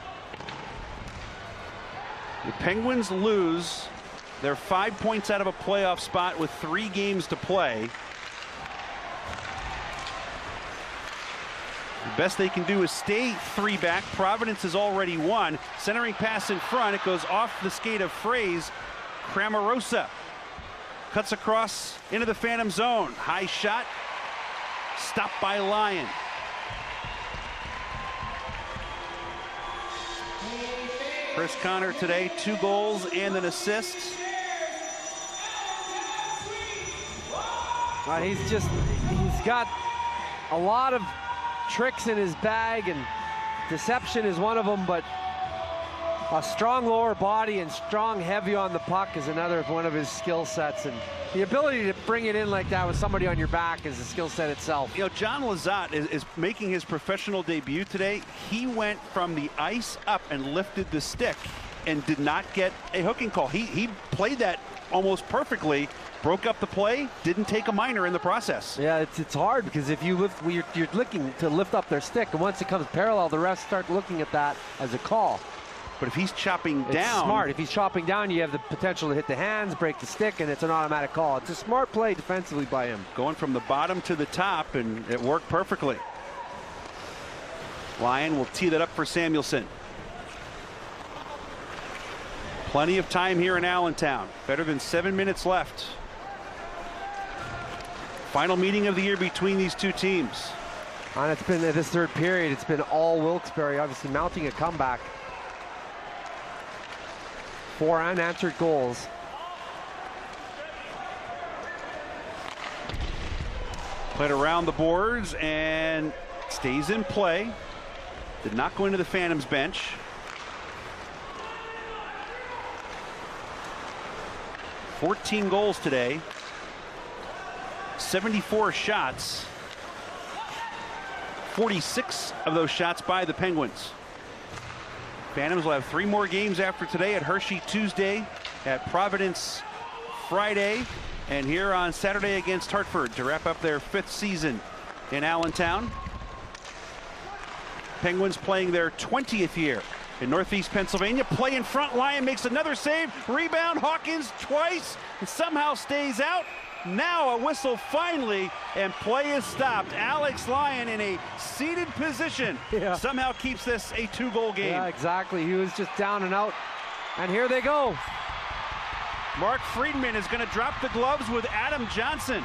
The Penguins lose. They're 5 points out of a playoff spot with 3 games to play. The best they can do is stay 3 back. Providence has already won. Centering pass in front. It goes off the skate of Fraze. Cramarosa cuts across into the Phantom zone. High shot. Stopped by Lyon. Chris Connor today, 2 goals and an assist. He's got a lot of tricks in his bag, and deception is one of them, but a strong lower body and strong heavy on the puck is another one of his skill sets, and the ability to bring it in like that with somebody on your back is a skill set itself. You know, John Lizotte is making his professional debut today. He went from the ice up and lifted the stick and did not get a hooking call. He played that almost perfectly, broke up the play, didn't take a minor in the process. Yeah, it's hard because if you lift, you're looking to lift up their stick, and once it comes parallel, the refs start looking at that as a call. But if he's chopping It's down, smart. If he's chopping down, you have the potential to hit the hands, break the stick, and it's an automatic call. It's a smart play defensively by him. going from the bottom to the top, and it worked perfectly. Lyon will tee that up for Samuelson. Plenty of time here in Allentown. Better than 7 minutes left. Final meeting of the year between these two teams. And it's been this third period, it's been all Wilkes-Barre, obviously mounting a comeback. 4 unanswered goals. Played around the boards and stays in play. Did not go into the Phantoms bench. "14 goals today, 74 shots, 46 of those shots by the Penguins. Phantoms will have 3 more games after today, at Hershey Tuesday, at Providence Friday, and here on Saturday against Hartford to wrap up their 5th season in Allentown. Penguins playing their 20th year in Northeast Pennsylvania. Play in front, Lyon makes another save, rebound, Hawkins twice, and somehow stays out. Now a whistle finally, and play is stopped. Alex Lyon in a seated position somehow keeps this a 2-goal game. Yeah, exactly. He was just down and out. And here they go. Mark Friedman is going to drop the gloves with Adam Johnson.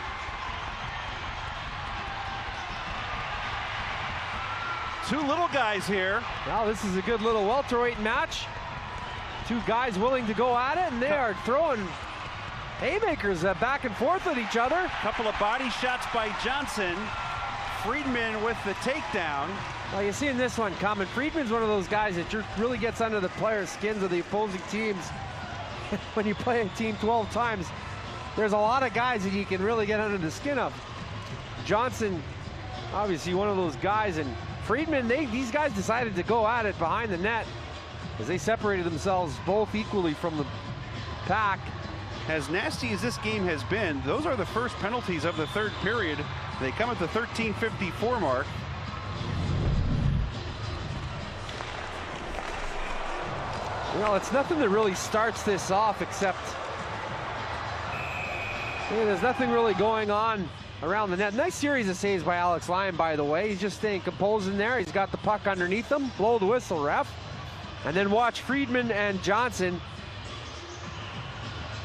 Two little guys here. Well, this is a good little welterweight match. 2 guys willing to go at it, and they are throwing haymakers back and forth with each other. Couple of body shots by Johnson. Friedman with the takedown. Well, you see in this one coming. Friedman's one of those guys that really gets under the players' skins of the opposing teams. When you play a team 12 times, there's a lot of guys that you can really get under the skin of. Johnson, obviously one of those guys, and Friedman, these guys decided to go at it behind the net as they separated themselves both equally from the pack. As nasty as this game has been, those are the first penalties of the 3rd period. They come at the 13:54 mark. Well, it's nothing that really starts this off except there's nothing really going on around the net. Nice series of saves by Alex Lyon, by the way. He's just staying composed in there. He's got the puck underneath him. Blow the whistle, ref. And then watch Friedman and Johnson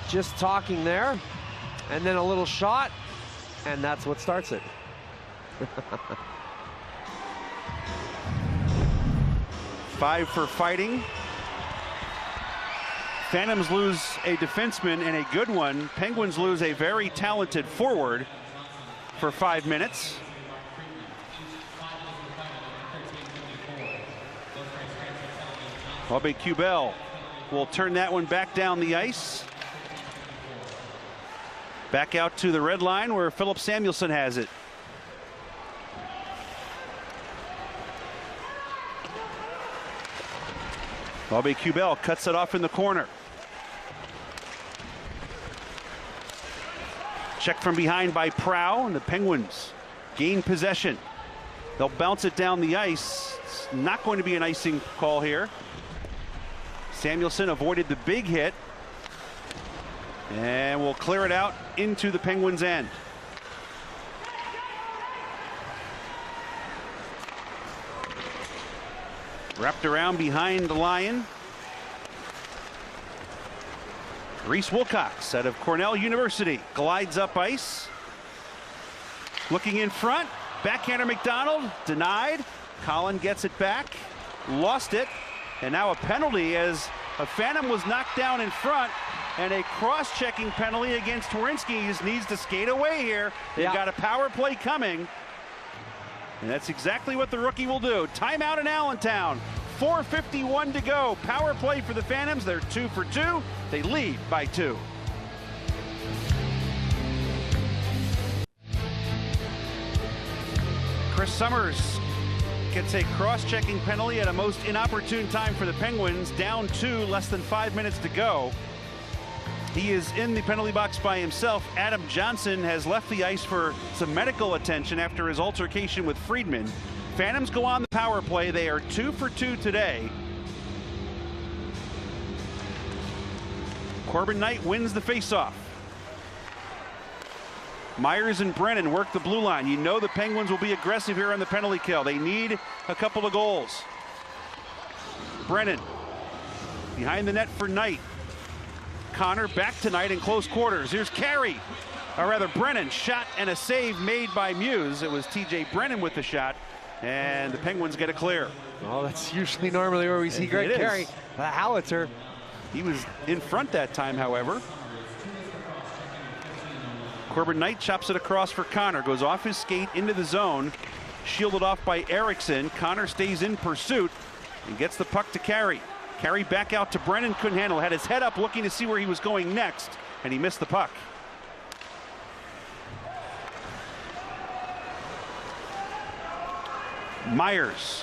just talking there. And then a little shot, and that's what starts it. Five for fighting. Phantoms lose a defenseman and a good one. Penguins lose a very talented forward for 5 minutes. Bobby Kubel will turn that one back down the ice. Back out to the red line where Philip Samuelson has it. Bobby Kubel cuts it off in the corner. Check from behind by Prow, and the Penguins gain possession. They'll bounce it down the ice. It's not going to be an icing call here. Samuelson avoided the big hit, and will clear it out into the Penguins' end. Wrapped around behind the Lion. Reese Wilcox out of Cornell University glides up ice. Looking in front. Backhander McDonald denied. Collin gets it back. Lost it. And now a penalty as a Phantom was knocked down in front. And a cross-checking penalty against Twerinski. He just needs to skate away here. They've got a power play coming. And that's exactly what the rookie will do. Timeout in Allentown. 4:51 to go. Power play for the Phantoms. They're 2 for 2. They lead by 2. Chris Summers gets a cross-checking penalty at a most inopportune time for the Penguins. Down 2, less than 5 minutes to go. He is in the penalty box by himself. Adam Johnson has left the ice for some medical attention after his altercation with Friedman. Phantoms go on the power play. They are 2 for 2 today. Corbin Knight wins the faceoff. Myers and Brennan work the blue line. You know the Penguins will be aggressive here on the penalty kill. They need a couple of goals. Brennan behind the net for Knight. Connor back to Knight in close quarters. Here's Carey, or rather Brennan, shot and a save made by Muse. It was TJ Brennan with the shot, and the Penguins get a clear. Well, that's usually normally where we see Greg Carey, the howitzer. He was in front that time, however. Corbin Knight chops it across for Connor, goes off his skate into the zone, shielded off by Eriksson. Connor stays in pursuit and gets the puck to Carey. Carey back out to Brennan, couldn't handle it, had his head up looking to see where he was going next, and he missed the puck. Myers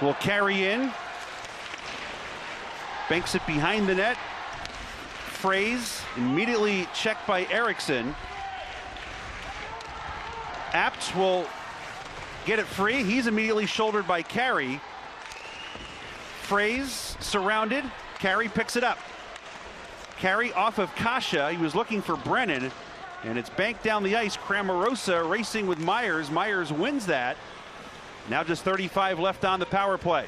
will carry in, banks it behind the net. Fraze immediately checked by Eriksson. Apt will get it free. He's immediately shouldered by Carey. Fraze surrounded. Carey picks it up. Carey off of Kasha. He was looking for Brennan, and it's banked down the ice. Cramarosa racing with Myers. Myers wins that. Now just 35 left on the power play.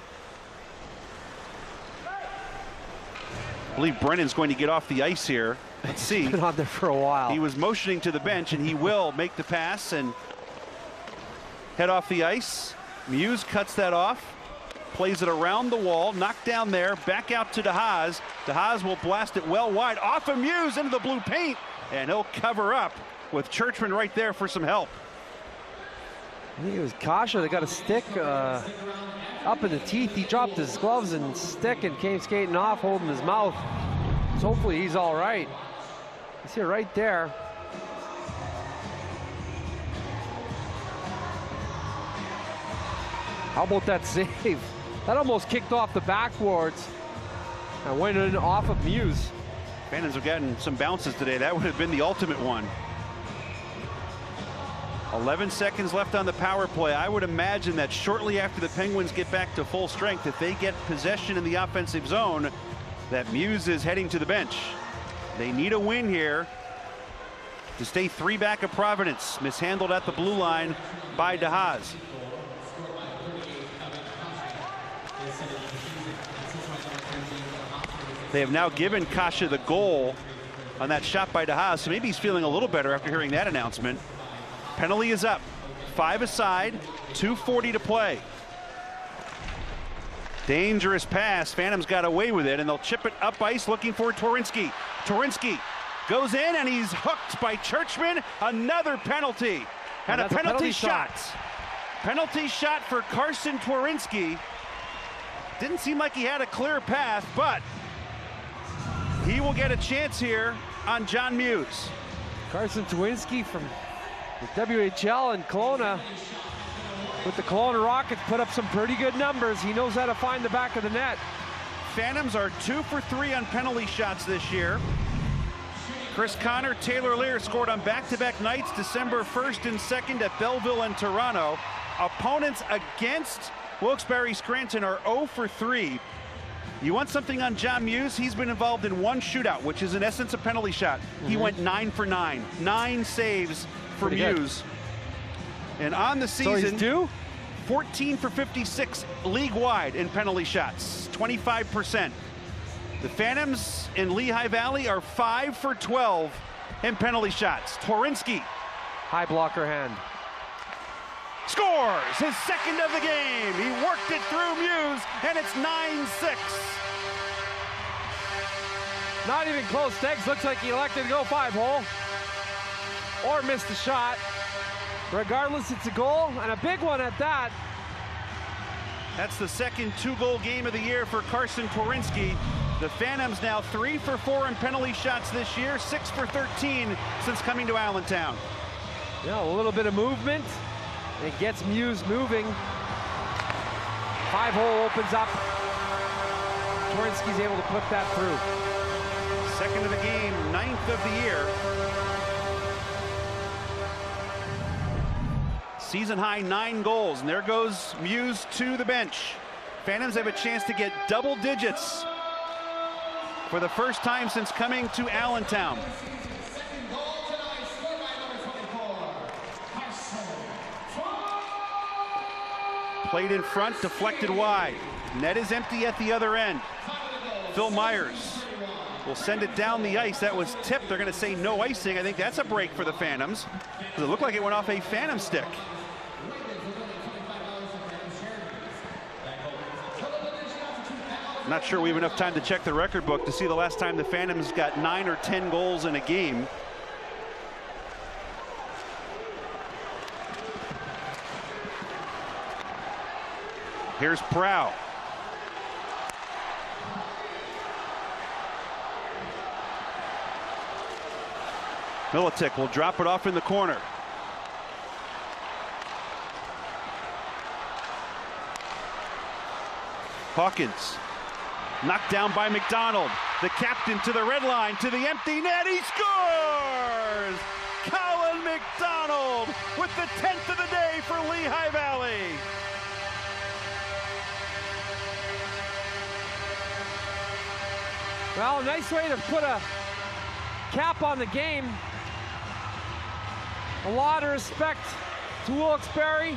I believe Brennan's going to get off the ice here. Let's see. He's been on there for a while. He was motioning to the bench, and he will make the pass and head off the ice. Muse cuts that off. Plays it around the wall, knocked down there, back out to DeHaas. DeHaas will blast it well wide, off of Muse into the blue paint, and he'll cover up with Churchman right there for some help. I think it was Kasha that got a stick up in the teeth. He dropped his gloves and stick and came skating off, holding his mouth. So hopefully he's all right. You see it right there. How about that save? That almost kicked off the backboards and went in off of Muse. Phantoms have gotten some bounces today. That would have been the ultimate one. 11 seconds left on the power play. I would imagine that shortly after the Penguins get back to full strength, if they get possession in the offensive zone, that Muse is heading to the bench. They need a win here to stay 3 back of Providence. Mishandled at the blue line by DeHaas. They have now given Kasha the goal on that shot by DeHaas, so maybe he's feeling a little better after hearing that announcement. Penalty is up. 5 aside, 2:40 to play. Dangerous pass. Phantoms got away with it, and they'll chip it up ice looking for Twarynski. Twarynski goes in, and he's hooked by Churchman. Another penalty. And a penalty shot. Penalty shot for Carson Twarynski. Didn't seem like he had a clear path, but he will get a chance here on John Muse. Carson Twarynski from the WHL and Kelowna. With the Kelowna Rockets, put up some pretty good numbers. He knows how to find the back of the net. Phantoms are 2 for 3 on penalty shots this year. Chris Connor, Taylor Lear scored on back-to-back nights, December 1st and 2nd at Belleville and Toronto. Opponents against Wilkes-Barre Scranton are 0 for 3. You want something on John Muse? He's been involved in 1 shootout, which is in essence a penalty shot. He went 9 for 9. 9 saves for Muse. And on the season, so he's due? 14 for 56 league-wide in penalty shots, 25%. The Phantoms in Lehigh Valley are 5 for 12 in penalty shots. Twarynski. High blocker hand. Scores his 2nd of the game. He worked it through Muse, and it's 9-6. Not even close. Steggs looks like he elected to go 5-hole or missed the shot. Regardless, it's a goal, and a big one at that. That's the second 2-goal game of the year for Carson Twarynski. The Phantoms now 3 for 4 in penalty shots this year, 6 for 13 since coming to Allentown. Yeah, a little bit of movement. And it gets Muse moving. 5-hole opens up. Torinsky's able to put that through. Second of the game, 9th of the year. Season high 9 goals, and there goes Muse to the bench. Phantoms have a chance to get double digits for the first time since coming to Allentown. Played in front, deflected wide. Net is empty at the other end. Phil Myers will send it down the ice. That was tipped. They're going to say no icing. I think that's a break for the Phantoms, because it looked like it went off a Phantom stick. Not sure we have enough time to check the record book to see the last time the Phantoms got 9 or 10 goals in a game. Here's Prow. Militic will drop it off in the corner. Hawkins knocked down by McDonald. The captain to the red line, to the empty net. He scores! Colin McDonald with the 10th of the day for Lehigh Valley. Well, a nice way to put a cap on the game. A lot of respect to Wilkes-Barre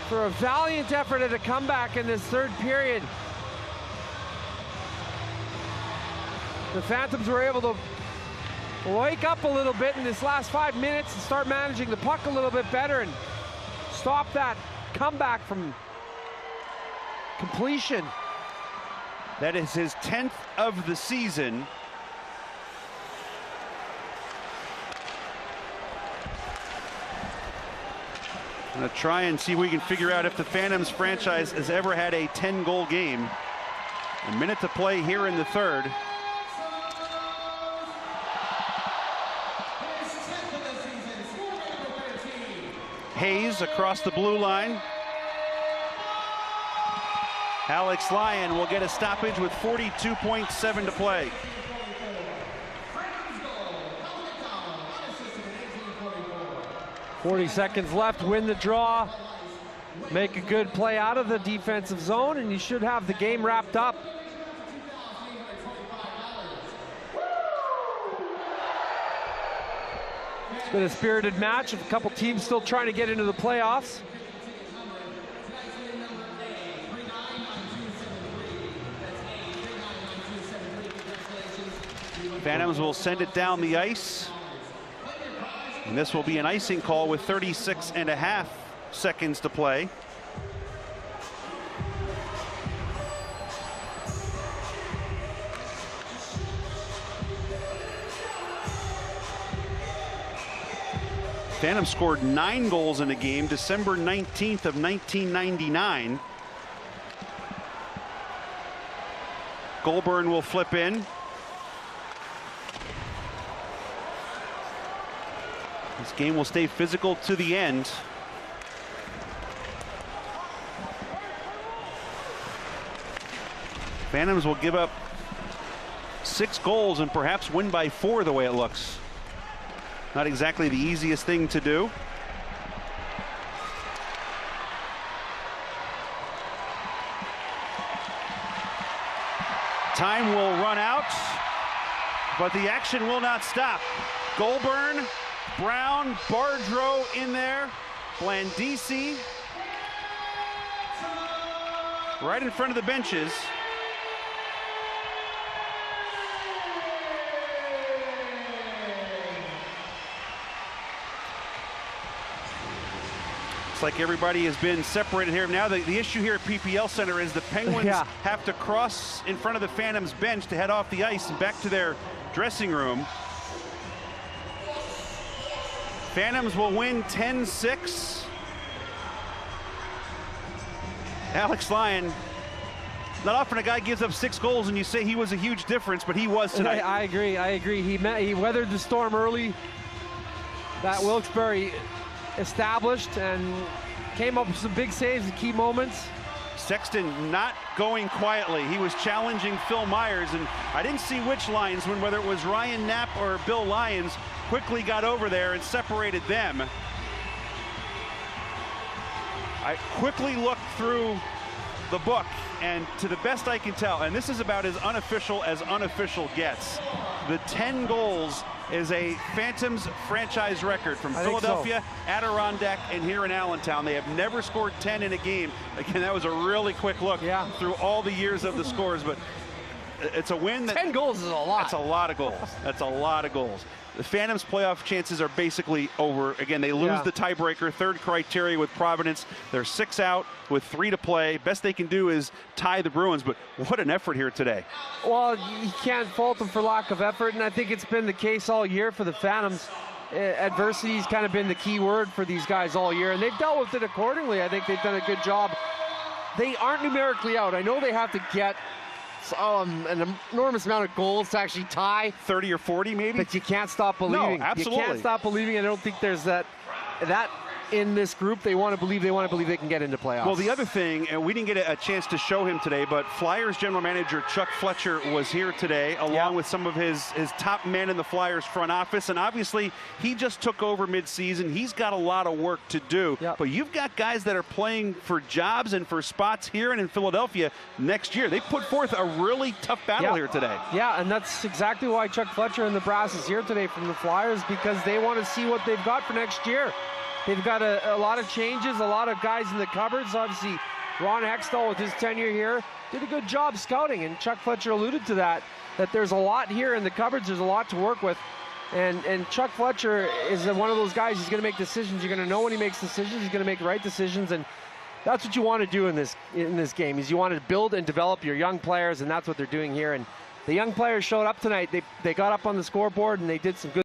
for a valiant effort at a comeback in this third period. The Phantoms were able to wake up a little bit in this last 5 minutes and start managing the puck a little bit better and stop that comeback from completion. That is his 10th of the season. I'm gonna try and see if we can figure out if the Phantoms franchise has ever had a 10-goal game. A minute to play here in the third. Hayes across the blue line. Alex Lyon will get a stoppage with 42.7 to play. .40 seconds left, win the draw, make a good play out of the defensive zone, and you should have the game wrapped up. It's been a spirited match, a couple teams still trying to get into the playoffs. Phantoms will send it down the ice. And this will be an icing call with 36.5 seconds to play. Phantoms scored 9 goals in a game December 19th of 1999. Goulburn will flip in. This game will stay physical to the end. Phantoms will give up 6 goals and perhaps win by 4 the way it looks. Not exactly the easiest thing to do. Time will run out, but the action will not stop. Goulburn, Brown, Bardreau in there, Blandisi right in front of the benches. It's like everybody has been separated here. Now the issue here at PPL Center is the Penguins have to cross in front of the Phantoms bench to head off the ice and back to their dressing room. Phantoms will win 10-6. Alex Lyon, not often a guy gives up 6 goals and you say he was a huge difference, but he was tonight. I agree. He weathered the storm early. That Wilkes-Barre established and came up with some big saves at key moments. Sexton not going quietly. He was challenging Phil Myers, and I didn't see which linesman, whether it was Ryan Knapp or Bill Lyons, quickly got over there and separated them. I quickly looked through the book, and to the best I can tell, and this is about as unofficial gets, the 10 goals is a Phantoms franchise record from Philadelphia, Adirondack, and here in Allentown. They have never scored 10 in a game. Again, that was a really quick look through all the years of the scores, but it's a win. 10 goals is a lot. That's a lot of goals. That's a lot of goals. The Phantoms' playoff chances are basically over. Again, they lose the tiebreaker, third criteria with Providence. They're 6 out with 3 to play. Best they can do is tie the Bruins, but what an effort here today. Well, you can't fault them for lack of effort, and I think it's been the case all year for the Phantoms. Adversity's kind of been the key word for these guys all year, and they've dealt with it accordingly. I think they've done a good job. They aren't numerically out. I know they have to get an enormous amount of goals to actually tie. 30 or 40 maybe? But you can't stop believing. No, absolutely. You can't stop believing. I don't think there's that in this group. They want to believe they can get into playoffs. Well, the other thing, and we didn't get a chance to show him today, but Flyers general manager Chuck Fletcher was here today, along with some of his top men in the Flyers front office, and obviously he just took over midseason. He's got a lot of work to do, but you've got guys that are playing for jobs and for spots here and in Philadelphia next year. They put forth a really tough battle here today. Yeah, and that's exactly why Chuck Fletcher and the brass is here today from the Flyers, because they want to see what they've got for next year. They've got a lot of changes, a lot of guys in the cupboards. Obviously, Ron Hextall with his tenure here did a good job scouting, and Chuck Fletcher alluded to that there's a lot here in the cupboards. There's a lot to work with. And Chuck Fletcher is one of those guys. He's going to make decisions. You're going to know when he makes decisions. He's going to make the right decisions, and that's what you want to do in this game. Is you want to build and develop your young players, and that's what they're doing here. And the young players showed up tonight. They got up on the scoreboard, and they did some good